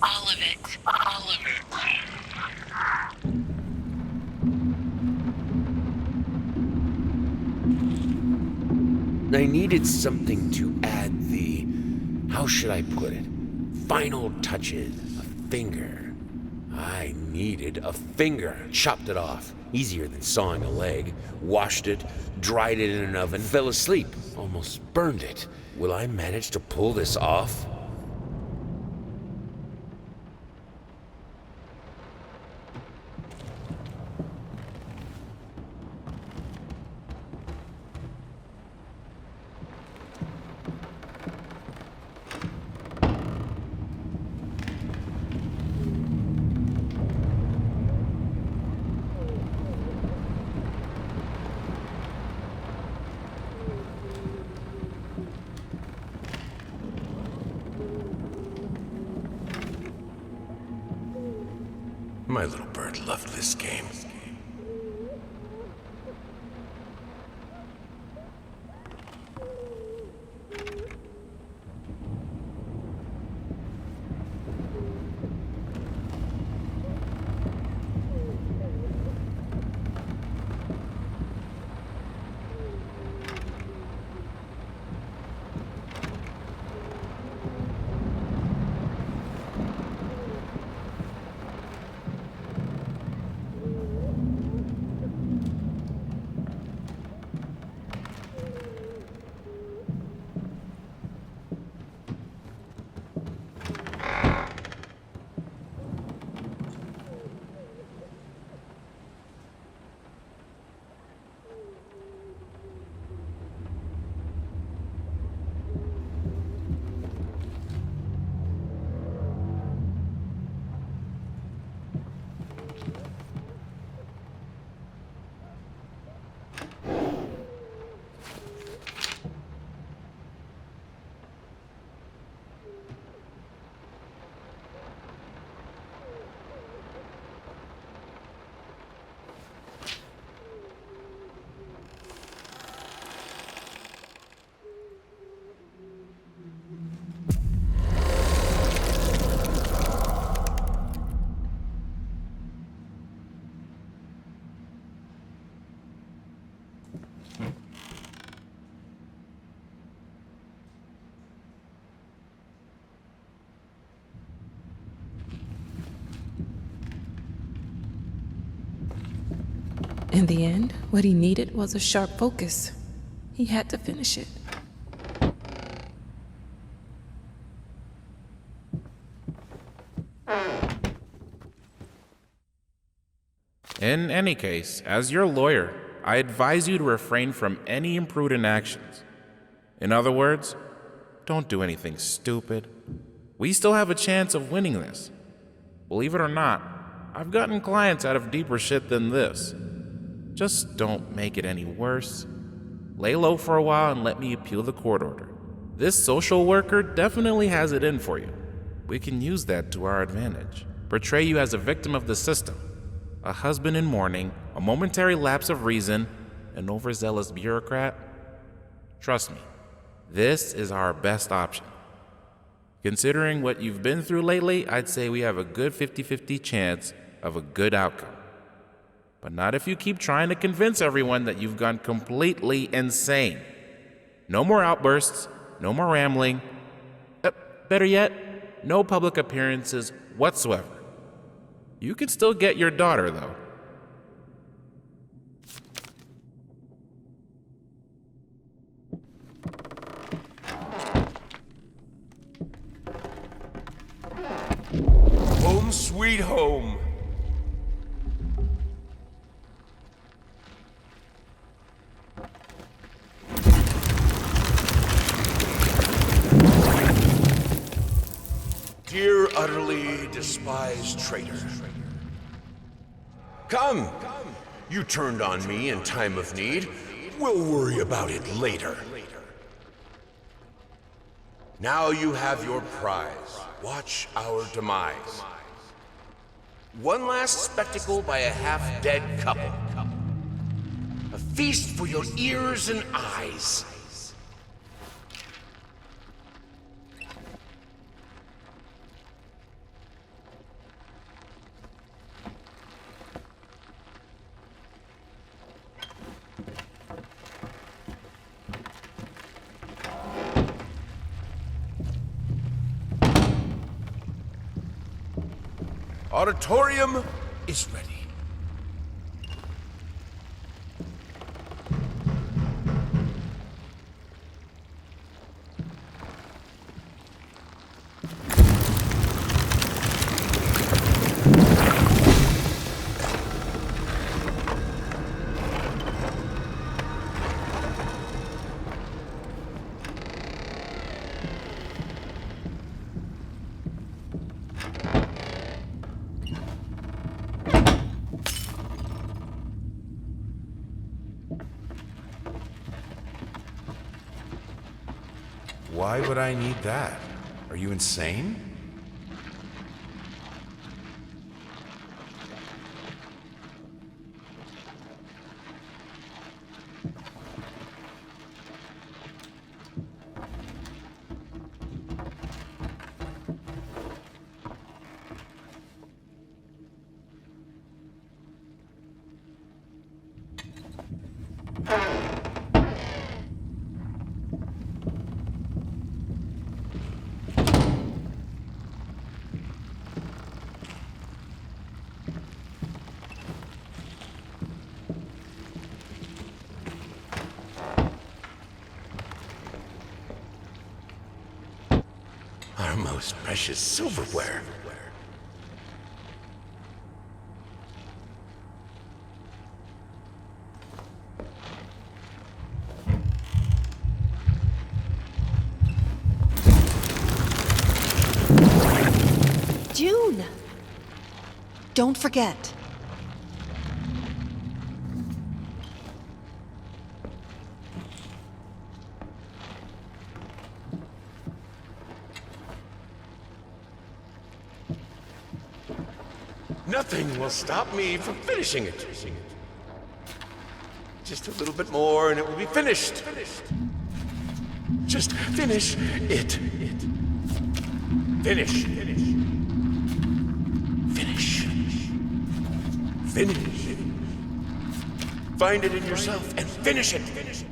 All of it. All of it. I needed something to add the, how should I put it, final touches. A finger. I needed a finger. Chopped it off. Easier than sawing a leg. Washed it, dried it in an oven, fell asleep. Almost burned it. Will I manage to pull this off? My little bird loved this game. In the end, what he needed was a sharp focus. He had to finish it. In any case, as your lawyer, I advise you to refrain from any imprudent actions. In other words, don't do anything stupid. We still have a chance of winning this. Believe it or not, I've gotten clients out of deeper shit than this. Just don't make it any worse. Lay low for a while and let me appeal the court order. This social worker definitely has it in for you. We can use that to our advantage. Portray you as a victim of the system, a husband in mourning, a momentary lapse of reason, an overzealous bureaucrat. Trust me, this is our best option. Considering what you've been through lately, I'd say we have a good 50-50 chance of a good outcome. But not if you keep trying to convince everyone that you've gone completely insane. No more outbursts, no more rambling. Better yet, no public appearances whatsoever. You can still get your daughter, though. Home sweet home. Dear utterly despised traitor. Come! You turned on me in time of need. We'll worry about it later. Now you have your prize. Watch our demise. One last spectacle by a half-dead couple. A feast for your ears and eyes. auditorium is ready. Why would I need that? Are you insane? Our most precious silverware. June! Don't forget. Nothing will stop me from finishing it. Just a little bit more and it will be finished. Just finish it. Finish. Finish. Find it in yourself and finish it. Finish.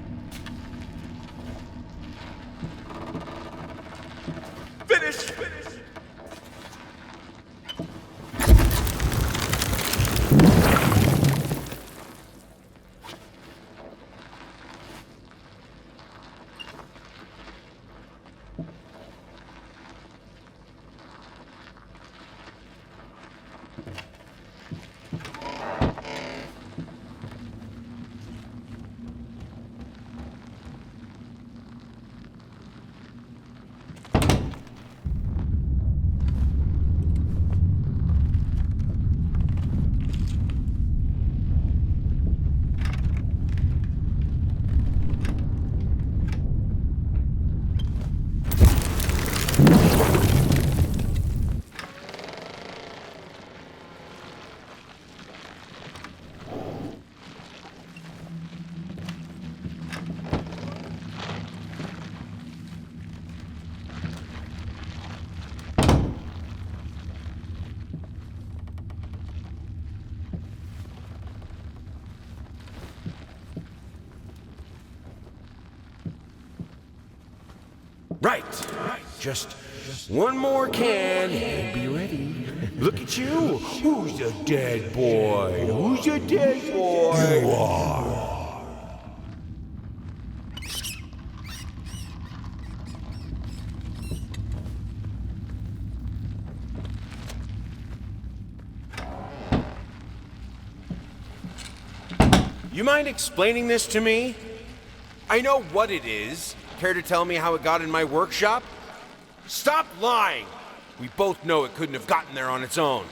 Right. Just one more can and be ready. Look at you. Who's a dead boy? Who's a dead boy? You are. You mind explaining this to me? I know what it is. Care to tell me how it got in my workshop? Stop lying! We both know it couldn't have gotten there on its own.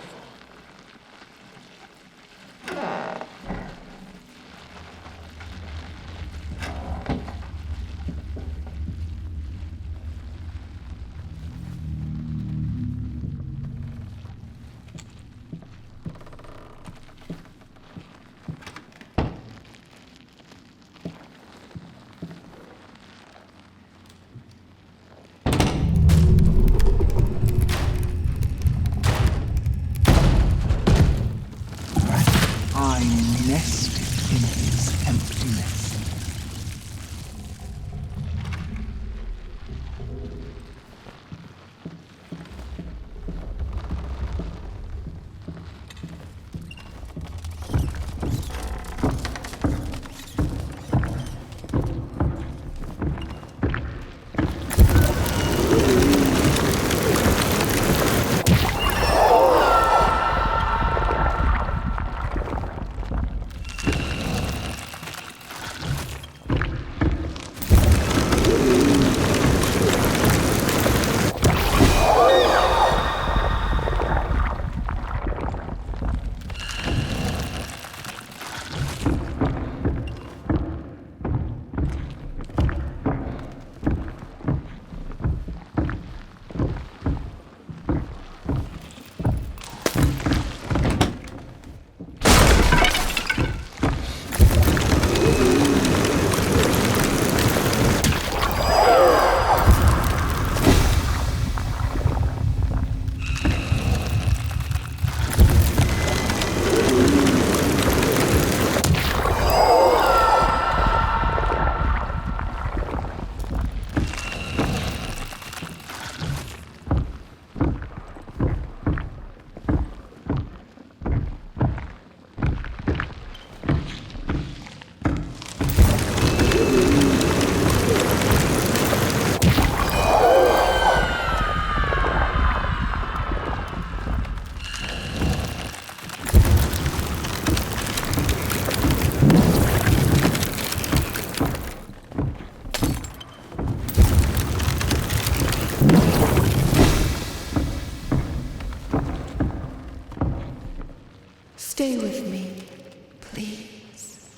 Nested in his emptiness. Stay with me, please.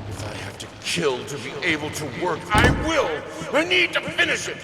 If I have to kill to be able to work, I will! I need to finish it!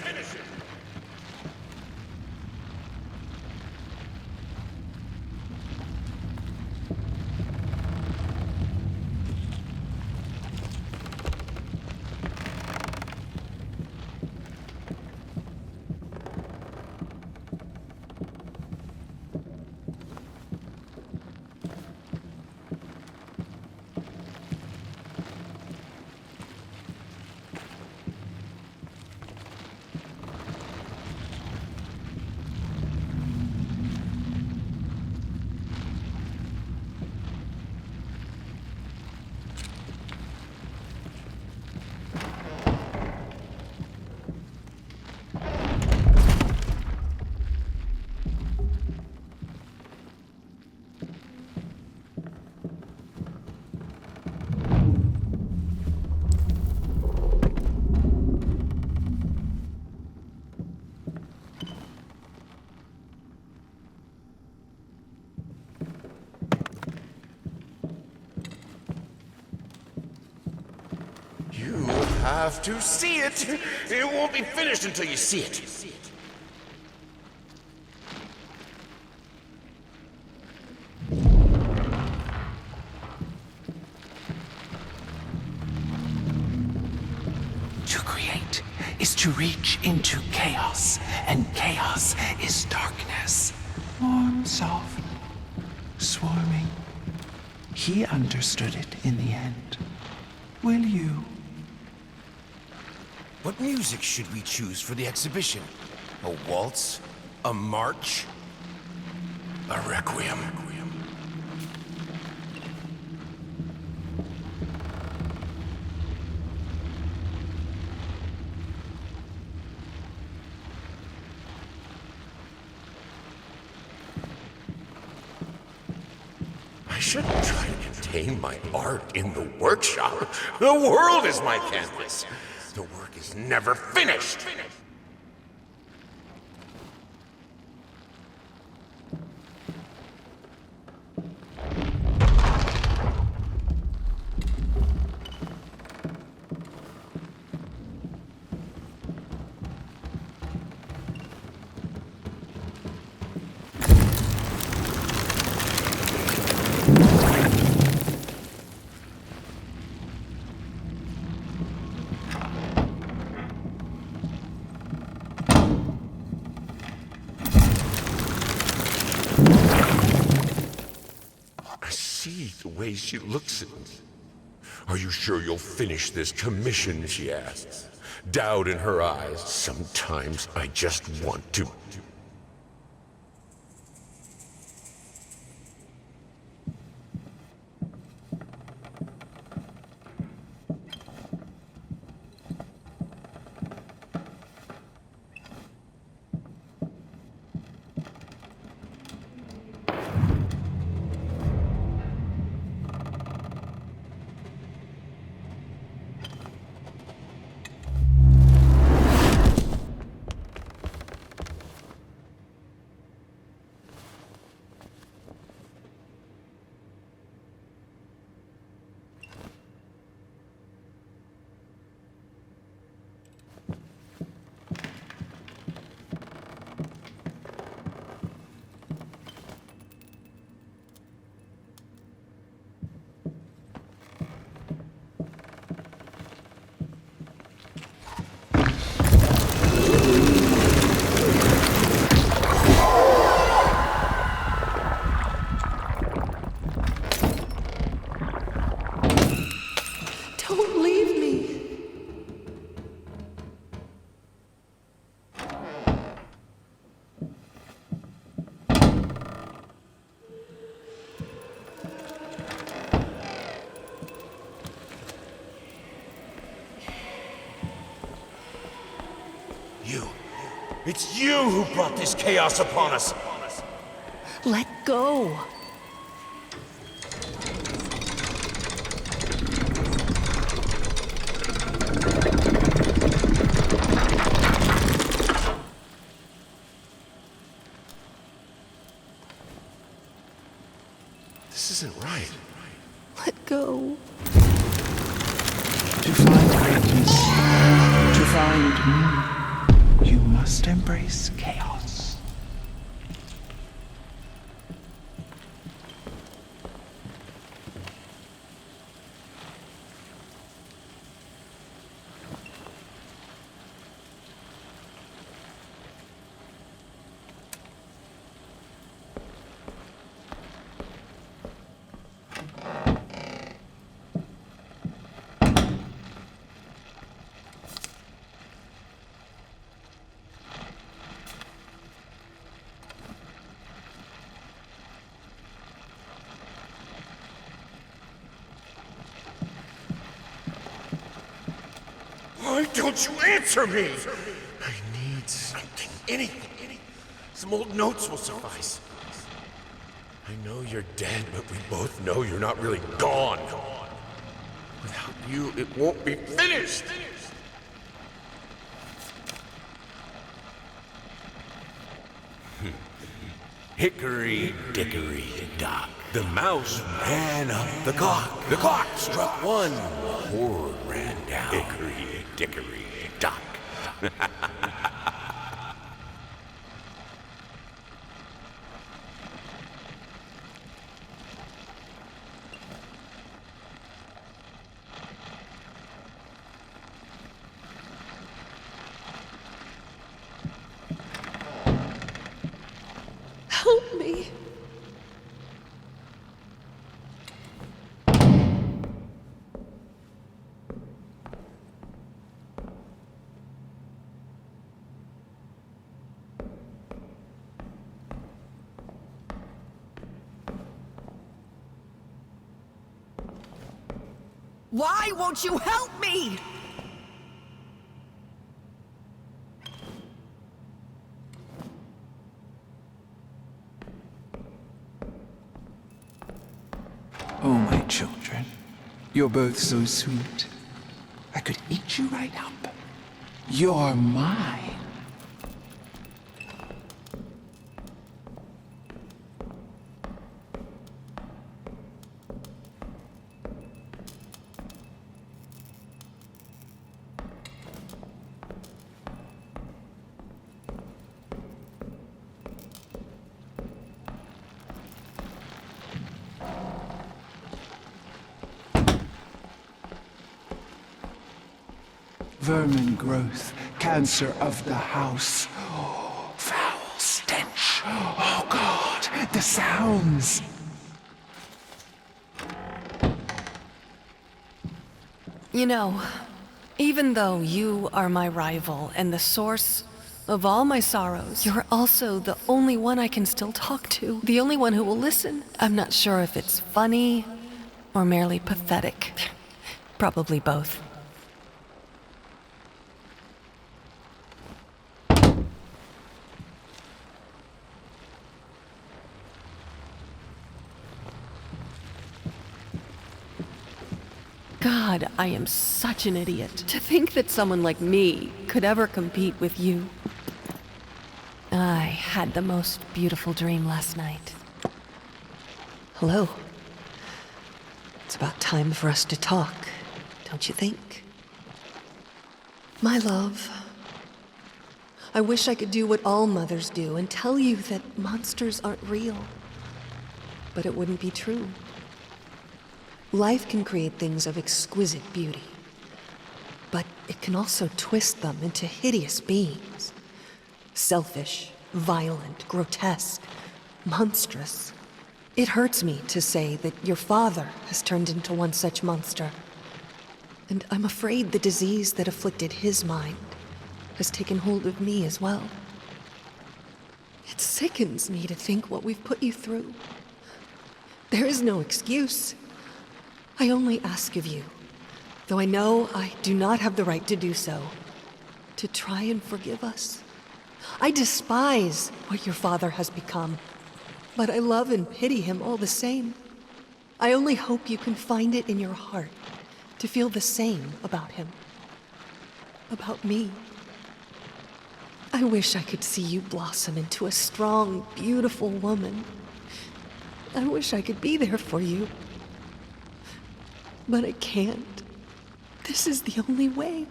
You have to see it. It won't be finished until you see it. To create is to reach into chaos, and chaos is darkness. Warm, soft, swarming. He understood it in the end. Will you? What music should we choose for the exhibition? A waltz? A march? A requiem? I shouldn't try to contain my art in the workshop. The world is my canvas. The work is never finished. I see the way she looks at me. Are you sure you'll finish this commission, she asks. Doubt in her eyes. Sometimes I just want to. Don't leave me. You. It's you who brought this chaos upon us. Let go. You must embrace chaos. Why don't you answer me? I need something, anything. Some old notes will suffice. I know you're dead, but we both know you're not really gone. Without you, it won't be finished. Hickory dickory dock. The mouse ran up the clock. The clock struck one. Horde ran down. Hickory dickory dock. Help me. Why won't you help me? Oh, my children, you're both so sweet. I could eat you right up. You're mine. Vermin growth, cancer of the house. Oh, foul stench. Oh, God, the sounds. You know, even though you are my rival and the source of all my sorrows, you're also the only one I can still talk to, the only one who will listen. I'm not sure if it's funny or merely pathetic. Probably both. God, I am such an idiot. To think that someone like me could ever compete with you. I had the most beautiful dream last night. Hello. It's about time for us to talk, don't you think? My love, I wish I could do what all mothers do and tell you that monsters aren't real. But it wouldn't be true. Life can create things of exquisite beauty, but it can also twist them into hideous beings. Selfish, violent, grotesque, monstrous. It hurts me to say that your father has turned into one such monster. And I'm afraid the disease that afflicted his mind has taken hold of me as well. It sickens me to think what we've put you through. There is no excuse. I only ask of you, though I know I do not have the right to do so, to try and forgive us. I despise what your father has become, but I love and pity him all the same. I only hope you can find it in your heart to feel the same about him, about me. I wish I could see you blossom into a strong, beautiful woman. I wish I could be there for you. But I can't. This is the only way.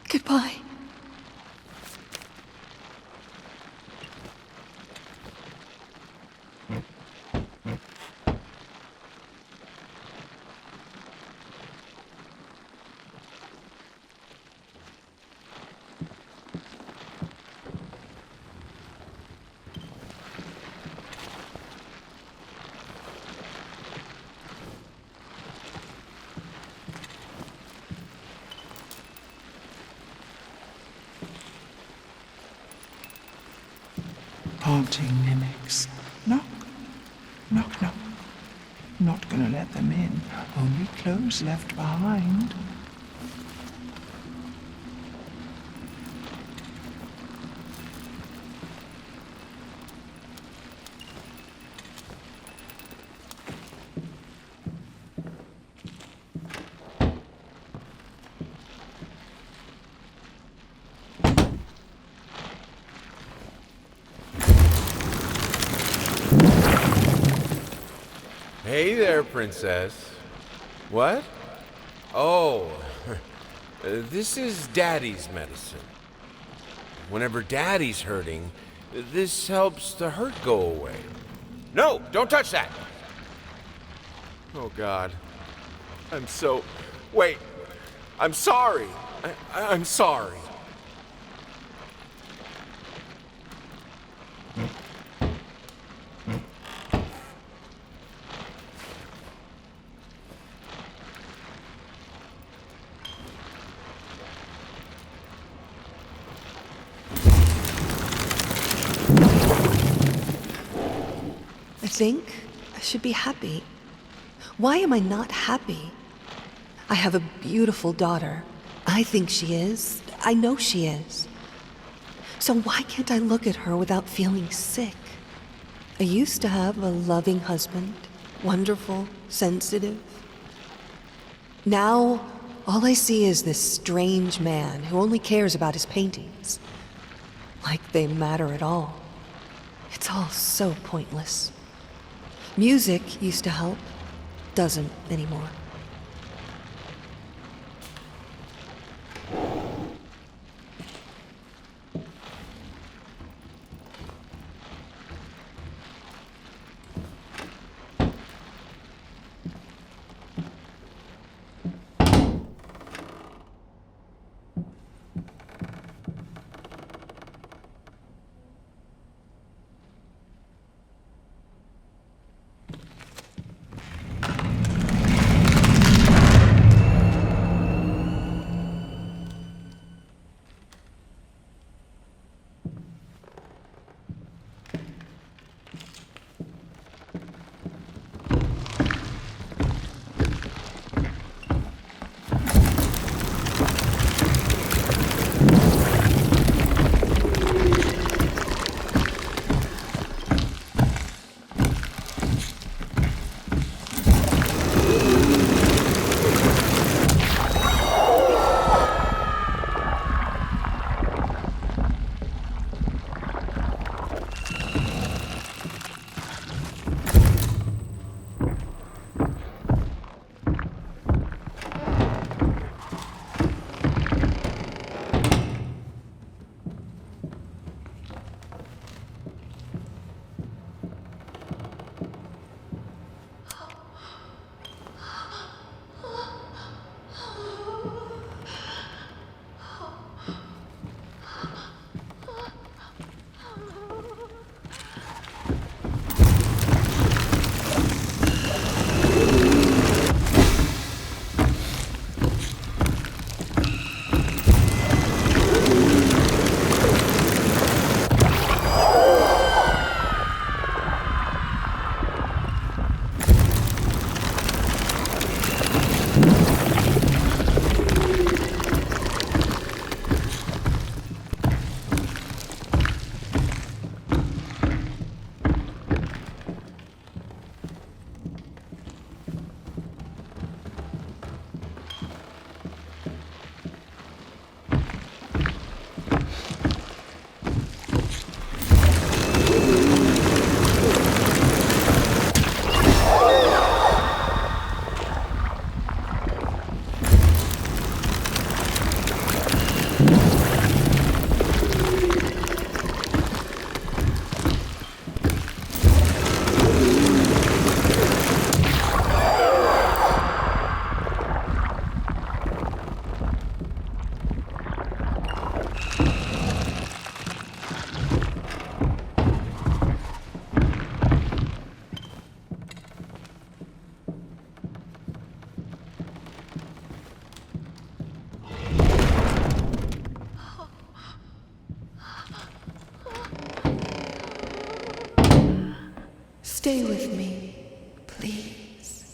Goodbye. Haunting mimics. Knock, knock, knock. Not gonna let them in. Only clothes left behind. Hey there, princess. What? Oh, this is Daddy's medicine. Whenever Daddy's hurting, this helps the hurt go away. No, don't touch that! Oh, God. Wait. I'm sorry. I'm sorry. I think I should be happy. Why am I not happy? I have a beautiful daughter. I think she is. I know she is. So why can't I look at her without feeling sick? I used to have a loving husband, wonderful, sensitive. Now, all I see is this strange man who only cares about his paintings. Like they matter at all. It's all so pointless. Music used to help, doesn't anymore. Stay with me, please.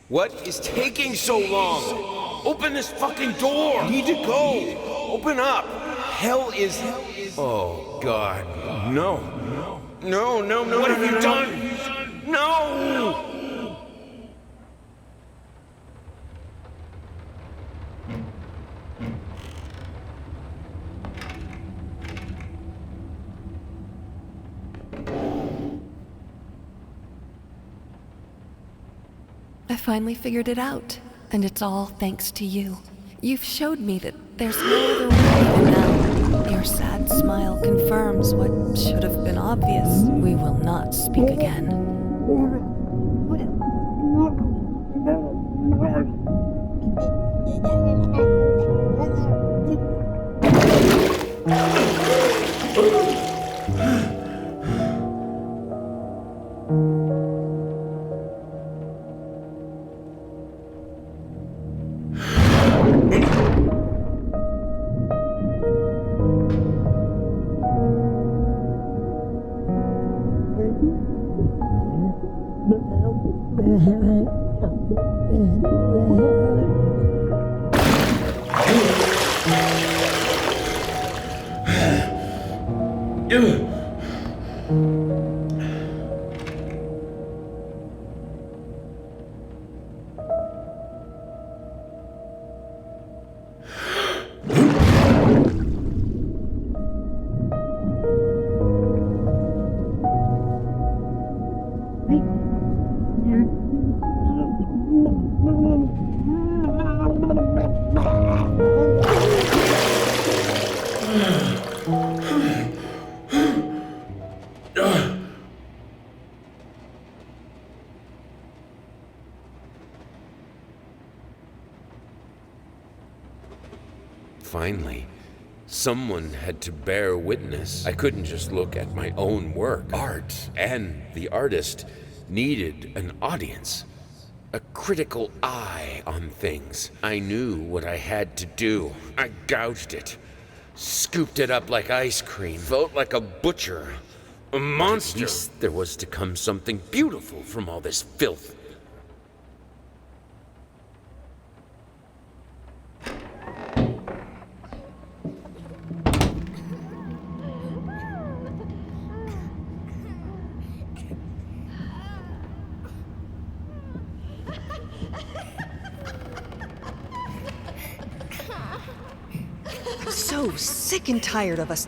What is taking so long? Open this fucking door! I need to go! Open up! Hell is... Oh, God. No. No, no, no, what have you done? No! I finally figured it out, and it's all thanks to you. You've showed me that there's no other way even now. Your sad smile confirms what should have been obvious. We will not speak again. Finally, someone had to bear witness. I couldn't just look at my own work. Art and the artist needed an audience, a critical eye on things. I knew what I had to do. I gouged it, scooped it up like ice cream, felt like a butcher, a monster. At least there was to come something beautiful from all this filth. So sick and tired of us.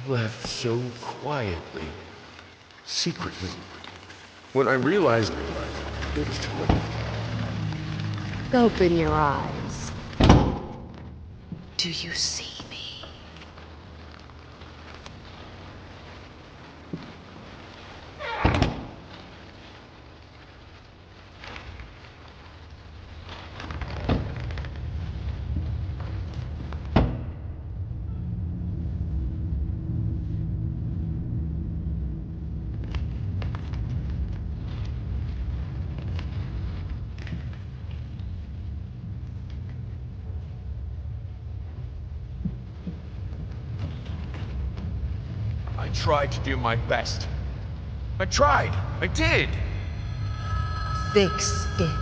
Left so quietly, secretly. When I realized it was too late. Open your eyes. Do you see me? I tried to do my best. I tried. I did. Fix it.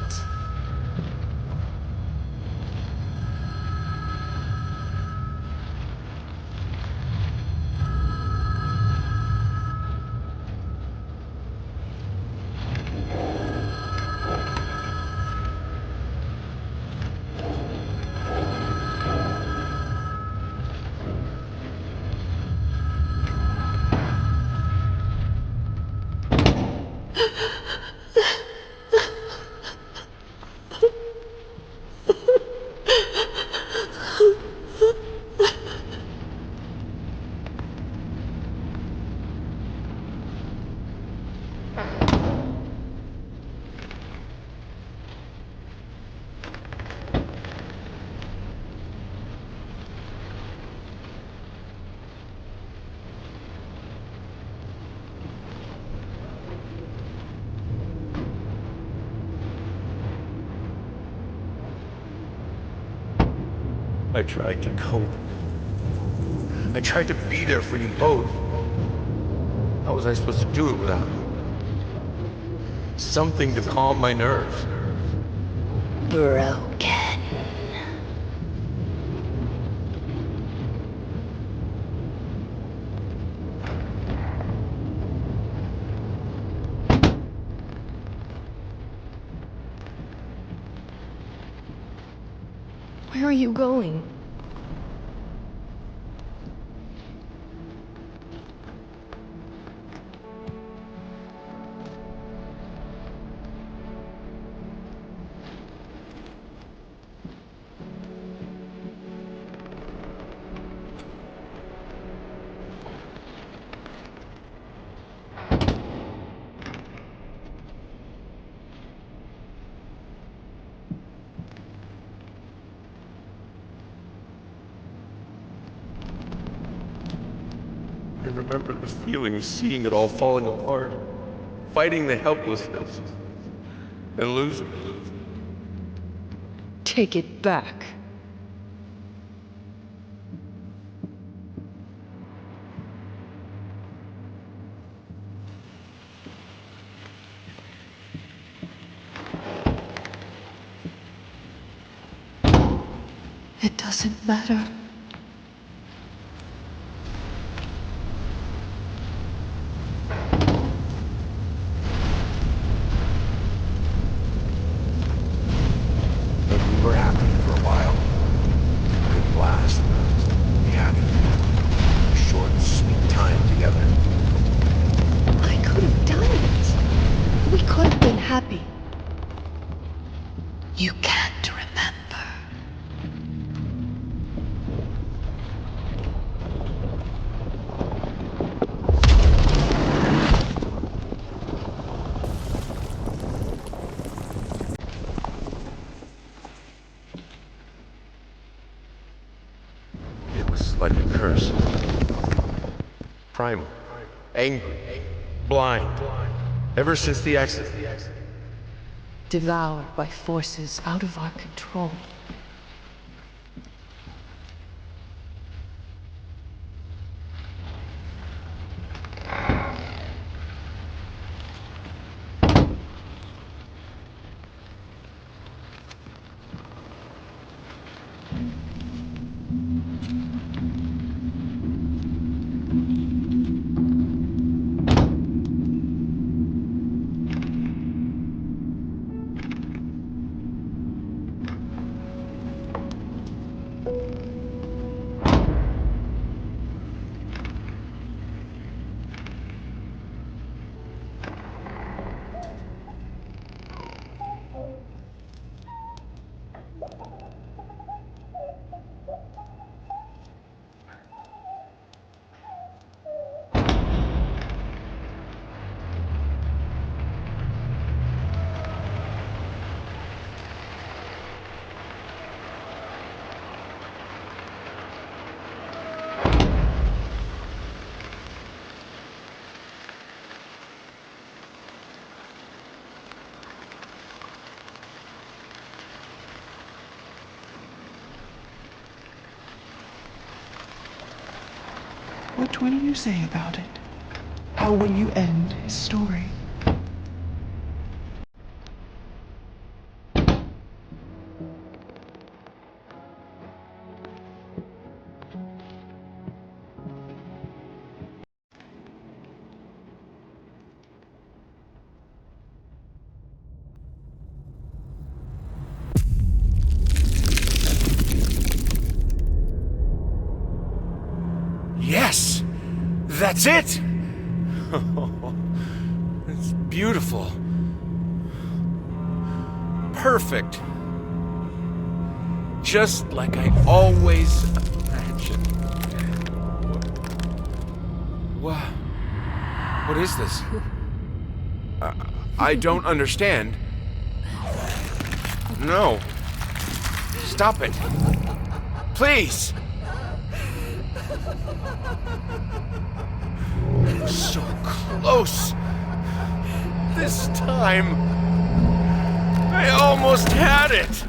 I tried to cope. I tried to be there for you both. How was I supposed to do it without something to calm my nerves? Broken. Where are you going? I remember the feeling of seeing it all falling apart, fighting the helplessness, and losing. Take it back. It doesn't matter. But we were happy for a while. Good last. We had a short, sweet time together. I could have done it. We could have been happy. You can't remember. It was like a curse. Primal, angry, blind, ever since the accident. Devoured by forces out of our control. What will you say about it? How will you end his story? Yes! That's it! It's beautiful. Perfect. Just like I always imagined. What is this? I don't understand. No. Stop it. Please! So close. This time, I almost had it.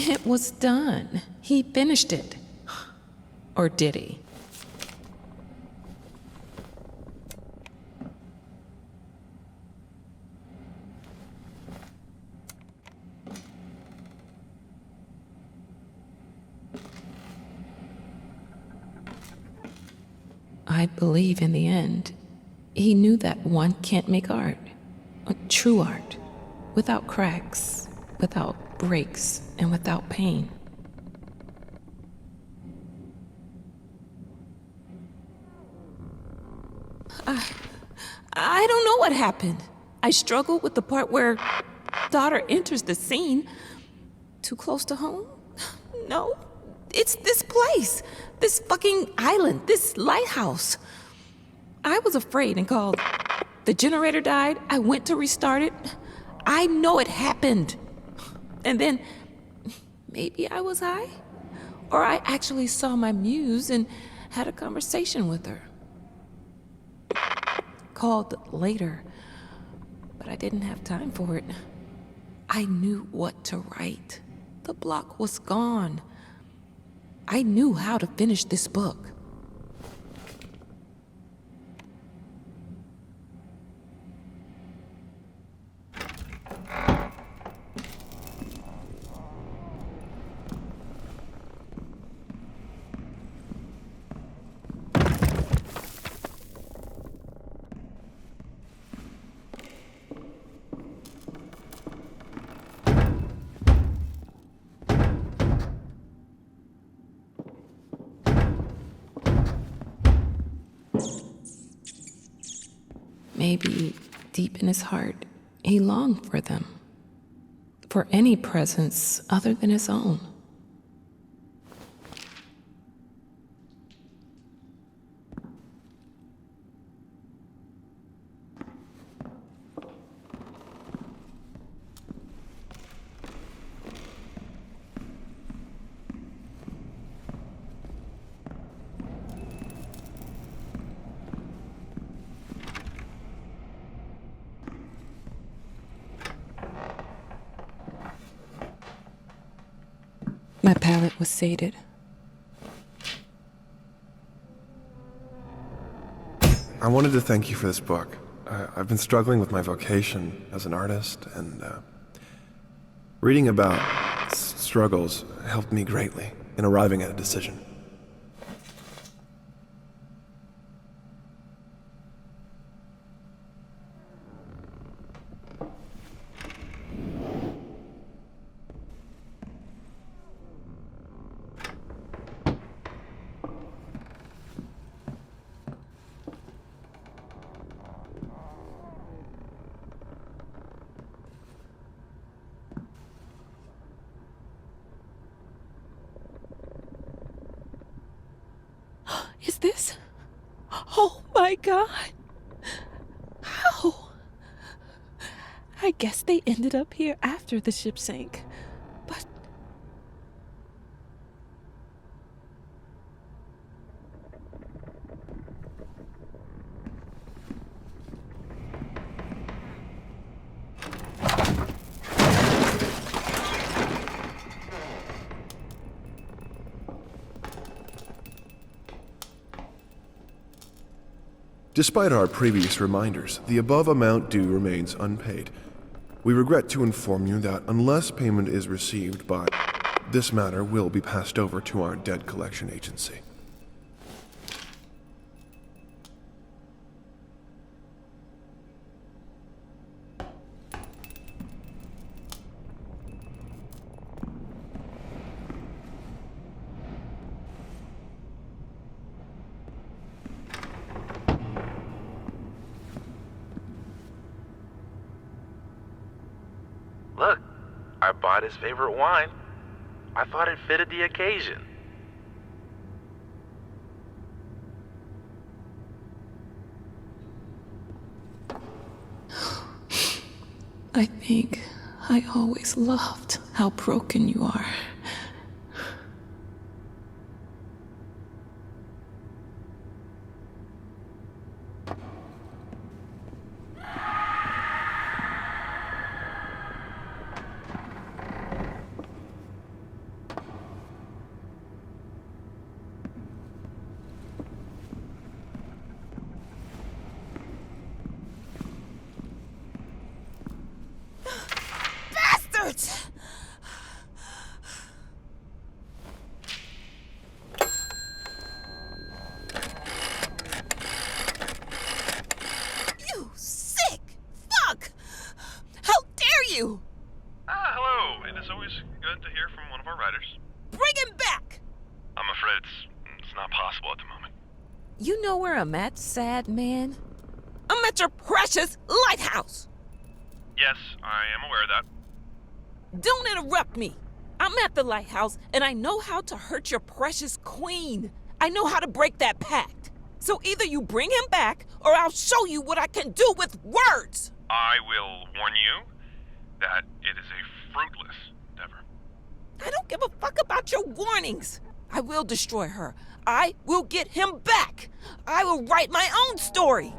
It was done. He finished it. Or did he? I believe in the end, he knew that one can't make art, true art, without cracks, without breaks, and without pain. I don't know what happened. I struggled with the part where daughter enters the scene. Too close to home? No. It's this place. This fucking island. This lighthouse. I was afraid and called. The generator died. I went to restart it. I know it happened. And then, maybe I was high? Or I actually saw my muse and had a conversation with her. Called later, but I didn't have time for it. I knew what to write. The block was gone. I knew how to finish this book. Maybe deep in his heart, he longed for them, for any presence other than his own. My palate was sated. I wanted to thank you for this book. I've been struggling with my vocation as an artist, and reading about struggles helped me greatly in arriving at a decision. Is this? Oh my God! How? I guess they ended up here after the ship sank. But Despite our previous reminders, the above amount due remains unpaid. We regret to inform you that unless payment is received by this matter will be passed over to our debt collection agency. Look, I bought his favorite wine. I thought it fitted the occasion. I think I always loved how broken you are. Bastards! You sick fuck! How dare you! Hello. It is always good to hear from one of our writers. Bring him back! I'm afraid it's not possible at the moment. You know where I'm at, sad man? I'm at your precious lighthouse! Yes, I am aware of that. Don't interrupt me! I'm at the lighthouse, and I know how to hurt your precious queen. I know how to break that pact. So either you bring him back, or I'll show you what I can do with words! I will warn you that it is a fruitless endeavor. I don't give a fuck about your warnings. I will destroy her. I will get him back. I will write my own story.